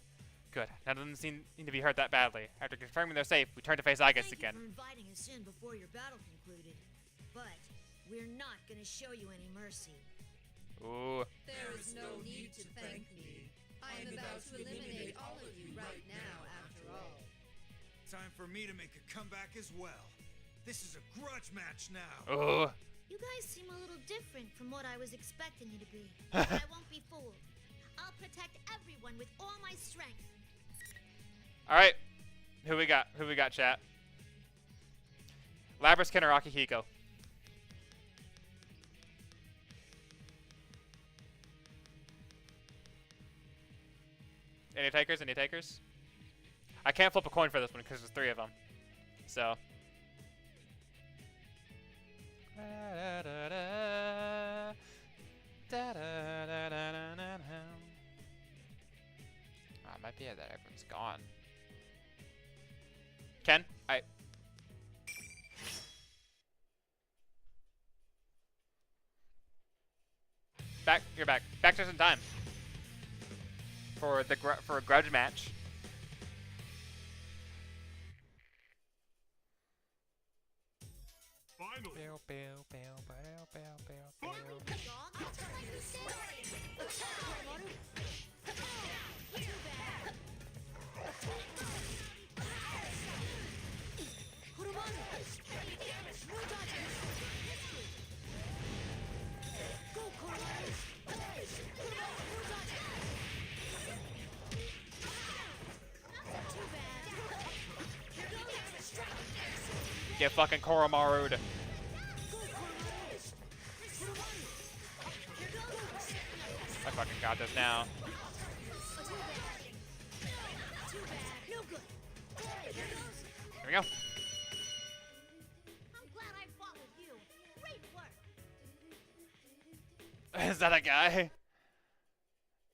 Good. None of them seem to be hurt that badly. After confirming they're safe, we turn to face Aigis again. Thank you for inviting us in before your battle concluded. But we're not gonna show you any mercy. Ooh. There is no need to thank me. I am about to eliminate all of you right now, after all. Time for me to make a comeback as well. This is a grudge match now. Ooh. You guys seem a little different from what I was expecting you to be. But I won't be fooled. I'll protect everyone with all my strength. Alright. Who we got? Who we got, chat? Labras, Ken, or Akihiko? Any takers? Any takers? I can't flip a coin for this one because there's 3 of them. So. Oh, it might be that everyone's gone. Ken? Alright. Back. You're back. Back just in time. For the for a grudge match. Finally. Get fucking Koromaru'd. I fucking got this now. Here we go. I'm glad I fought with you. Great work. Is that a guy?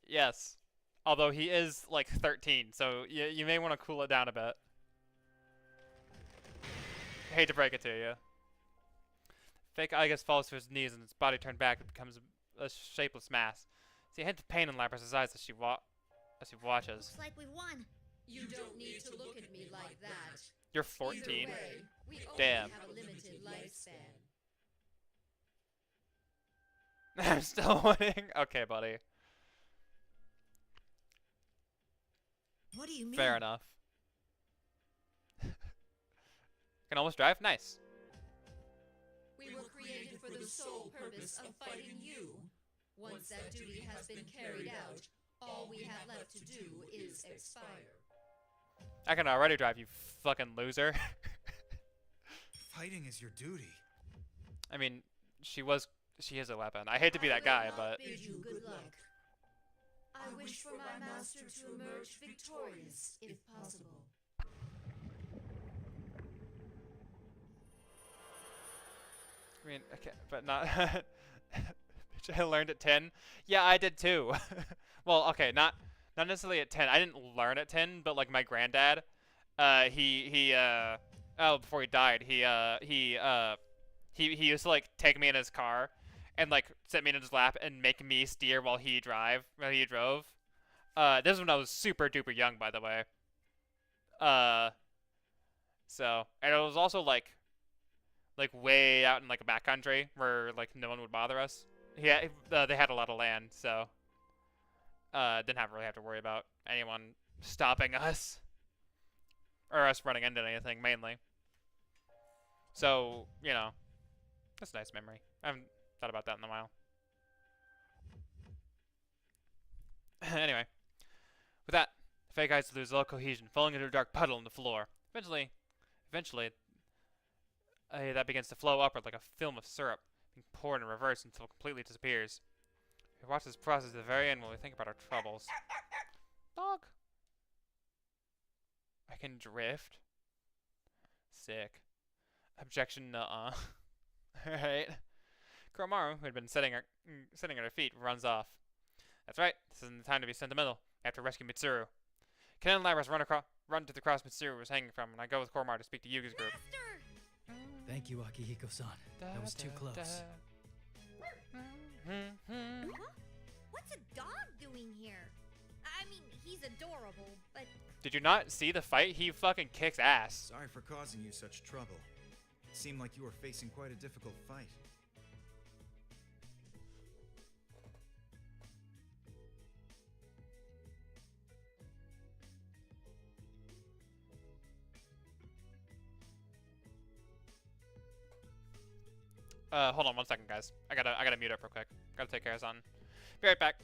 Yes. Although he is like 13, so you may want to cool it down a bit. Hate to break it to you. Fake Aigis falls to his knees and his body turned back and becomes a shapeless mass. See a hint of pain in Lapras' eyes as he watches. Looks like we won. You don't need to look at me like that. You're Either 14. way, we only Damn. have a limited lifespan. I'm still winning? Okay, buddy. What do you mean? Fair enough. Can almost drive? Nice. We were created for the sole purpose of fighting you. Once that duty has been carried out, all we have left to do is expire. I can already drive, you fucking loser. Fighting is your duty. I mean, she is a weapon. I hate to be that guy, but Bid you good luck. I wish for my master to emerge victorious, if possible. I mean, okay, but not. Which I learned at 10. Yeah, I did too. Well, okay, not necessarily at 10. I didn't learn at 10, but like my granddad, before he died, he used to like take me in his car, and like sit me in his lap and make me steer while he drove. This is when I was super duper young, by the way. So, and it was also like like way out in like a backcountry where like no one would bother us. Yeah, they had a lot of land, so didn't really have to worry about anyone stopping us or us running into anything mainly. So you know, that's a nice memory. I haven't thought about that in a while. Anyway, with that, the fake ice lose all cohesion, falling into a dark puddle in the floor. Eventually, that begins to flow upward like a film of syrup, being poured in reverse until it completely disappears. We watch this process to the very end when we think about our troubles. Dog. I can drift. Sick. Objection, nuh-uh. Alright. Koromaru, who had been sitting at her feet, runs off. That's right, this isn't the time to be sentimental. We have to rescue Mitsuru. Ken and Labras run to the cross Mitsuru was hanging from, and I go with Koromaru to speak to Yuga's group. Thank you, Akihiko-san. That was too close. What's a dog doing here? I mean, he's adorable, but... Did you not see the fight? He fucking kicks ass. Sorry for causing you such trouble. It seemed like you were facing quite a difficult fight. Hold on 1 second, guys. I gotta mute up real quick. Gotta take care of something. Be right back.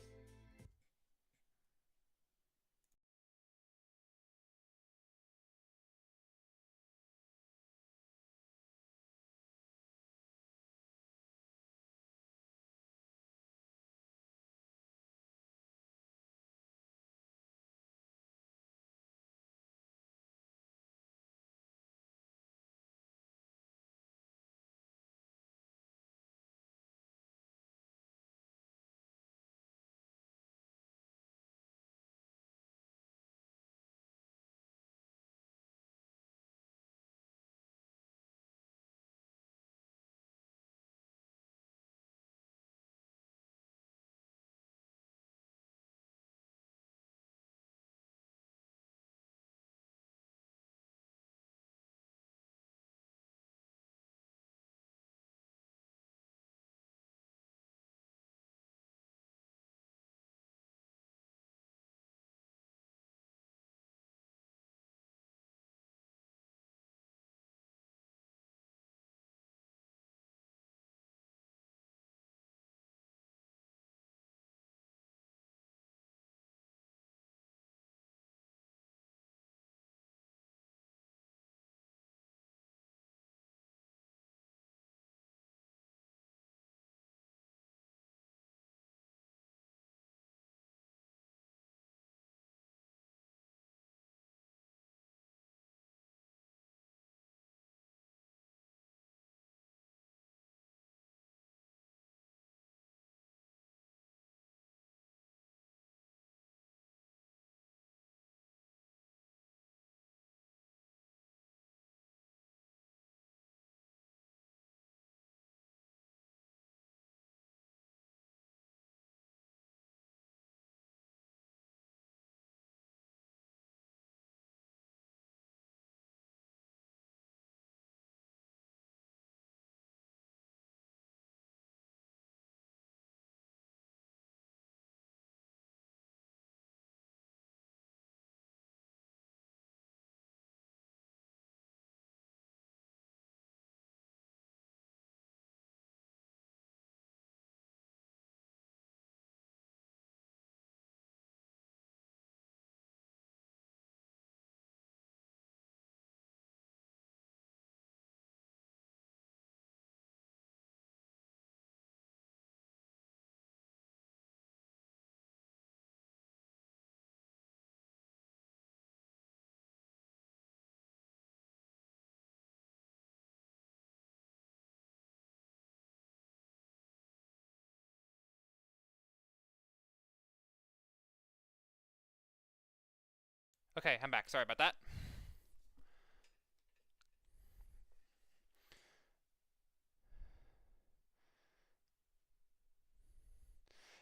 Okay, I'm back. Sorry about that.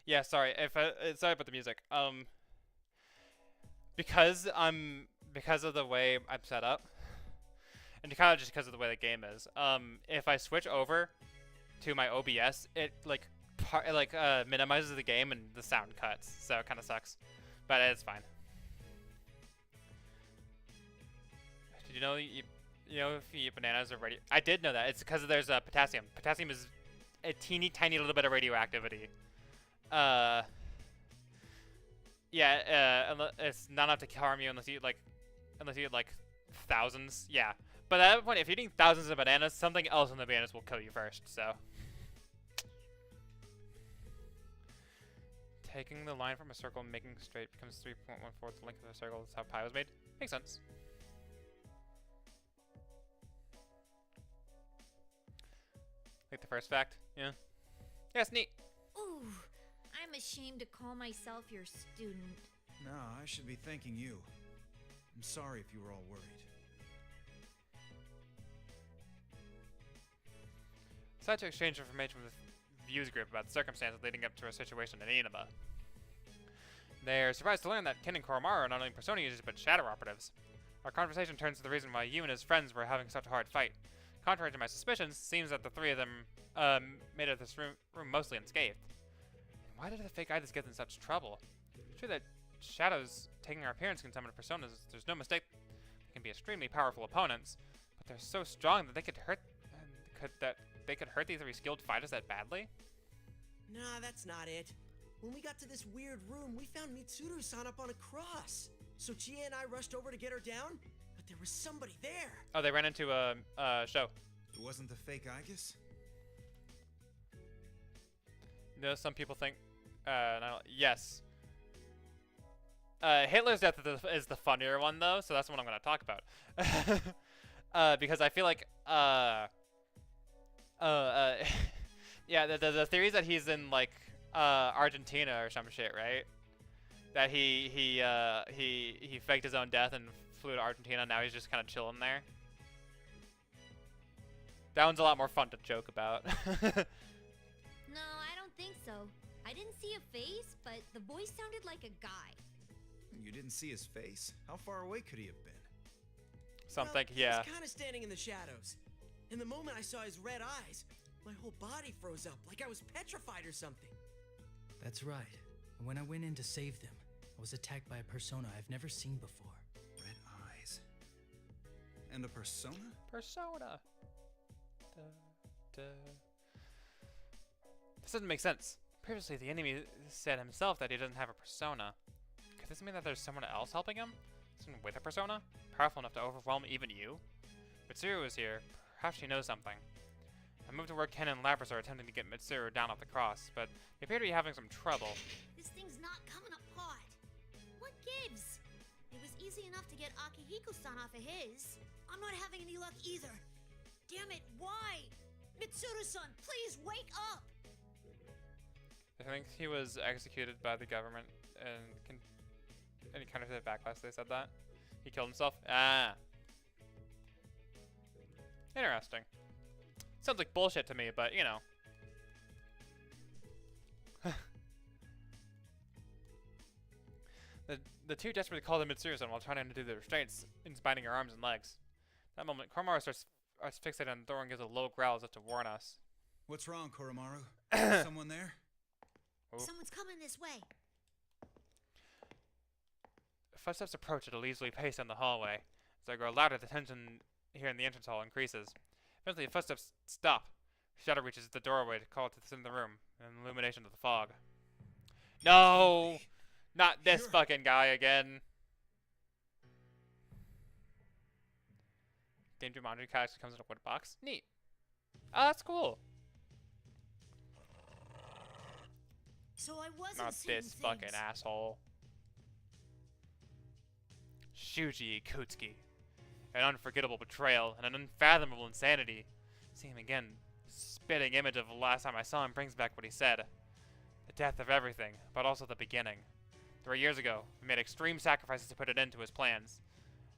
Yeah, sorry. Sorry about the music. Because of the way I'm set up, and kind of just because of the way the game is. If I switch over to my OBS, it minimizes the game and the sound cuts, so it kind of sucks, but it's fine. Did you know if you eat bananas are radio? I did know that. It's because there's potassium. Potassium is a teeny tiny little bit of radioactivity. It's not enough to harm you unless you eat like thousands. Yeah, but at that point, if you're eating thousands of bananas, something else in the bananas will kill you first. So, taking the line from a circle and making straight becomes 3.14 the length of the circle. That's how pi was made. Makes sense. Like the first fact. Yeah. Yes, neat. Ooh, I'm ashamed to call myself your student. No, I should be thanking you. I'm sorry if you were all worried. Decided to exchange information with the views group about the circumstances leading up to our situation in Inaba. They're surprised to learn that Ken and Koromaru are not only Persona users but shadow operatives. Our conversation turns to the reason why you and his friends were having such a hard fight. Contrary to my suspicions, it seems that the three of them made it this room mostly unscathed. Why did the fake idols get in such trouble? It's true that shadows taking our appearance can summon personas. There's no mistake they can be extremely powerful opponents, but they're so strong that they could hurt these three skilled fighters that badly. Nah, that's not it. When we got to this weird room, we found Mitsuru-san up on a cross. So Chie and I rushed over to get her down, but there was somebody there. Oh, they ran into a show. It wasn't the fake Aegis? You know, some people think, yes. Hitler's death is the funnier one, though, so that's the one I'm going to talk about. Because I feel like, yeah, the theories that he's in, like, Argentina or some shit, right? That he faked his own death and flew to Argentina, now he's just kind of chilling there. That one's a lot more fun to joke about. No, I don't think so. I didn't see a face, but the voice sounded like a guy. You didn't see his face? How far away could he have been? Something, He yeah. was kind of standing in the shadows. And the moment I saw his red eyes, my whole body froze up like I was petrified or something. That's right. When I went in to save them, I was attacked by a persona I've never seen before. Red eyes. And a persona? Persona. This doesn't make sense. Previously, the enemy said himself that he doesn't have a persona. Could this mean that there's someone else helping him? Someone with a persona? Powerful enough to overwhelm even you? Mitsuru is here. Perhaps she knows something. I moved to where Ken and Lapras are attempting to get Mitsuru down off the cross, but they appear to be having some trouble. This thing's not coming apart. What gives? It was easy enough to get Akihiko-san off of his. I'm not having any luck either. Damn it, why? Mitsuru-san, please wake up! I think he was executed by the government and any kind of backlash. They said that he killed himself. Ah, interesting. Sounds like bullshit to me, but you know. The two desperately call him Mitsuru-san while trying to do the restraints, binding her arms and legs. At that moment, Koromaru starts fixated on the door and gives a low growl as if to warn us. What's wrong, Koromaru? Is someone there? Ooh. Someone's coming this way. Footsteps approach at a leisurely pace in the hallway. As they grow louder, the tension here in the entrance hall increases. Eventually, the footsteps stop. Shadow reaches the doorway to call to the center of the room, an illumination of the fog. No! Not this fucking guy again. Game Jumanji actually comes in a wood box. Neat. Oh, that's cool. So I wasn't Not seeing this fucking things. asshole. Shuji Ikutsuki. An unforgettable betrayal and an unfathomable insanity. See him again. Spitting image of the last time I saw him brings back what he said. The death of everything, but also the beginning. 3 years ago, we made extreme sacrifices to put an end to his plans.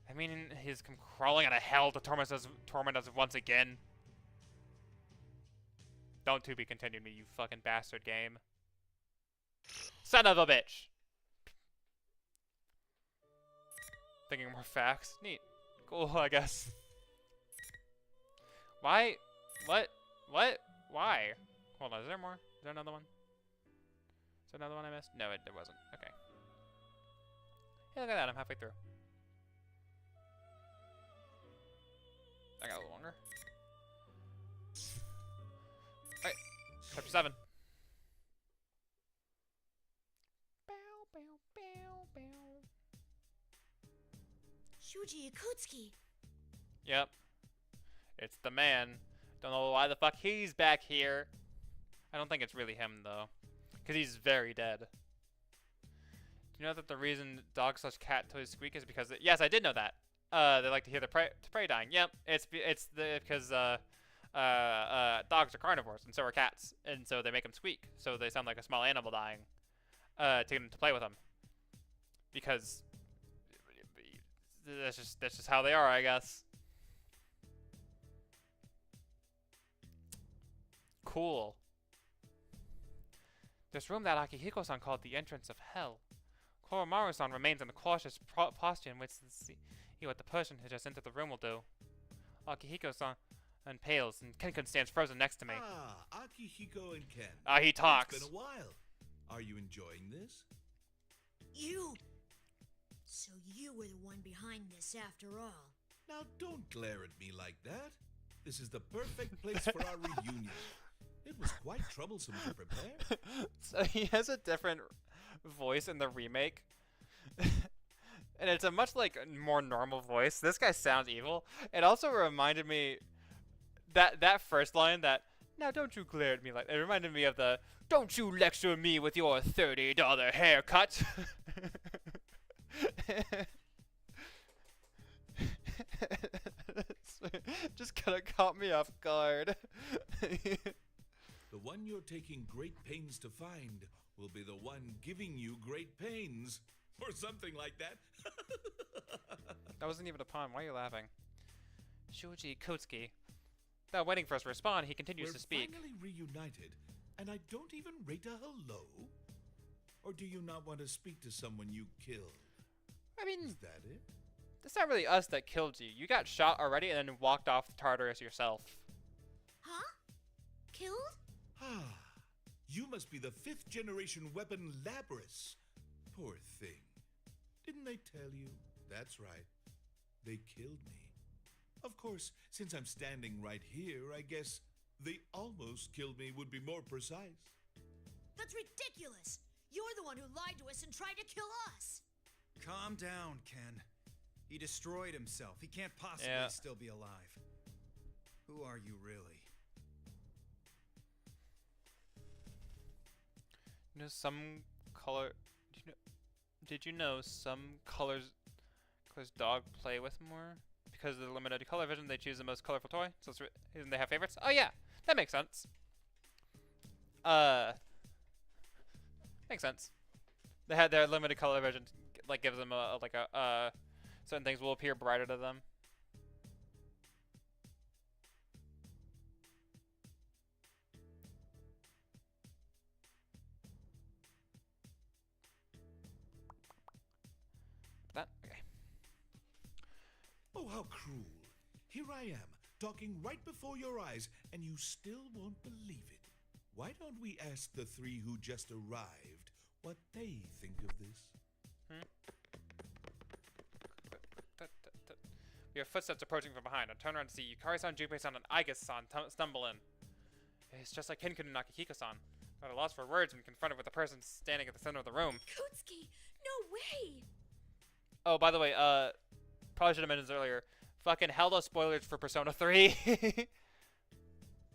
I mean, he's come crawling out of hell to torment us once again. Don't to be continued me, you fucking bastard game. Son of a bitch! Thinking more facts? Neat. Cool, I guess. Why? What? What? Why? Hold on, is there more? Is there another one? Is there another one I missed? No, there wasn't. Okay. Hey, look at that, I'm halfway through. I got a little longer. Alright, chapter 7. Shuji Ikutsuki. Yep. It's the man. Don't know why the fuck he's back here. I don't think it's really him, though. Because he's very dead. Do you know that the reason dog/cat toys squeak is because... Yes, I did know that. They like to hear the prey dying. Yep, because dogs are carnivores, and so are cats. And so they make them squeak. So they sound like a small animal dying. To get them to play with them. Because... That's just how they are, I guess. Cool. This room that Akihiko-san called the entrance of hell. Koromaru-san remains in a cautious posture and waits to see what the person who just entered the room will do. Akihiko-san pales, and Ken stands frozen next to me. Ah, Akihiko and Ken. He talks. It's been a while. Are you enjoying this? You! So you were the one behind this after all. Now don't glare at me like that. This is the perfect place for our reunion. It was quite troublesome to prepare. So he has a different voice in the remake. And it's a much more normal voice. This guy sounds evil. It also reminded me that first line, that now don't you glare at me like, it reminded me of the don't you lecture me with your $30 haircut. Just kind of caught me off guard. The one you're taking great pains to find will be the one giving you great pains. Or something like that. That wasn't even a pun. Why are you laughing? Shuji Ikutsuki. Without waiting for us to respond, he continues to speak. We're finally reunited, and I don't even rate a hello? Or do you not want to speak to someone you killed? I mean, is that it? It's not really us that killed you. You got shot already and then walked off Tartarus yourself. Huh? Killed? Ah, you must be the 5th generation weapon Labrys. Poor thing. Didn't they tell you? That's right. They killed me. Of course, since I'm standing right here, I guess they almost killed me would be more precise. That's ridiculous! You're the one who lied to us and tried to kill us! Calm down, Ken. He destroyed himself. He can't possibly still be alive. Who are you really? You know, some color... Did you know some colors dog play with more? Because of the limited color vision, they choose the most colorful toy. So and they have favorites. Oh yeah, that makes sense. Makes sense. They had their limited color vision, like gives them certain things will appear brighter to them. That okay. Oh, how cruel. Here I am, talking right before your eyes, and you still won't believe it. Why don't we ask the 3 who just arrived what they think of this? We hear footsteps approaching from behind. I turn around to see Yukari-san, Junpei-san, and Aigus-san stumble in. It's just like Kinkun and Akihiko-san. At a loss for words when confronted with the person standing at the center of the room. Kutsuki! No way! Oh, by the way, probably should have mentioned this earlier. Fucking hell no spoilers for Persona 3.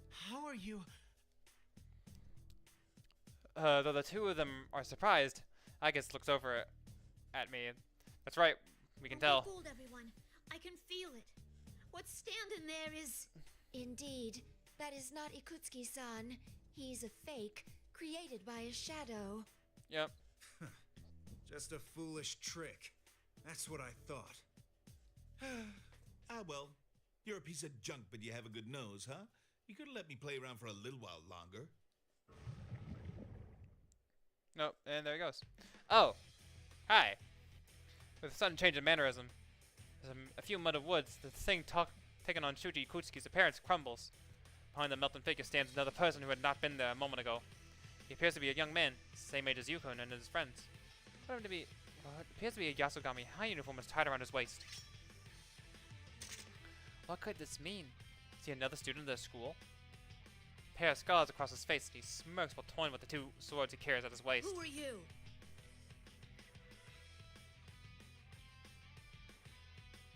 How are you? Though the two of them are surprised, Aigus looks over at me. That's right, we can tell. Don't be fooled, everyone. I can feel it. What's standing there is... Indeed, that is not Ikutsuki-san. He's a fake, created by a shadow. Yep. Just a foolish trick. That's what I thought. Ah, well, you're a piece of junk, but you have a good nose, huh? You could have let me play around for a little while longer. Nope, and there he goes. Oh, hi. With a sudden change in mannerism, there's a few mud of woods, the thing taking on Shuji Kutsuki's appearance crumbles. Behind the melting figure stands another person who had not been there a moment ago. He appears to be a young man, same age as Yukon and his friends. What appears to be a Yasogami high uniform is tied around his waist. What could this mean? Is he another student of their school? A pair of scars across his face, and he smirks while toying with the 2 swords he carries at his waist. Who are you?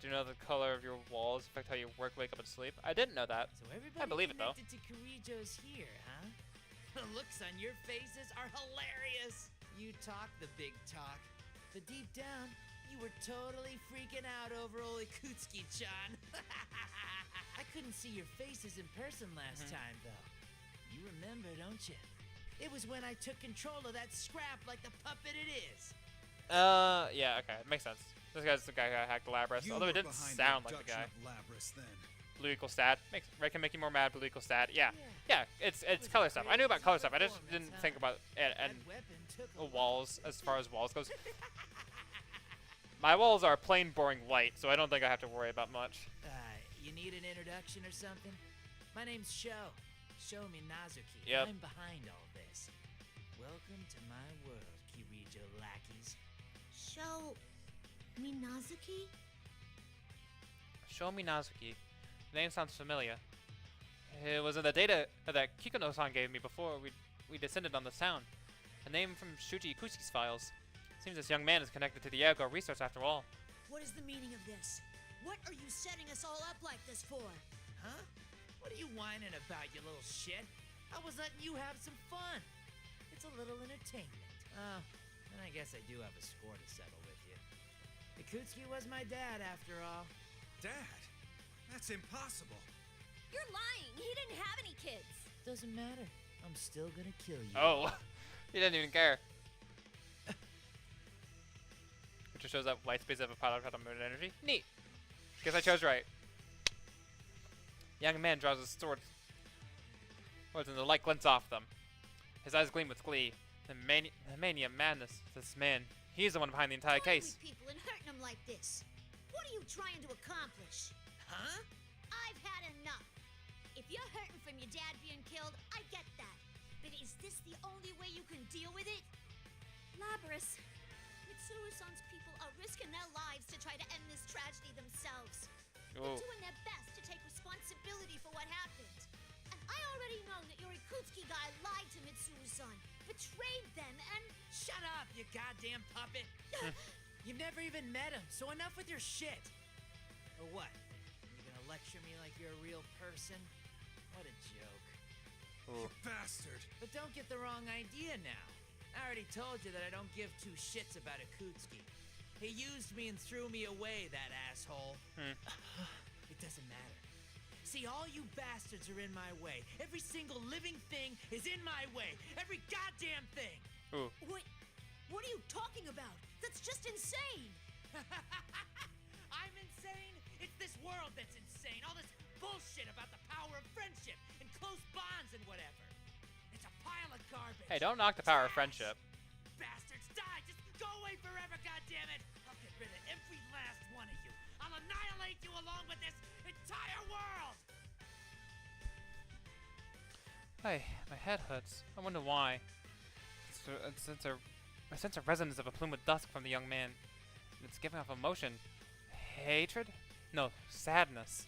Do you know the color of your walls affect how you work, wake up, and sleep? I didn't know that. So everybody I believe it, though. connected to Kirijo's here, huh? The looks on your faces are hilarious. You talk the big talk, but deep down, you were totally freaking out over old Ikutsuki-chan. I couldn't see your faces in person last time, though. You remember, don't you? It was when I took control of that scrap like the puppet it is. Yeah, okay, it makes sense. This guy's the guy who hacked Labras, You although it were didn't behind sound the like the guy. abduction of Labras, then. Blue equals stat. Red can make you more mad, blue equals stat. Yeah, it's color stuff. I knew about color stuff. I just didn't think about it and walls as far as walls goes. My walls are plain, boring white, so I don't think I have to worry about much. You need an introduction or something? My name's Sho. Sho Minazuki. Yep. I'm behind all this. Welcome to my world, Kirijo lackeys. Sho Minazuki? Show me Nazuki. The name sounds familiar. It was in the data that Kikuno-san gave me before we descended on the sound. A name from Shuji Ikusuki's files. Seems this young man is connected to the Ergo resource after all. What is the meaning of this? What are you setting us all up like this for? Huh? What are you whining about, you little shit? I was letting you have some fun. It's a little entertainment. Oh, and I guess I do have a score to settle with you. Ikutsuki was my dad, after all. Dad? That's impossible. You're lying. He didn't have any kids. Doesn't matter. I'm still gonna kill you. Oh, he didn't even care. Which just shows that light speeds have a product out of moon energy. Neat. Guess I chose right. Young man draws his sword towards and the light glints off them. His eyes gleam with glee. The mania madness. This man, he's the one behind the entire Toying case. with people and hurting them like this. What are you trying to accomplish? Huh? I've had enough. If you're hurting from your dad being killed, I get that. But is this the only way you can deal with it? Labras. Mitsuru-san's people are risking their lives to try to end this tragedy themselves. Oh. They're doing their best to take responsibility for what happened. And I already know that your Ikutsuki guy lied to Mitsuru-san, betrayed them, and... Shut up, you goddamn puppet! You've never even met him, so enough with your shit! Or what? You gonna lecture me like you're a real person? What a joke. Oh. Bastard! But don't get the wrong idea now. I already told you that I don't give 2 shits about Ikutsuki. He used me and threw me away, that asshole. It doesn't matter. See, all you bastards are in my way. Every single living thing is in my way. Every goddamn thing! Ooh. What are you talking about? That's just insane! I'm insane? It's this world that's insane. All this bullshit about the power of friendship and close bonds and whatever. It's a pile of garbage. Hey, don't knock the power of Trash. friendship. Bastards, die! Just go away forever, goddammit! I'll get rid of every last one of you. I'll annihilate you along with this entire world! Hey, my head hurts. I wonder why. I sense a resonance of a plume of dusk from the young man. It's giving off emotion. Hatred? No, sadness.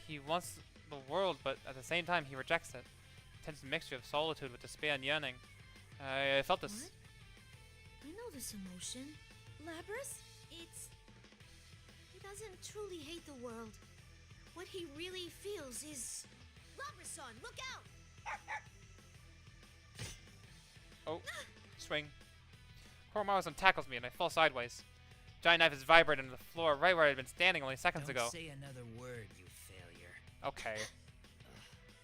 He wants the world, but at the same time he rejects it. Tense mixture of solitude with despair and yearning. I felt this. What? I know this emotion. Labras? He doesn't truly hate the world. What he really feels is... Labras-san, look out! Oh, swing. Koromaru-san tackles me and I fall sideways. Giant knife is vibrating on the floor right where I had been standing only seconds Don't ago. say another word, you failure. Okay.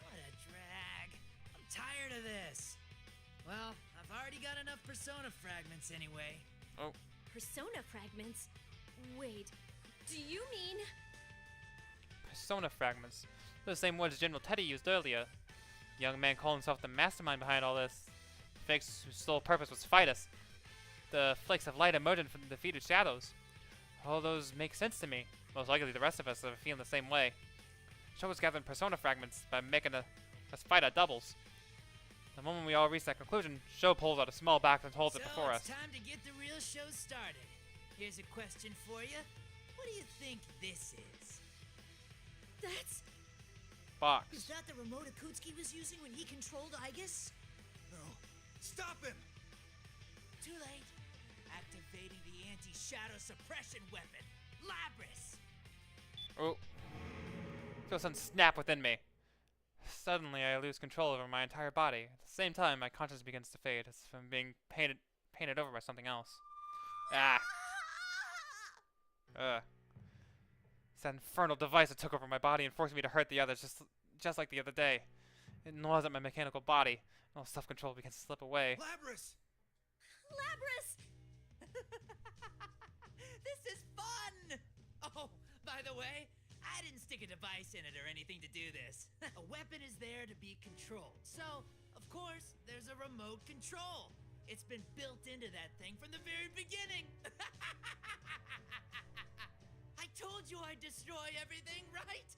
What a drag. I'm tired of this. Well, I've already got enough persona fragments anyway. Oh. Persona fragments? Wait, do you mean... Persona fragments. The same words General Teddy used earlier. Young man called himself the mastermind behind all this. Fakes whose sole purpose was to fight us. The flakes of light emerging from the defeated shadows. All those make sense to me. Most likely the rest of us are feeling the same way. Sho was gathering persona fragments by making us fight at doubles. The moment we all reach that conclusion, Sho pulls out a small box and holds it before us. So it's time to get the real show started. Here's a question for you. What do you think this is? That's... Box. Is that the remote Akutsuki was using when he controlled Aegis? No. Stop him! Too late. Activating the anti-shadow suppression weapon, Labris. Oh. Feel something snap within me. Suddenly, I lose control over my entire body. At the same time, my conscience begins to fade as if I'm being painted over by something else. Ah. It's that infernal device that took over my body and forced me to hurt the others, just like the other day. It gnaws at my mechanical body, and all self-control begins to slip away. Labris! Labris! This is fun! Oh, by the way, I didn't stick a device in it or anything to do this. A weapon is there to be controlled. So, of course, there's a remote control. It's been built into that thing from the very beginning. I told you I'd destroy everything, right?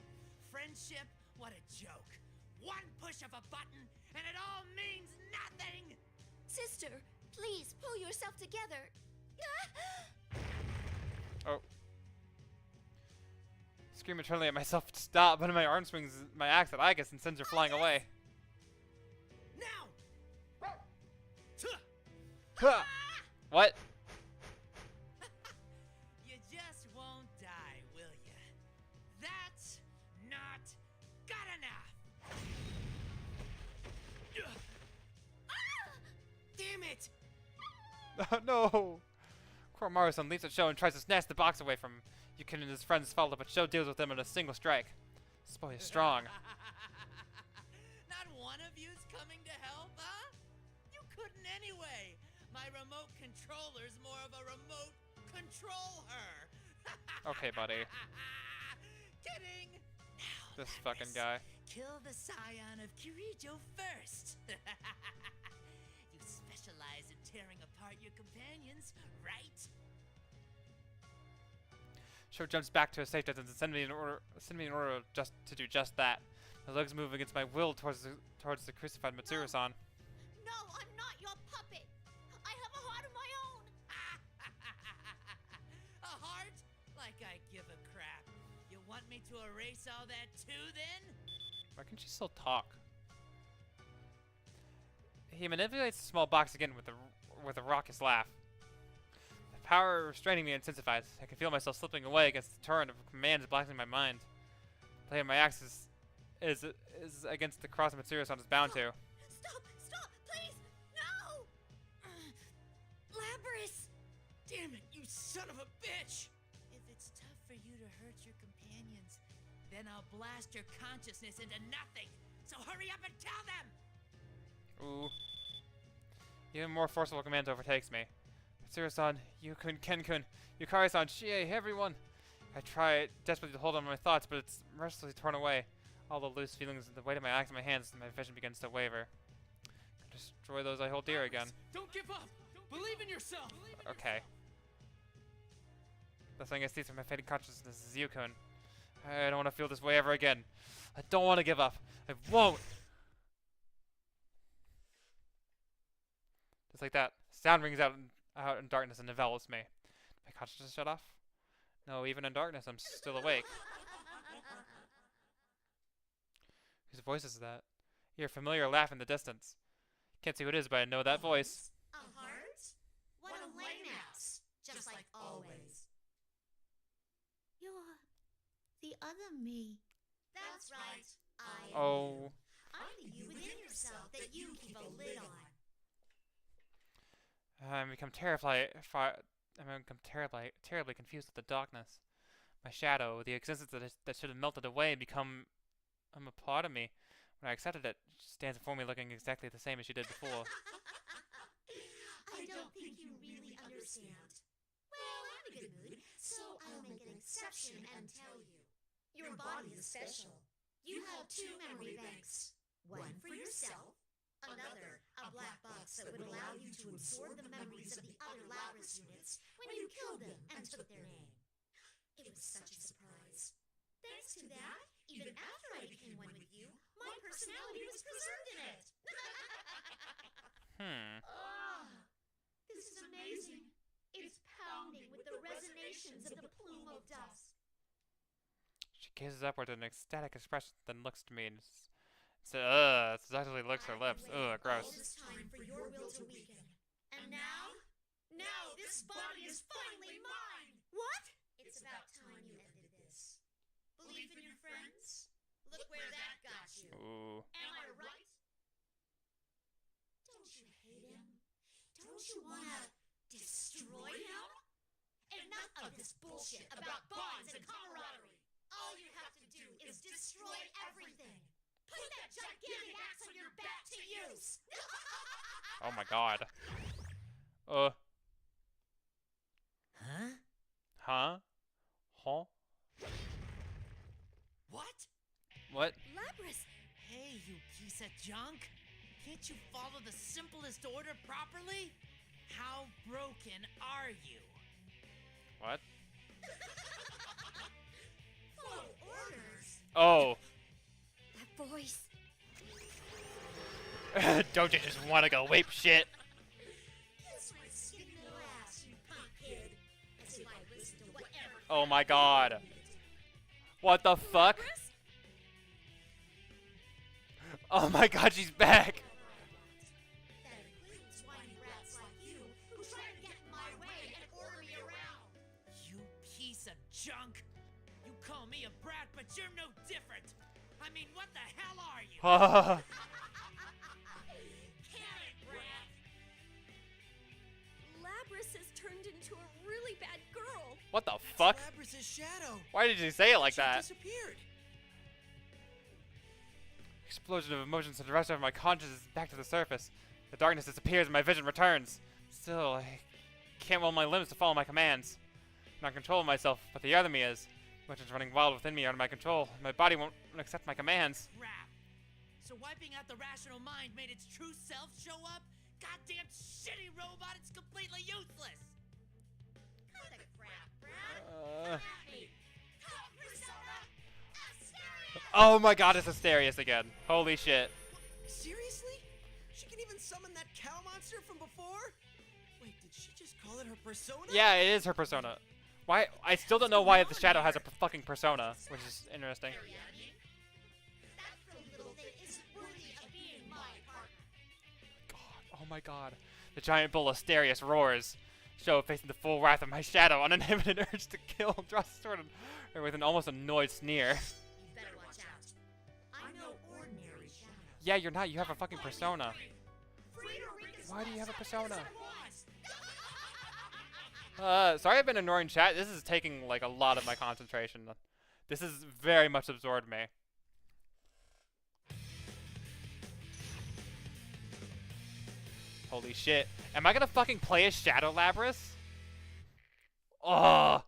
Friendship, what a joke. One push of a button, and it all means nothing! Sister, please pull yourself together. Oh. Scream eternally at myself to stop, but my arm swings my axe at Aegis and sends her flying away. Now! Huh. What? You just won't die, will ya? That's not good enough! Damn it! No! Koromaru-san leaps at Sho and tries to snatch the box away from Yukon and his friends follow, but Sho deals with them in a single strike. This boy is strong. Not one of you's coming to help, huh? You couldn't anyway. My remote controller's more of a remote control-her. Okay, buddy. Kidding! Now, This Lapis, fucking guy. Kill the scion of Kirijo first. You specialize in tearing apart your companions, right? Sho jumps back to his safe distance and sends me in order just to do just that. My legs move against my will towards the crucified Mitsuru-san. No, I'm not your puppet. I have a heart of my own. A heart? Like I give a crap. You want me to erase all that too, then? Why can she still talk? He manipulates the small box again with a raucous laugh. The power restraining me intensifies. I can feel myself slipping away against the torrent of commands blocking my mind. Playing my axe is against the cross Mitsuru-san is bound to. Stop, please, no! Labris! Damn it, you son of a bitch! If it's tough for you to hurt your companions, then I'll blast your consciousness into nothing. So hurry up and tell them! Ooh. Even more forceful command overtakes me. Mitsuru-san, Yukun, Ken-kun, Yukari-san, Shie, everyone! I try desperately to hold on to my thoughts, but it's mercilessly torn away. All the loose feelings and the weight of my axe in my hands, and my vision begins to waver. Destroy those I hold dear again. Don't give up! Believe in yourself! Okay. The thing I see through my fading consciousness is Yukun. I don't want to feel this way ever again. I don't want to give up. I won't! Just like that, sound rings out in darkness and envelops me. My consciousness shut off? No, even in darkness, I'm still awake. Whose voice is that? I hear a familiar laugh in the distance. Can't see who it is, but I know that voice. A heart? What a lame ass. Just like always. You're the other me. That's right. I am Oh. you. I'm the you within yourself that you keep a lid on. I'm become terribly confused with the darkness. My shadow, the existence that should have melted away, become a part of me. When I accepted it, she stands before me looking exactly the same as she did before. I don't think you really understand. Well, I'm in a good mood, so I'll make an exception and tell you. Your body is special. You have 2 memory banks. One for yourself, another a black box that would allow you to absorb the memories of the other Labris units when you killed them and took their name. It was such a surprise. Thanks to that, even after personality was preserved in it. Oh, this is amazing. It's pounding with the resonations of the plume of dust. She gazes upward with an ecstatic expression, then looks to me and says, exactly licks her lips. Ugh, gross. All this time for your will to weaken. And now this body is finally mine. What? It's about time you ended this. Believe in your friends? Look where that got you. Ooh. Am I right? Don't you hate him? Don't you wanna destroy him? Enough of this bullshit about bonds and camaraderie. All you have to do is destroy everything. Put that gigantic axe on your back to use. Oh my god. Huh? Huh? Huh? What? What? Lapras! Hey, you piece of junk! Can't you follow the simplest order properly? How broken are you? What? Follow orders. Oh. That voice. Don't you just want to go wape shit? Kiss my skinny little ass, you punk kid. As if I listened to whatever. Oh my god. What the fuck? Oh my god, she's back. That includes whiny rats like you who try to get in my way and order me around. You piece of junk! You call me a brat, but you're no different! I mean, what the hell are you? Carrot brat. Lapras has turned into a really bad girl. What the fuck? Labras's shadow. Why did you say it like She that? disappeared. Explosion of emotions and the rest of my consciousness is back to the surface. The darkness disappears and my vision returns. Still, I can't will my limbs to follow my commands. I'm not in control of myself, but the enemy is. Emotions running wild within me are out of my control. My body won't accept my commands. Crap. So wiping out the rational mind made its true self show up? Goddamn shitty robot, it's completely useless! Cut the crap, brat. Come at me. Come, Persona. Asterius. Oh my god, it's Asterius again. Holy shit. Seriously? She can even summon that cow monster from before? Wait, did she just call it her persona? Yeah, it is her persona. Why? I still don't know why the shadow has a fucking persona, which is interesting. That little thing isn't worthy of being my partner. God, oh my god. The giant bull Asterius roars. Show facing the full wrath of my shadow, uninhibited urge to kill, draws his sword and with an almost annoyed sneer. You better watch out. I'm no ordinary shadow. Yeah, you're not. You have a fucking persona. Free to wreak as Why do you much have a havoc as persona? I want. Sorry I've been ignoring chat. This is taking, like, a lot of my concentration. This has very much absorbed me. Holy shit. Am I gonna fucking play as Shadow Lapras? Oh.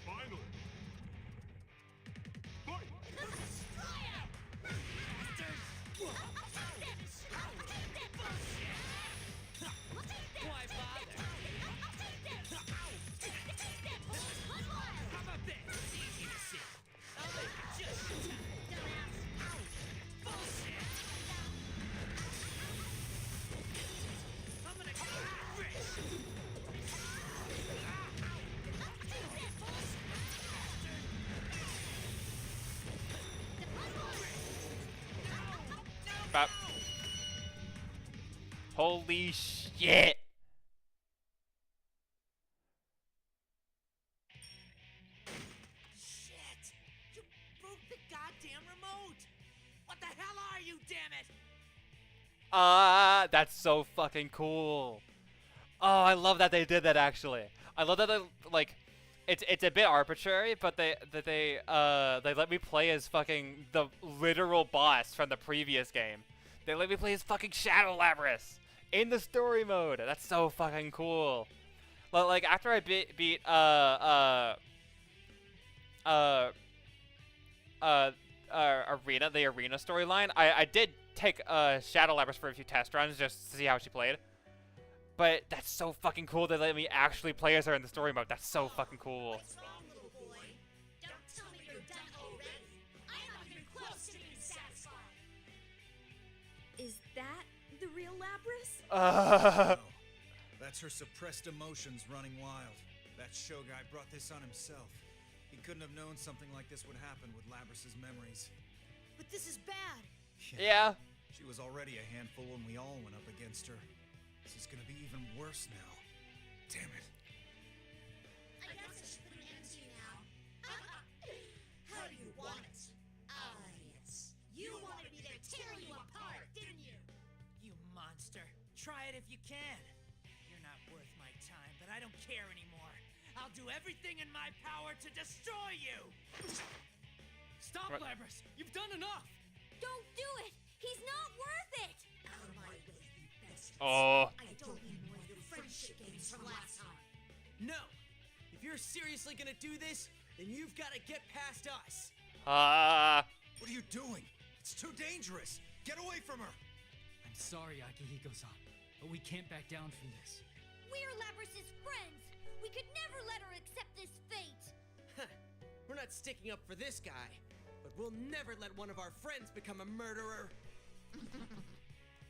Finally. Fight! Why bother? How about this? It's easy to see. I'll make it just in time. Bullshit! I'm gonna go rich! Bop. Holy shit. Shit! You broke the goddamn remote! What the hell are you, damn it? That's so fucking cool. Oh, I love that they did that actually. I love that they, like, it's a bit arbitrary, but they let me play as fucking the literal boss from the previous game. They let me play as fucking Shadow Lapras in the story mode. That's so fucking cool. Like after I beat the arena storyline, I did take Shadow Lapras for a few test runs just to see how she played. But that's so fucking cool they let me actually play as her in the story mode. That's so fucking cool. What's wrong, little boy? Don't tell me you're done already. I'm not even close to Lapras? No. That's her suppressed emotions running wild. That show guy brought this on himself. He couldn't have known something like this would happen with Labras's memories. But this is bad. Yeah. She was already a handful when we all went up against her. This is gonna be even worse now. Damn it. I guess I should put an end to you now. How do you want it? Ah, yes. You wanted me to tear you apart, didn't you? You monster. Try it if you can. You're not worth my time, but I don't care anymore. I'll do everything in my power to destroy you! Stop, What? Lapras! You've done enough! Don't do it! He's not worth it! Out of my way, you bastards. Oh. I don't need more of your friendship games from last time. No! If you're seriously gonna do this, then you've gotta get past us! What are you doing? It's too dangerous. Get away from her. I'm sorry, Akihiko-san, but we can't back down from this. We're Labras's friends! We could never let her accept this fate! Huh. We're not sticking up for this guy, but we'll never let one of our friends become a murderer.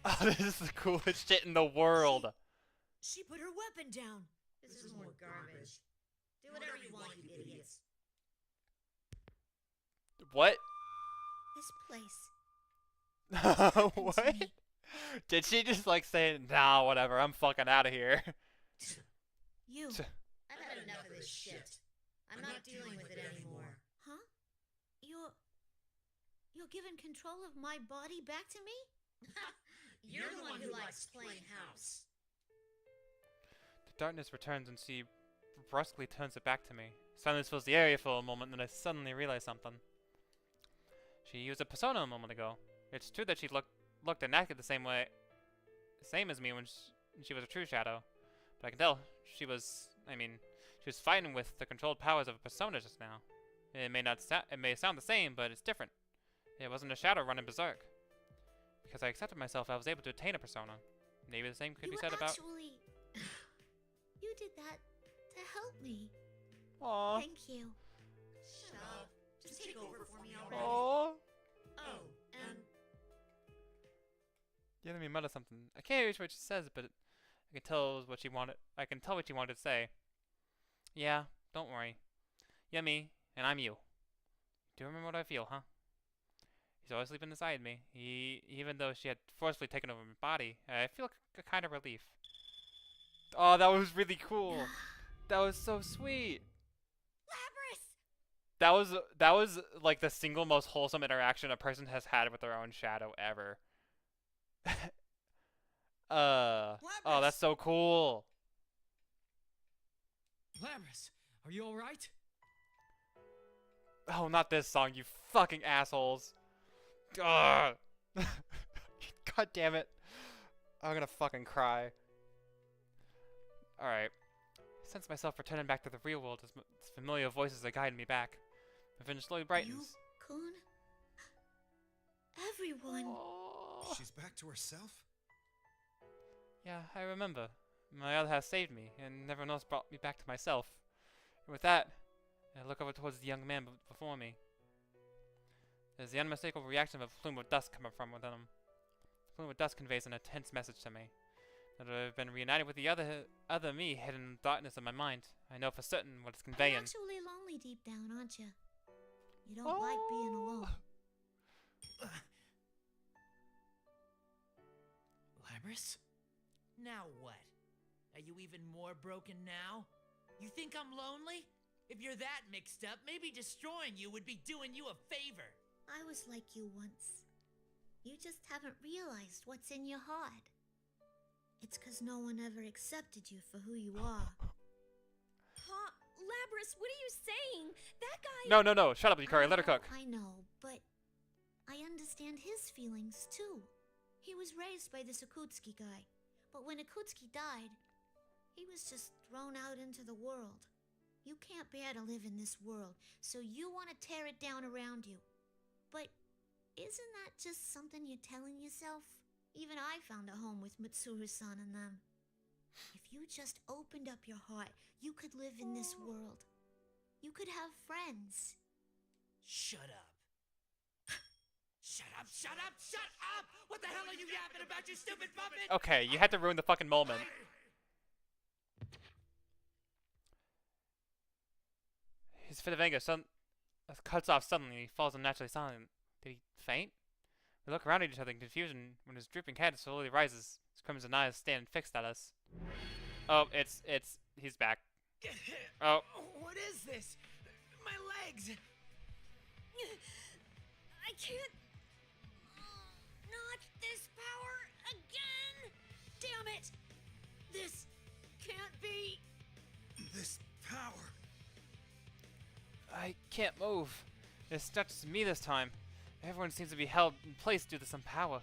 Oh, this is the coolest shit in the world. She put her weapon down. This is more garbage. Do whatever you want, you idiots. What? This place. What? Did she just like say, nah, whatever, I'm fucking out of here? You. I've had enough of this shit. I'm not dealing with it anymore. Huh? You're giving control of my body back to me? You're the one who likes playing house. The darkness returns and she brusquely turns it back to me. Silence fills the area for a moment, then I suddenly realize something. She used a persona a moment ago. It's true that she looked and acted the same as me when she was a true shadow. But I can tell she was fighting with the controlled powers of a persona just now. It may sound the same, but it's different. It wasn't a shadow running berserk. Because I accepted myself, I was able to attain a persona. Maybe the same could be said about. Actually, you did that to help me. Aww. Thank you. Shut up. Just take over for me already. Aww. Oh, and The enemy muttered something. I can't read what she says, but I can tell what she wanted. I can tell what she wanted to say. Yeah, don't worry. You're me, and I'm you. Do you remember what I feel, huh? He's always sleeping inside me. Even though she had forcefully taken over my body, I feel a kind of relief. Oh, that was really cool. That was so sweet. Lapras! That was like the single most wholesome interaction a person has had with their own shadow ever. Oh, that's so cool. Lapras, are you alright? Oh, not this song, you fucking assholes. Ugh. God damn it. I'm gonna fucking cry. Alright. I sense myself returning back to the real world as familiar voices are guiding me back. My vision slowly brightens. Kun? Everyone. Oh. She's back to herself? Yeah, I remember. My other half saved me, and everyone else brought me back to myself. And with that, I look over towards the young man before me. There's the unmistakable reaction of a plume of dust coming from within him. The plume of dust conveys an intense message to me. That I've been reunited with the other me hidden in the darkness of my mind. I know for certain what it's conveying. You're actually lonely deep down, aren't you? You don't like being alone. Lapras? Now what? Are you even more broken now? You think I'm lonely? If you're that mixed up, maybe destroying you would be doing you a favor. I was like you once. You just haven't realized what's in your heart. It's 'cause no one ever accepted you for who you are. Huh? Lapras, what are you saying? That guy... No. Shut up, Yukari. Let her cook. I know, but I understand his feelings too. He was raised by this Akutsuki guy, but when Akutsuki died, he was just thrown out into the world. You can't bear to live in this world, so you want to tear it down around you. But isn't that just something you're telling yourself? Even I found a home with Mitsuru-san and them. If you just opened up your heart, you could live in this world. You could have friends. Shut up. Shut up, shut up, shut up! What the hell are you yapping about, you stupid puppet? Okay, you had to ruin the fucking moment. His fit of anger cuts off suddenly. He falls unnaturally silent. Did he faint? We look around at each other in confusion when his drooping head slowly rises. His crimson eyes stand fixed at us. Oh, he's back. Oh. What is this? My legs! I can't. Not this power again! Damn it! This can't be. This power. I can't move. It's not just me this time. Everyone seems to be held in place due to some power.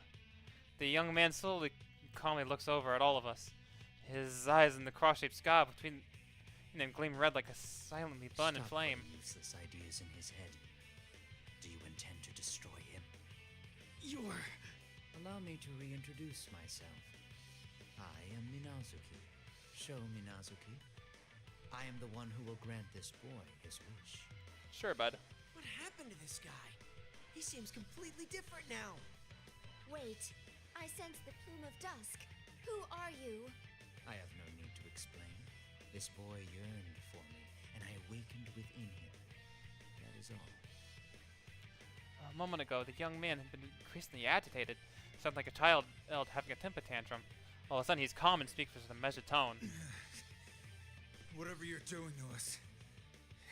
The young man slowly, calmly looks over at all of us. His eyes in the cross-shaped scar between them gleam red like a silently burning flame. Useless ideas in his head. Do you intend to destroy him? You're. Allow me to reintroduce myself. I am Minazuki. Sho Minazuki. I am the one who will grant this boy his wish. Sure, bud. What happened to this guy? He seems completely different now. Wait, I sense the plume of dusk. Who are you? I have no need to explain. This boy yearned for me, and I awakened within him. That is all. A moment ago, the young man had been increasingly agitated. Sounded like a child having a temper tantrum. All of a sudden, he's calm and speaks with a measured tone. Whatever you're doing to us,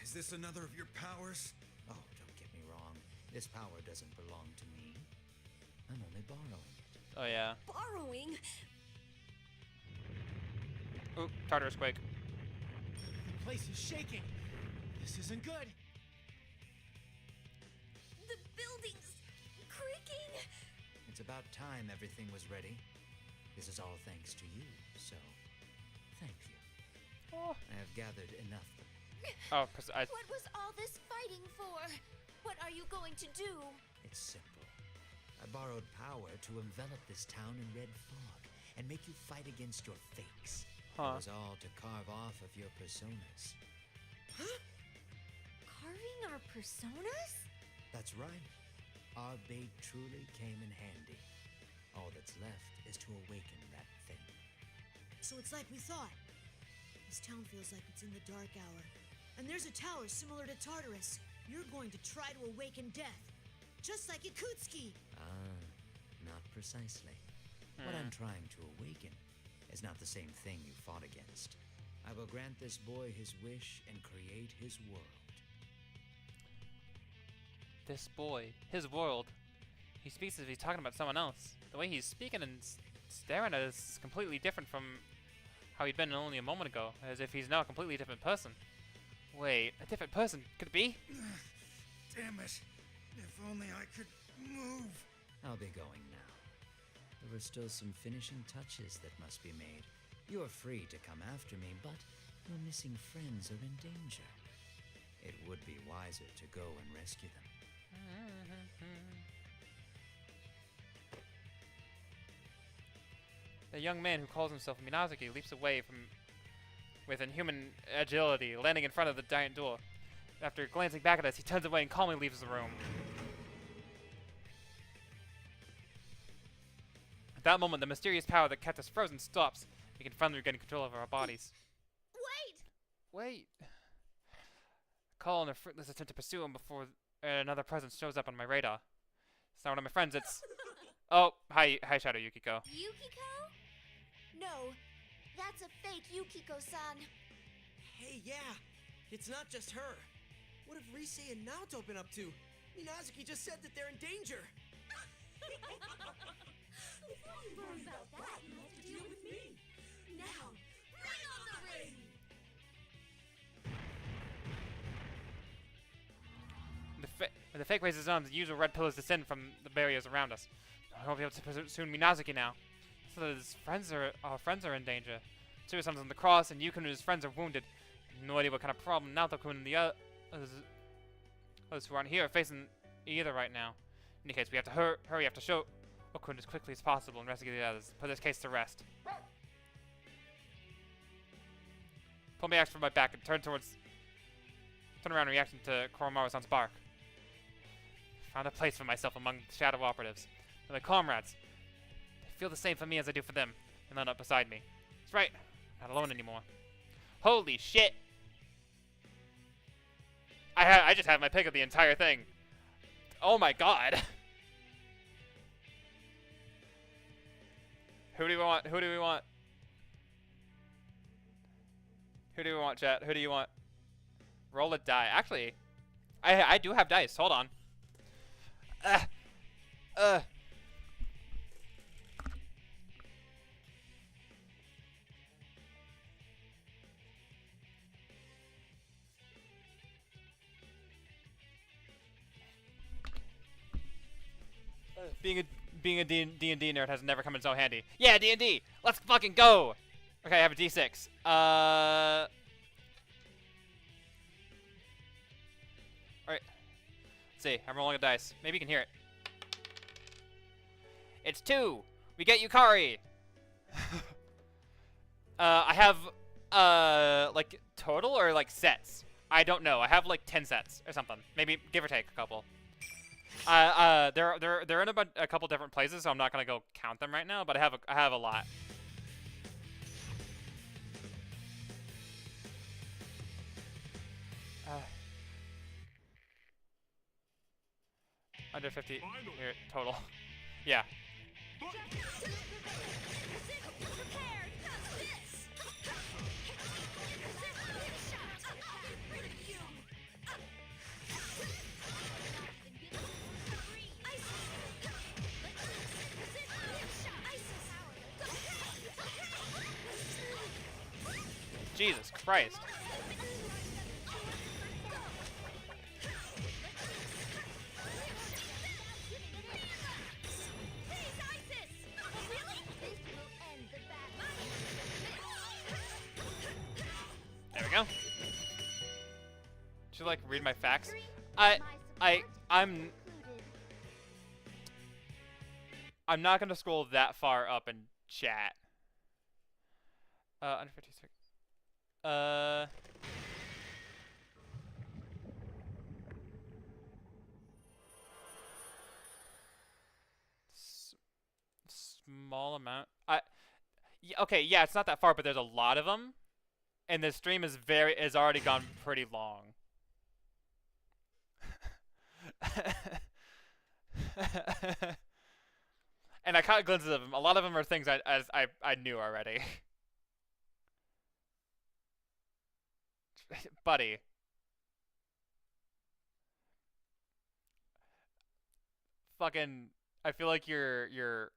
is this another of your powers? Oh, don't get me wrong. This power doesn't belong to me. I'm only borrowing it. Oh, yeah. Borrowing? Oop, Tartarus Quake. The place is shaking. This isn't good. The building's creaking. It's about time everything was ready. This is all thanks to you, so thank you. Oh. I have gathered enough. Oh, What was all this fighting for? What are you going to do? It's simple. I borrowed power to envelop this town in red fog and make you fight against your fakes. Huh. It was all to carve off of your personas. Huh? Carving our personas? That's right. Our bait truly came in handy. All that's left is to awaken that thing. So it's like we thought. This town feels like it's in the dark hour. And there's a tower similar to Tartarus. You're going to try to awaken death. Just like Yakutski. Ah, not precisely. What I'm trying to awaken is not the same thing you fought against. I will grant this boy his wish and create his world. This boy, his world. He speaks as if he's talking about someone else. The way he's speaking and staring at us is completely different from how he'd been only a moment ago, as if he's now a completely different person. Wait, a different person? Could it be? Damn it. If only I could move. I'll be going now. There are still some finishing touches that must be made. You're free to come after me, but your missing friends are in danger. It would be wiser to go and rescue them. The young man who calls himself Minazuki leaps away with inhuman agility, landing in front of the giant door. After glancing back at us, he turns away and calmly leaves the room. At that moment, the mysterious power that kept us frozen stops. We can finally regain control over our bodies. Wait! Call in a fruitless attempt to pursue him before another presence shows up on my radar. It's not one of my friends, it's... Oh, hi Shadow Yukiko. Yukiko? No, that's a fake Yukiko-san. Hey, yeah. It's not just her. What have Rise and Naoto been up to? Minazuki just said that they're in danger. Before you worry about that, you have to deal with me. Now, bring on the ring! The fake raises his arms, the usual red pillars descend from the barriers around us. I won't be able to pursue Minazuki now. So our friends are in danger. Tsuyu-san's on the cross, and Yukon and his friends are wounded. No idea what kind of problem Naoto-kun and the others who aren't here are facing either right now. In any case, we have to hurry after show Okun as quickly as possible and rescue the others. Put this case to rest. Pull my axe from my back and turn around reacting to Koromaru-san's bark. Found a place for myself among the shadow operatives. And my comrades. They feel the same for me as I do for them. And they're not beside me. That's right. I'm not alone anymore. Holy shit! I just had my pick of the entire thing. Oh my god. Who do we want? Who do we want? Who do we want, chat? Who do you want? Roll a die. Actually, I do have dice. Hold on. Being a D&D nerd has never come in so handy. Yeah, D&D. Let's fucking go. Okay, I have a D6. All right. Let's see. I'm rolling a dice. Maybe you can hear it. It's 2. We get Yukari. I have like total or like sets. I don't know. I have like 10 sets or something. Maybe give or take a couple. They're in a couple different places, so I'm not gonna go count them right now. But I have a lot. Under 50 here, total. Yeah. Jesus Christ. There we go. Should like read my facts. I'm not gonna scroll that far up in chat. Under 56. Small amount. Okay, yeah, it's not that far, but there's a lot of them, and the stream is already gone pretty long. And I caught glimpses of them. A lot of them are things I knew already. Buddy. Fucking, I feel like you're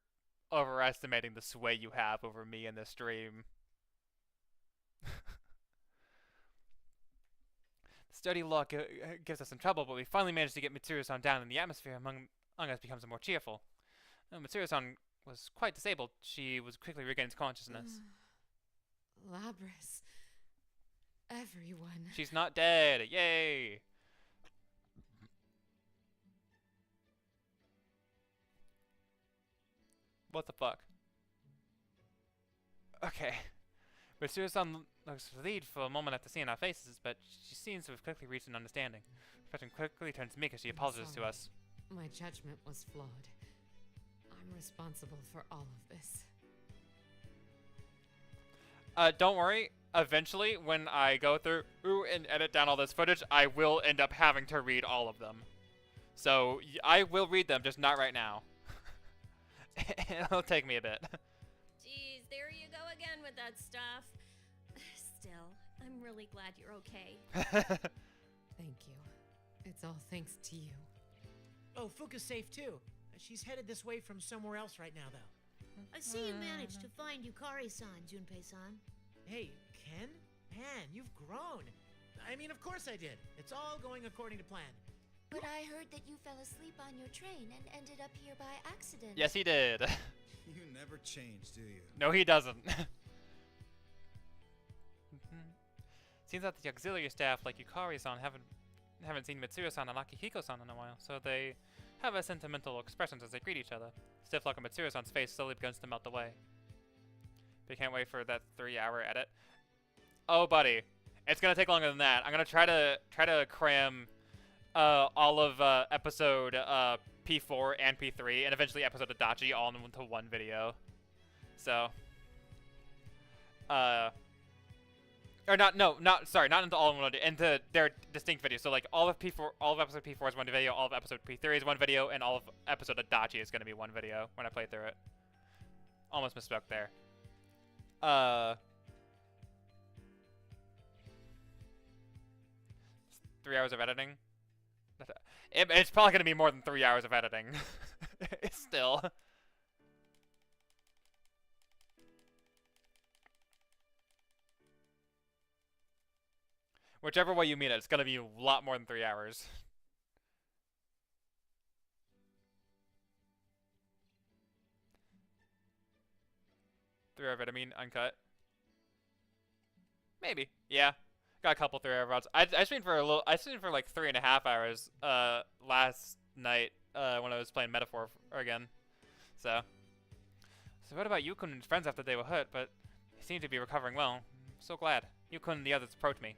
overestimating the sway you have over me in this stream. Sturdy luck gives us some trouble, but we finally managed to get Mitsuru-san down, and the atmosphere among us becomes more cheerful. Mitsuru-san was quite disabled. She was quickly regaining consciousness. Labrys. Everyone. She's not dead. Yay! What the fuck? Okay. Mitsuru-san looks relieved for a moment after seeing our faces, but she seems to have quickly reached an understanding. Professor quickly turns to me as she apologizes to us. My judgment was flawed. I'm responsible for all of this. Don't worry. Eventually, when I go through and edit down all this footage, I will end up having to read all of them. So, I will read them, just not right now. It'll take me a bit. Jeez, there you go again with that stuff. Still, I'm really glad you're okay. Thank you. It's all thanks to you. Oh, Fuka's safe too. She's headed this way from somewhere else right now, though. I see you managed to find Yukari-san, Junpei-san. Hey, Ken? Man, you've grown. I mean, of course I did. It's all going according to plan. But I heard that you fell asleep on your train and ended up here by accident. Yes, he did. You never change, do you? No, he doesn't. Seems that the auxiliary staff, like Yukari-san, haven't seen Mitsuru-san and Akihiko-san in a while, so they have a sentimental expressions as they greet each other. Stiff look on Mitsuru-san's face slowly begins to melt away. They can't wait for that 3-hour edit. Oh, buddy, it's gonna take longer than that. I'm gonna try to cram all of episode P4 and P3, and eventually episode Adachi all into one video. So, or not, no, not, sorry, not into all in one, into their distinct videos. So like all of P4, all of episode P4 is one video, all of episode P3 is one video, and all of episode Adachi is going to be one video when I play through it. Almost misspoke there. 3 hours of editing. It's probably going to be more than 3 hours of editing. Still. Whichever way you mean it, it's going to be a lot more than 3 hours. Three-hour vitamin uncut. Maybe. Yeah. Got a couple 3-hour routes. I streamed for a little. I streamed for like 3.5 hours. Last night. When I was playing Metaphor again. So what about Yukun and his friends after they were hurt? But they seem to be recovering well. I'm so glad. Yukun and the others approached me.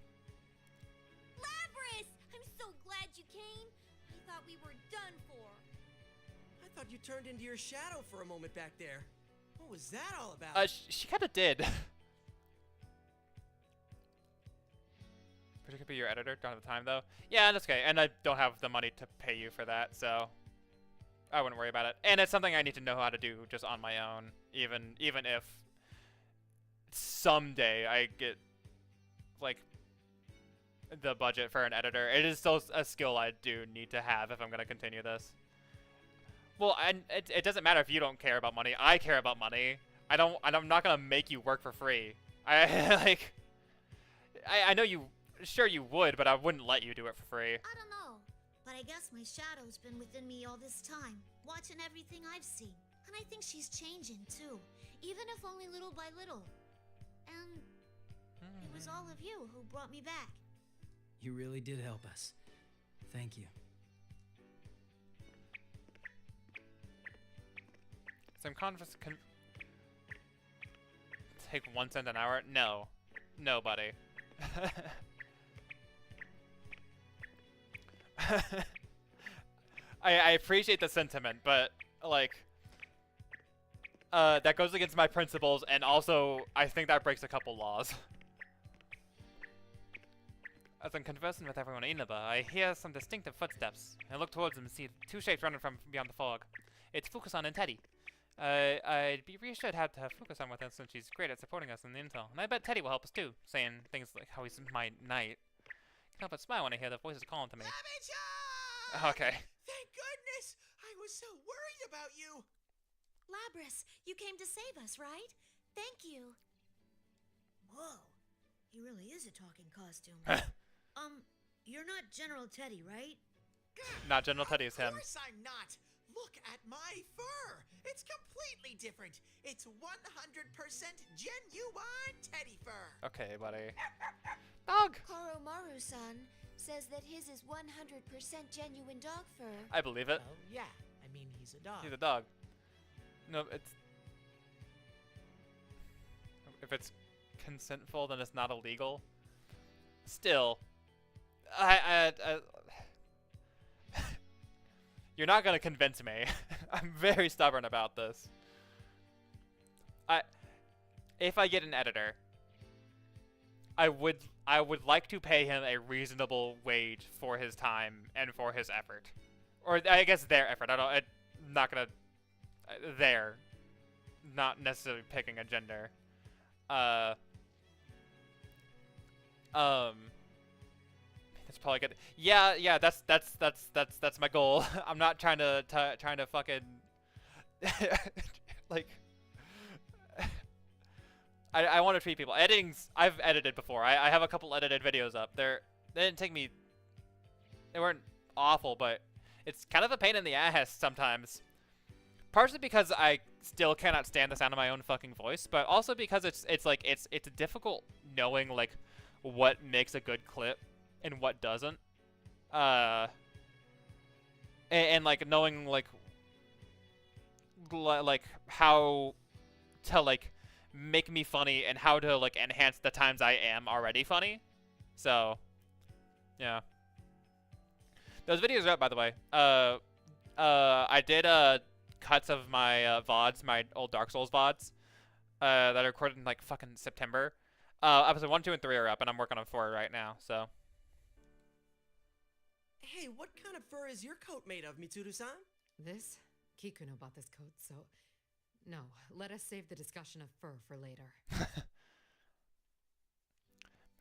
Labris! I'm so glad you came. I thought we were done for. I thought you turned into your shadow for a moment back there. What was that all about? She kind of did. Could be your editor. Don't have the time though. Yeah, that's okay. And I don't have the money to pay you for that, so I wouldn't worry about it. And it's something I need to know how to do just on my own, even if someday I get like the budget for an editor. It is still a skill I do need to have if I'm gonna continue this. Well, and it doesn't matter if you don't care about money. I care about money. I'm not gonna make you work for free. I know you. Sure you would, but I wouldn't let you do it for free. I don't know, but I guess my shadow's been within me all this time, watching everything I've seen. And I think she's changing too, even if only little by little. And it was all of you who brought me back. You really did help us. Thank you. Some conference can take 1 cent an hour? No. No, buddy. I appreciate the sentiment, but like that goes against my principles, and also I think that breaks a couple laws. As I'm conversing with everyone in Inaba, I hear some distinctive footsteps. I look towards them and see two shapes running from beyond the fog. It's Fukusan and Teddy. I'd be reassured how to have Fukusan with us since she's great at supporting us in the intel. And I bet Teddy will help us too, saying things like how he's my knight. I can't but smile when I hear the voices calling to me. Okay. Thank goodness! I was so worried about you! Labris, you came to save us, right? Thank you. Whoa. He really is a talking costume. You're not General Teddy, right? Not General Teddy, is him. Of course I'm not! Look at my fur! It's completely different! It's 100% genuine teddy fur! Okay, buddy. Dog! Koromaru-san says that his is 100% genuine dog fur. I believe it. Well, yeah. I mean, he's a dog. He's a dog. No, it's... If it's consentful, then it's not illegal. Still. You're not gonna convince me. I'm very stubborn about this. If I get an editor, I would like to pay him a reasonable wage for his time and for his effort, or I guess their effort. I'm not gonna not necessarily picking a gender. That's probably good. Yeah. That's my goal. I'm not trying to fucking like. I want to treat people. I've edited before. I have a couple edited videos up. They didn't take me. They weren't awful, but it's kind of a pain in the ass sometimes. Partially because I still cannot stand the sound of my own fucking voice, but also because it's difficult knowing like what makes a good clip and what doesn't. And like knowing like how to like make me funny and how to like enhance the times I am already funny. So, yeah. Those videos are up, by the way. I did cuts of my VODs, my old Dark Souls VODs, that I recorded in like fucking September. Episode 1, 2, and 3 are up, and I'm working on 4 right now. So. Hey, what kind of fur is your coat made of, Mitsuru-san? This? Kikuno bought this coat, so... No, let us save the discussion of fur for later.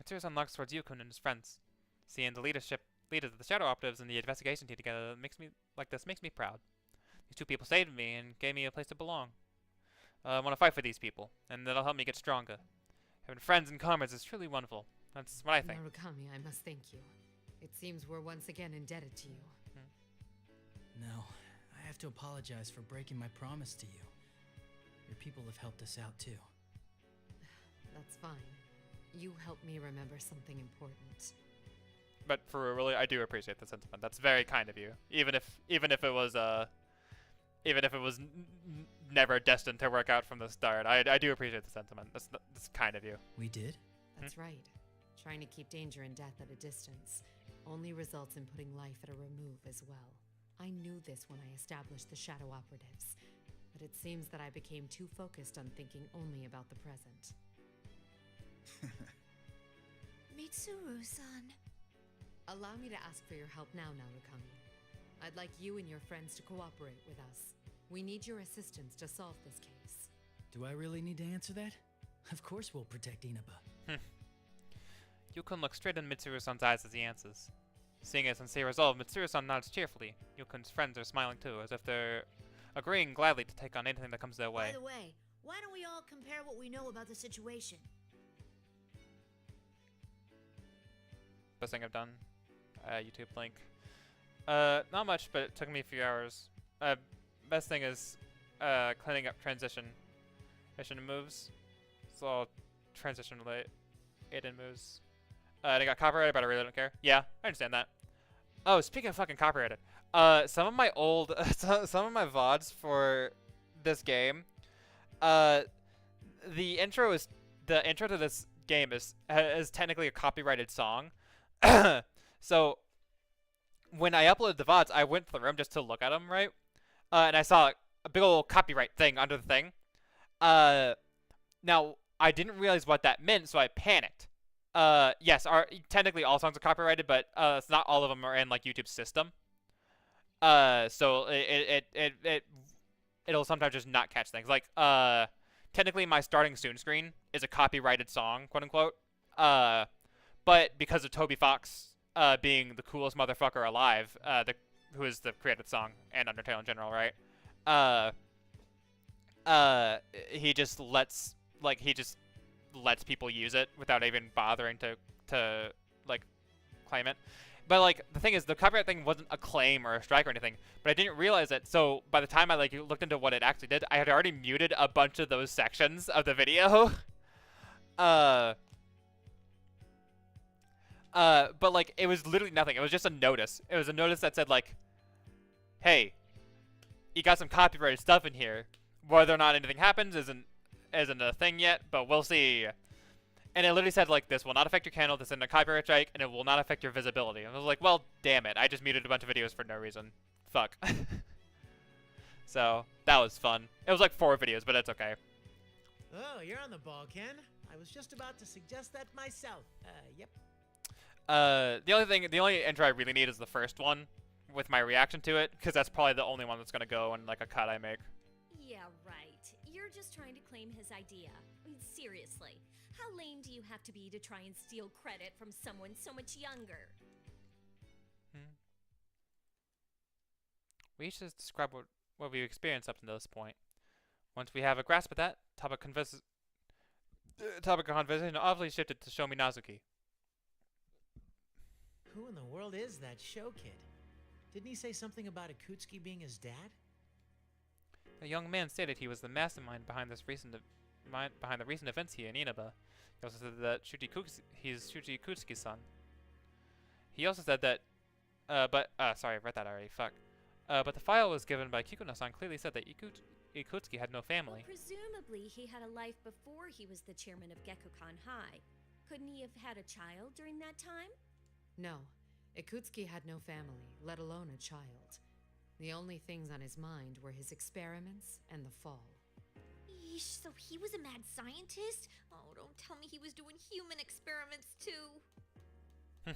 Mitsuru-san looks towards Yukun and his friends. Seeing the leaders of the Shadow Operatives and the investigation team together makes me proud. These two people saved me and gave me a place to belong. I want to fight for these people, and that'll help me get stronger. Having friends and comrades is truly wonderful. That's what I think. Narukami, I must thank you. It seems we're once again indebted to you. No, I have to apologize for breaking my promise to you. Your people have helped us out too. That's fine. You helped me remember something important. But for real, really, I do appreciate the sentiment. That's very kind of you. Even if it was never destined to work out from the start, I do appreciate the sentiment. That's kind of you. We did? That's right. Trying to keep danger and death at a distance only results in putting life at a remove as well. I knew this when I established the Shadow Operatives, but it seems that I became too focused on thinking only about the present. Mitsuru-san. Allow me to ask for your help now, Narukami. I'd like you and your friends to cooperate with us. We need your assistance to solve this case. Do I really need to answer that? Of course we'll protect Inaba. Yukun looks straight in Mitsuru-san's eyes as he answers. Seeing his sincere resolve, Mitsuru-san nods cheerfully. Yukun's friends are smiling too, as if they're agreeing gladly to take on anything that comes their way. By the way, why don't we all compare what we know about the situation? Best thing I've done. YouTube link. Not much, but it took me a few hours. Best thing is cleaning up transition moves. So I'll transition related moves. They got copyrighted, but I really don't care. Yeah, I understand that. Oh, speaking of fucking copyrighted, some of my VODs for this game, the intro to this game is technically a copyrighted song. So when I uploaded the VODs, I went to the room just to look at them, right? And I saw a big old copyright thing under the thing. Now I didn't realize what that meant, so I panicked. Yes, technically all songs are copyrighted, but it's not all of them are in like YouTube's system. So it'll sometimes just not catch things. Like technically my starting soon screen is a copyrighted song, quote unquote. But because of Toby Fox being the coolest motherfucker alive, who is the creator of the song and Undertale in general, right? He just lets people use it without even bothering to like claim it. But like the thing is, the copyright thing wasn't a claim or a strike or anything, but I didn't realize it. So by the time I like looked into what it actually did, I had already muted a bunch of those sections of the video. But like it was literally nothing. It was just a notice. It was a notice that said like, "Hey, you got some copyrighted stuff in here. Whether or not anything happens isn't a thing yet, but we'll see." And it literally said like, "This will not affect your channel. This isn't a copyright strike, and it will not affect your visibility." And I was like, "Well, damn it! I just muted a bunch of videos for no reason. Fuck." So that was fun. It was like 4 videos, but it's okay. Oh, you're on the ball, Ken. I was just about to suggest that myself. Yep. The only intro I really need is the first one with my reaction to it, because that's probably the only one that's gonna go in like a cut I make. Yeah, right. You're just trying to claim his idea. I mean, seriously. How lame do you have to be to try and steal credit from someone so much younger? We should describe what we've experienced up to this point. Once we have a grasp of that, topic of conversation obviously shifted to Show Me Nazuki. Who in the world is that show kid? Didn't he say something about Akutsuki being his dad? The young man stated he was the mastermind behind the recent events here in Inaba. He also said that he's Shuji Akutsuki's son. He also said that, sorry, I read that already, fuck. But the file was given by Kikuno-san clearly said that Ikutsuki had no family. Well, presumably he had a life before he was the chairman of Gekukan High. Couldn't he have had a child during that time? No. Ikutsuki had no family, let alone a child. The only things on his mind were his experiments and the fall. Yeesh, so he was a mad scientist? Oh, don't tell me he was doing human experiments too.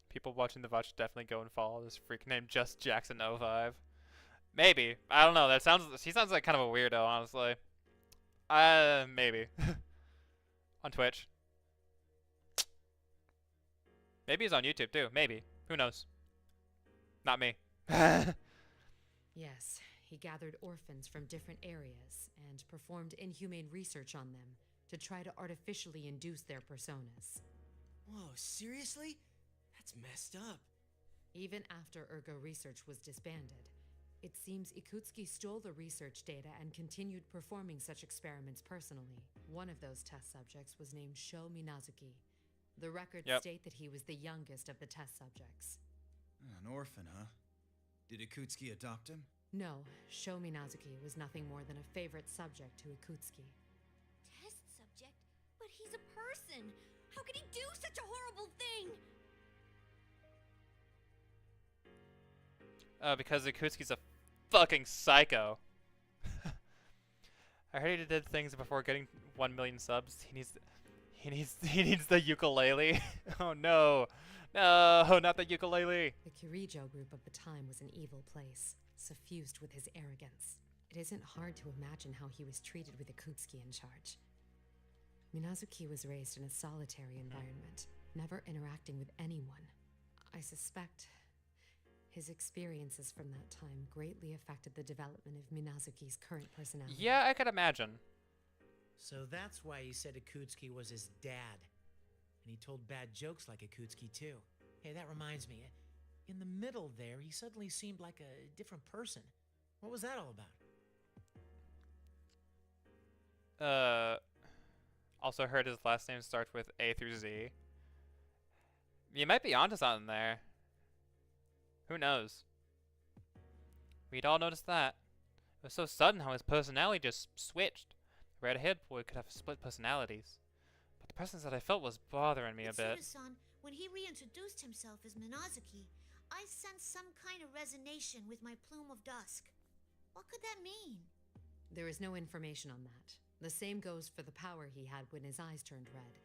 People watching the watch definitely go and follow this freak named Just Jackson 05. Maybe. I don't know. He sounds like kind of a weirdo, honestly. Maybe. On Twitch. Maybe he's on YouTube too. Maybe. Who knows? Not me. Yes, he gathered orphans from different areas and performed inhumane research on them to try to artificially induce their personas. Whoa, seriously? That's messed up. Even after Ergo Research was disbanded, it seems Ikutsuki stole the research data and continued performing such experiments personally. One of those test subjects was named Sho Minazuki. The records state that he was the youngest of the test subjects. An orphan, huh? Did Ikutsuki adopt him? No, Sho Minazuki was nothing more than a favorite subject to Ikutsuki. Test subject? But he's a person! How could he do such a horrible thing? Because Ikutsuki's a fucking psycho. I heard he did things before getting 1 million subs. He needs the ukulele. Oh no. No, not the ukulele. The Kirijo group of the time was an evil place, suffused with his arrogance. It isn't hard to imagine how he was treated with Ikutsuki in charge. Minazuki was raised in a solitary environment, never interacting with anyone. I suspect his experiences from that time greatly affected the development of Minazuki's current personality. Yeah, I could imagine. So that's why he said Ikutsuki was his dad. And he told bad jokes like Ikutsuki too. Hey, that reminds me. In the middle there, he suddenly seemed like a different person. What was that all about? Also heard his last name starts with A through Z. You might be onto something there. Who knows? We'd all noticed that. It was so sudden how his personality just switched. A red-haired boy could have split personalities. But the presence that I felt was bothering me a bit. Mitsuru-san, when he reintroduced himself as Minazuki, I sensed some kind of resonation with my plume of dusk. What could that mean? There is no information on that. The same goes for the power he had when his eyes turned red.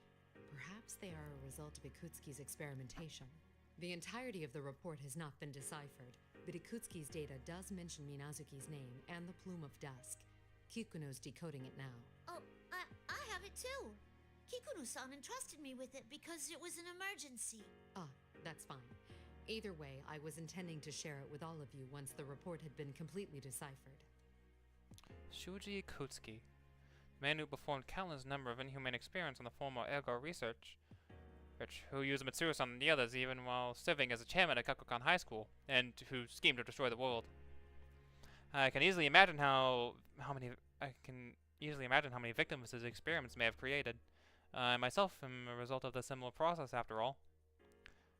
Perhaps they are a result of Ikutsuki's experimentation. The entirety of the report has not been deciphered, but Ikutsuki's data does mention Minazuki's name and the plume of dusk. Kikuno's decoding it now. Oh, I have it too. Kikuno-san entrusted me with it because it was an emergency. Ah, that's fine. Either way, I was intending to share it with all of you once the report had been completely deciphered. Shuji Ikutsuki, the man who performed countless number of inhumane experiments on the former Ergo Research, who used Mitsuru-san and the others even while serving as a chairman at Kakukan High School, and who schemed to destroy the world. I can easily imagine how many victims his experiments may have created. I myself am a result of the similar process, after all.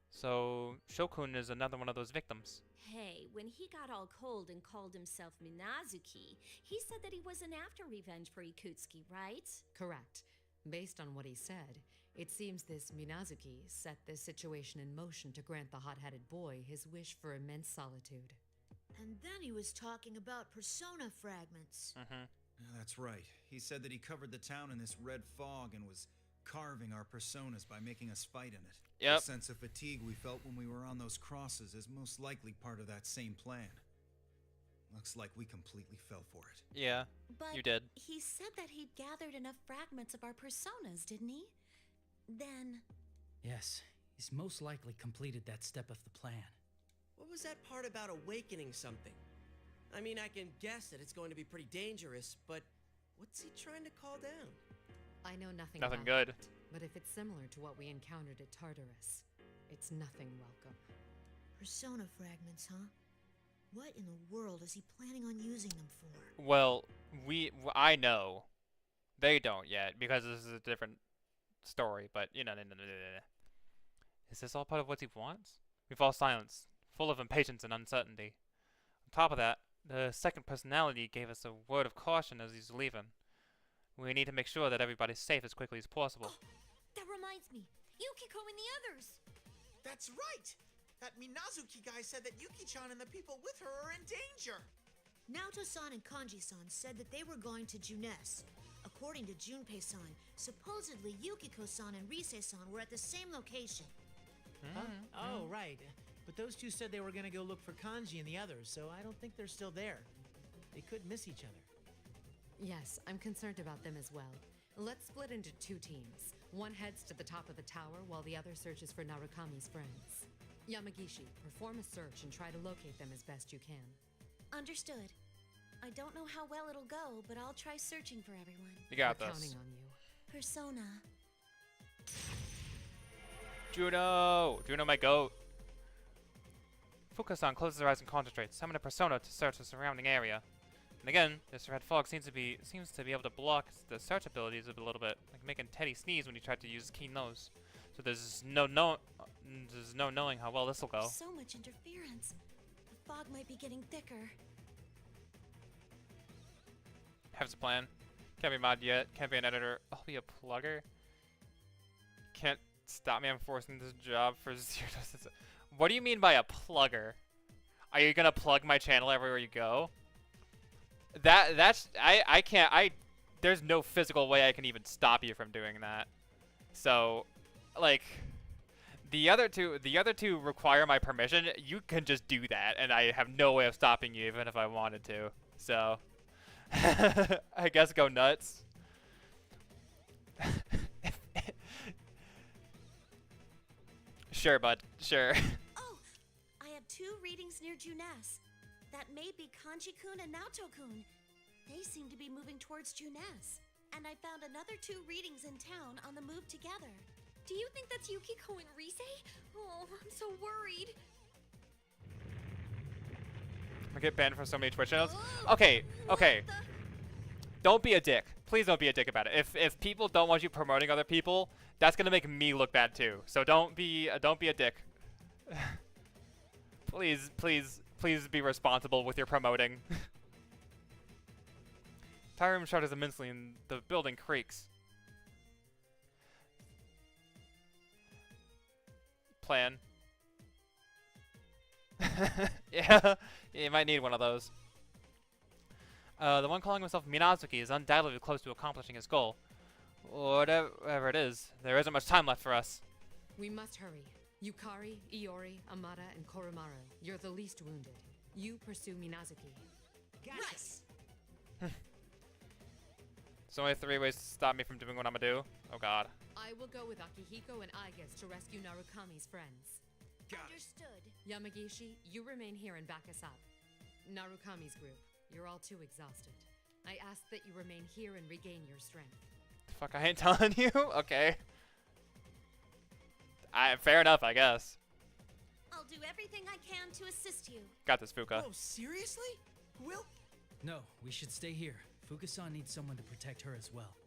So, Shokun is another one of those victims. Hey, when he got all cold and called himself Minazuki, he said that he wasn't after revenge for Ikutsuki, right? Correct. Based on what he said, it seems this Minazuki set this situation in motion to grant the hot-headed boy his wish for immense solitude. And then he was talking about persona fragments. Yeah, that's right. He said that he covered the town in this red fog and was carving our personas by making us fight in it. Yep. The sense of fatigue we felt when we were on those crosses is most likely part of that same plan. Looks like we completely fell for it. Yeah, But you did. he said that he'd gathered enough fragments of our personas, didn't he? Then... Yes, he's most likely completed that step of the plan. What was that part about awakening something? I mean, I can guess that it's going to be pretty dangerous, but what's he trying to call down? I know nothing Nothing about good. that, but if it's similar to what we encountered at Tartarus, it's nothing welcome. Persona fragments, huh? What in the world is he planning on using them for? Well, I know. They don't yet, because this is a different story, but, you know, Is this all part of what he wants? We fall silence, full of impatience and uncertainty. On top of that, the second personality gave us a word of caution as he's leaving. We need to make sure that everybody's safe as quickly as possible. That reminds me. Yukiko and the others. That's right! That Minazuki guy said that Yuki-chan and the people with her are in danger! Naoto-san and Kanji-san said that they were going to Junes. According to Junpei-san, supposedly Yukiko-san and Rise-san were at the same location. Oh, right. But those two said they were gonna go look for Kanji and the others, so I don't think they're still there. They could miss each other. Yes, I'm concerned about them as well. Let's split into 2 teams. One heads to the top of the tower while the other searches for Narukami's friends. Yamagishi, perform a search and try to locate them as best you can. Understood. I don't know how well it'll go, but I'll try searching for everyone. You got We're this. counting on you. Persona. Juno, my goat. Fuka-san closes her eyes and concentrates. Summon a persona to search the surrounding area. And again, this red fog seems to be able to block the search abilities a little bit, like making Teddy sneeze when he tried to use his keen nose. So there's no knowing how well this will go. So much interference. The fog might be getting thicker. Have a plan. Can't be mod yet. Can't be an editor. I'll be a plugger. Can't stop me. I'm forcing this job for 0 distance. What do you mean by a plugger? Are you gonna plug my channel everywhere you go? I can't. There's no physical way I can even stop you from doing that. So, like, the other two require my permission. You can just do that, and I have no way of stopping you, even if I wanted to. So, I guess go nuts. Sure, bud. Sure. Oh, I have 2 readings near Junes. That may be Kanji-kun and Naoto-kun. They seem to be moving towards Junes. And I found another 2 readings in town on the move together. Do you think that's Yukiko and Rise? Oh, I'm so worried. I get banned from so many Twitch channels. Okay. Don't be a dick. Please don't be a dick about it. If people don't want you promoting other people, that's gonna make me look bad too. So don't be a dick. Please be responsible with your promoting. Tire room shudders immensely and the building creaks. Plan. Yeah, you might need one of those. The one calling himself Minazuki is undoubtedly close to accomplishing his goal. Whatever it is, there isn't much time left for us. We must hurry. Yukari, Iori, Amada, and Koromaru, you're the least wounded. You pursue Minazuki. Nice! There's only 3 ways to stop me from doing what I'm gonna do. Oh god. I will go with Akihiko and Aigis to rescue Narukami's friends. Understood. Yamagishi, you remain here and back us up. Narukami's group, you're all too exhausted. I ask that you remain here and regain your strength. Fuck, I ain't telling you? Okay. Fair enough, I guess. I'll do everything I can to assist you. Got this, Fuka. Oh, seriously? Will? No, we should stay here. Fuka-san needs someone to protect her as well.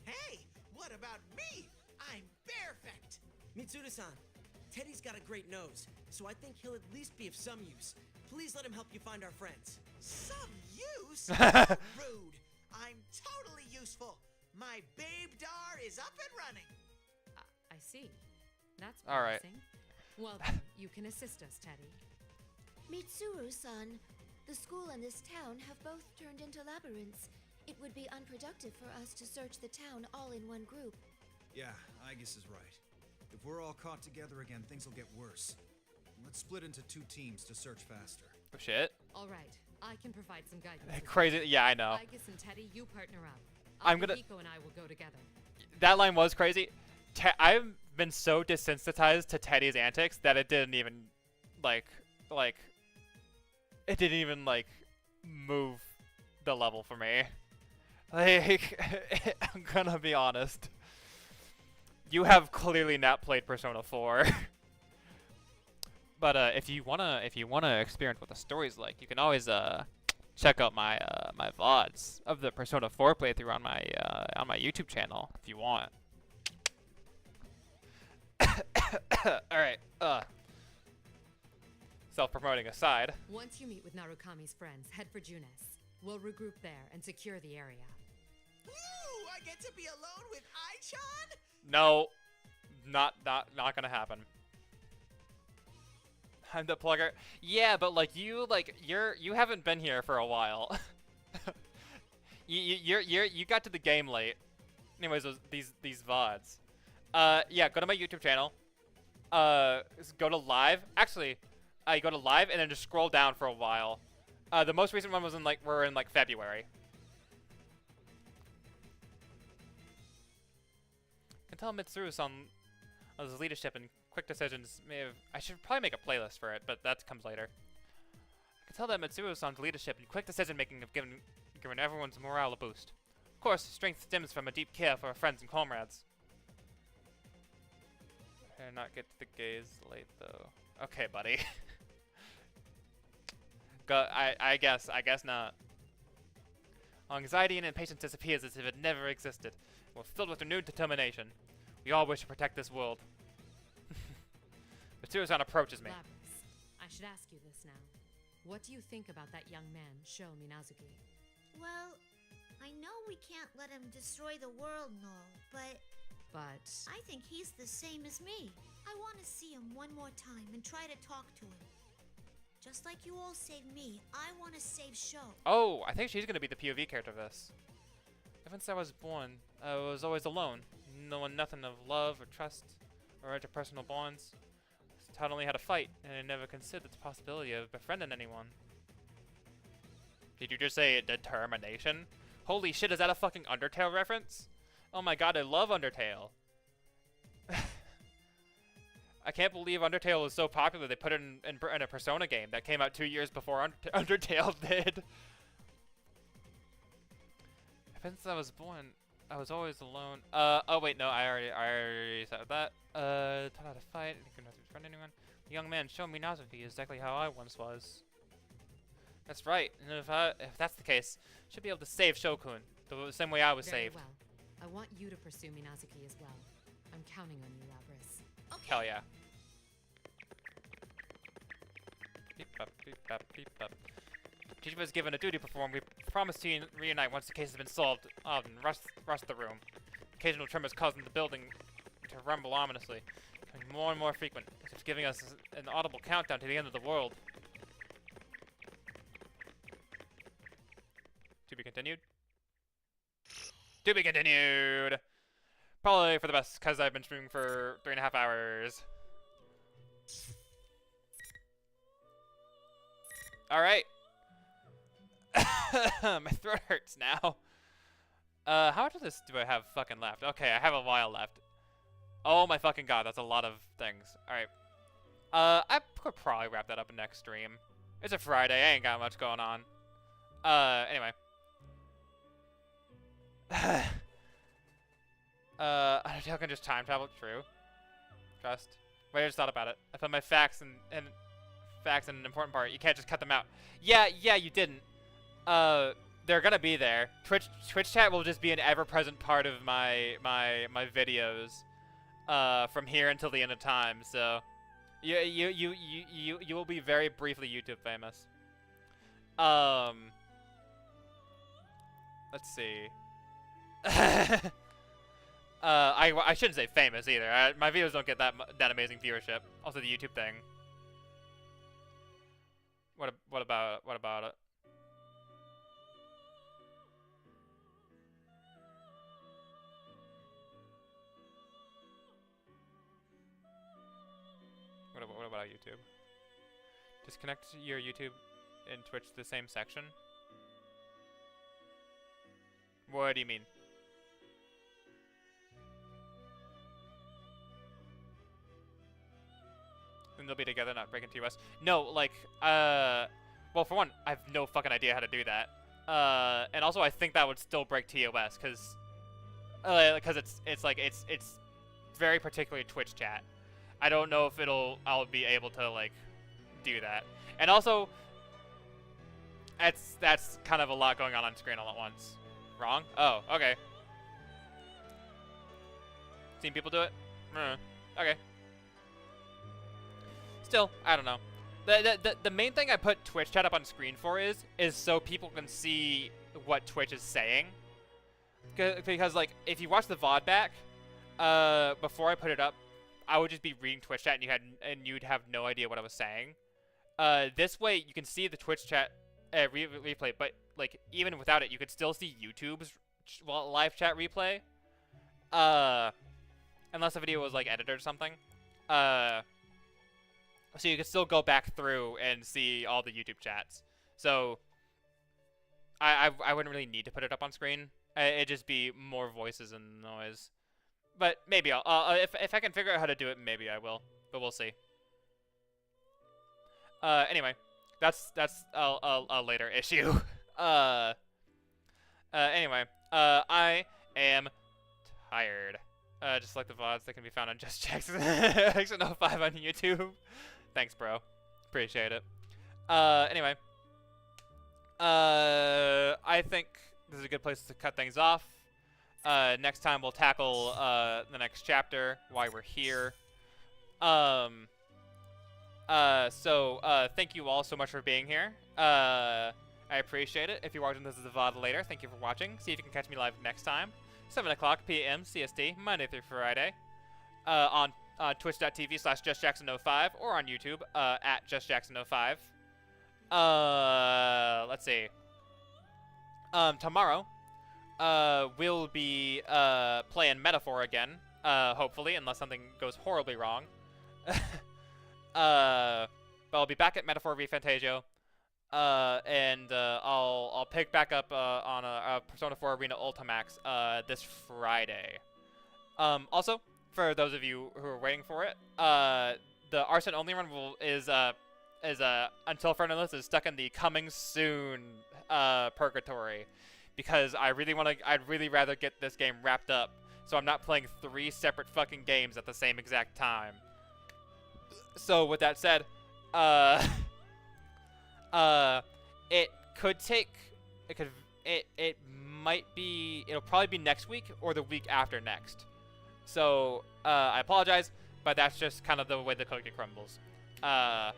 Hey, what about me? I'm perfect! Mitsuru-san, Teddy's got a great nose, so I think he'll at least be of some use. Please let him help you find our friends. Some use? Rude. I'm totally useful. My babe dar is up and running. I see. That's all right. promising. Well then, you can assist us, Teddy. Mitsuru-san, the school and this town have both turned into labyrinths. It would be unproductive for us to search the town all in one group. Yeah, Aigis is right. If we're all caught together again, things will get worse. Let's split into 2 teams to search faster. Oh shit. All right, I can provide some guidance. Crazy. Yeah, I know. Aigis and Teddy, you partner up. I'm gonna. Akihiko and I will go together. That line was crazy. I've been so desensitized to Teddy's antics that it didn't even, it didn't even move the level for me. Like, I'm gonna be honest. You have clearly not played Persona 4. But if you wanna experience what the story's like, you can always check out my my VODs of the Persona 4 playthrough on my YouTube channel if you want. All right. Self-promoting aside. Once you meet with Narukami's friends, head for Junes. We'll regroup there and secure the area. Woo! I get to be alone with Ai-chan? No, not gonna happen. I'm the plugger. Yeah, but like you haven't been here for a while. you got to the game late. Anyways, these VODs. Yeah, go to my YouTube channel. Go to live. Actually, you go to live and then just scroll down for a while. The most recent one was in like February. I can tell Mitsuru-san his leadership and quick decisions may have. I should probably make a playlist for it, but that comes later. I can tell that Mitsuru-san's leadership and quick decision making have given everyone's morale a boost. Of course, strength stems from a deep care for our friends and comrades. Better not get to the gaze late though. Okay, buddy. I guess not. Anxiety and impatience disappears as if it never existed. We're filled with renewed determination. We all wish to protect this world. Mitsuru-san approaches me. Lapras, I should ask you this now. What do you think about that young man, Sho Minazuki? Well, I know we can't let him destroy the world and all, but I think he's the same as me. I want to see him one more time and try to talk to him. Just like you all saved me, I want to save Sho. Oh, I think she's going to be the POV character of this. Ever since I was born, I was always alone. Knowing nothing of love or trust or interpersonal bonds. I taught only how to fight, and I never considered the possibility of befriending anyone. Did you just say determination? Holy shit, is that a fucking Undertale reference? Oh my god, I love Undertale. I can't believe Undertale was so popular they put it in a Persona game that came out 2 years before Undertale did. Since I was born, I was always alone. Oh wait, no, I already said that. Taught how to fight, and could not befriend anyone. The young man showed me Nazuki exactly how I once was. That's right, and if that's the case, I should be able to save Shokun, the same way I was Very saved. well. I want you to pursue Minazuki as well. I'm counting on you, Lapras. Okay. Hell yeah. Beep bop, beep bop, beep bop. Chichibu is given a duty to perform. We promise to reunite once the case has been solved. And rush the room. Occasional tremors causing the building to rumble ominously, becoming more and more frequent, as if giving us an audible countdown to the end of the world. To be continued. To be continued. Probably for the best, because I've been streaming for 3.5 hours. Alright. My throat hurts now. How much of this do I have fucking left? Okay, I have a while left. Oh my fucking god, that's a lot of things. Alright. I could probably wrap that up in next stream. It's a Friday, I ain't got much going on. Anyway. Undertale can just time travel, true. Trust. Wait, I just thought about it. I put my facts in an important part. You can't just cut them out. Yeah, you didn't. They're gonna be there. Twitch chat will just be an ever-present part of my videos, from here until the end of time. So, you will be very briefly YouTube famous. Let's see. I shouldn't say famous either. My videos don't get that amazing viewership. Also, the YouTube thing. What about it? What about YouTube? Disconnect your YouTube and Twitch to the same section? What do you mean? And they'll be together, not break into US. No, like, well, for one, I have no fucking idea how to do that. And also, I think that would still break TOS, because it's very particularly Twitch chat. I don't know if I'll be able to, like, do that. And also, that's kind of a lot going on screen all at once. Wrong? Oh, okay. Seen people do it? Okay. Still, I don't know. The main thing I put Twitch chat up on screen for is so people can see what Twitch is saying. Because like, if you watch the VOD back, before I put it up, I would just be reading Twitch chat and you'd have no idea what I was saying. This way you can see the Twitch chat replay, but like even without it, you could still see YouTube's live chat replay. Unless the video was like edited or something. So you could still go back through and see all the YouTube chats. So I wouldn't really need to put it up on screen. It'd just be more voices and noise. But maybe I'll if I can figure out how to do it, maybe I will. But we'll see. Anyway, that's a later issue. Anyway, I am tired. Just like the VODs that can be found on Just Jackson 05 on YouTube. Thanks, bro. Appreciate it. Anyway, I think this is a good place to cut things off. Next time we'll tackle the next chapter, why we're here. So thank you all so much for being here. I appreciate it. If you're watching this as a VOD later, thank you for watching. See if you can catch me live next time. 7 o'clock p.m. CST, Monday through Friday. On twitch.tv/JustJackson05 or on YouTube at JustJackson05. Let's see. Tomorrow, we'll be playing Metaphor again, hopefully, unless something goes horribly wrong. But I'll be back at Metaphor v Fantasio, and I'll pick back up on a Persona 4 Arena Ultimax this Friday. Also, for those of you who are waiting for it, the Arsene only run is until Fernandez is stuck in the coming soon purgatory, because I'd really rather get this game wrapped up, so I'm not playing 3 separate fucking games at the same exact time. So with that said, it'll probably be next week or the week after next. So I apologize, but that's just kind of the way the cookie crumbles. I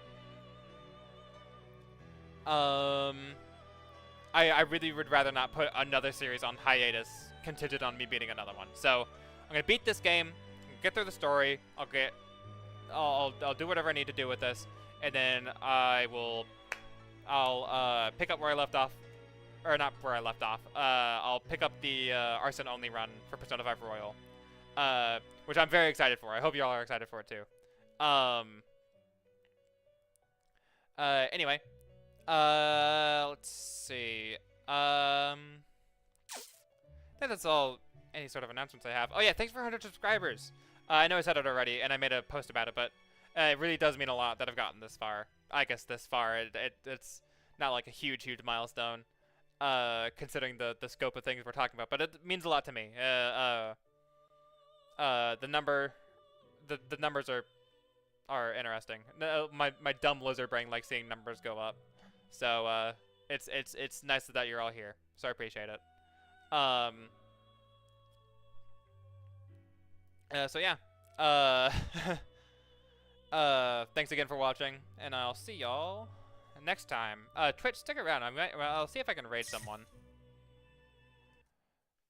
really would rather not put another series on hiatus contingent on me beating another one. So I'm gonna beat this game, get through the story. I'll do whatever I need to do with this, and then I'll pick up where I left off, or not where I left off. I'll pick up the Arsene only run for Persona 5 Royal, which I'm very excited for. I hope you all are excited for it too. Anyway, let's see. I think that's all. Any sort of announcements I have. Oh yeah, thanks for 100 subscribers. I know I said it already, and I made a post about it, but it really does mean a lot that I've gotten this far. I guess this far. It's not like a huge milestone, considering the scope of things we're talking about, but it means a lot to me. The numbers are interesting. My dumb lizard brain likes seeing numbers go up, so it's nice that you're all here. So I appreciate it. So yeah, thanks again for watching, and I'll see y'all next time. Twitch, stick around. I'll see if I can raid someone.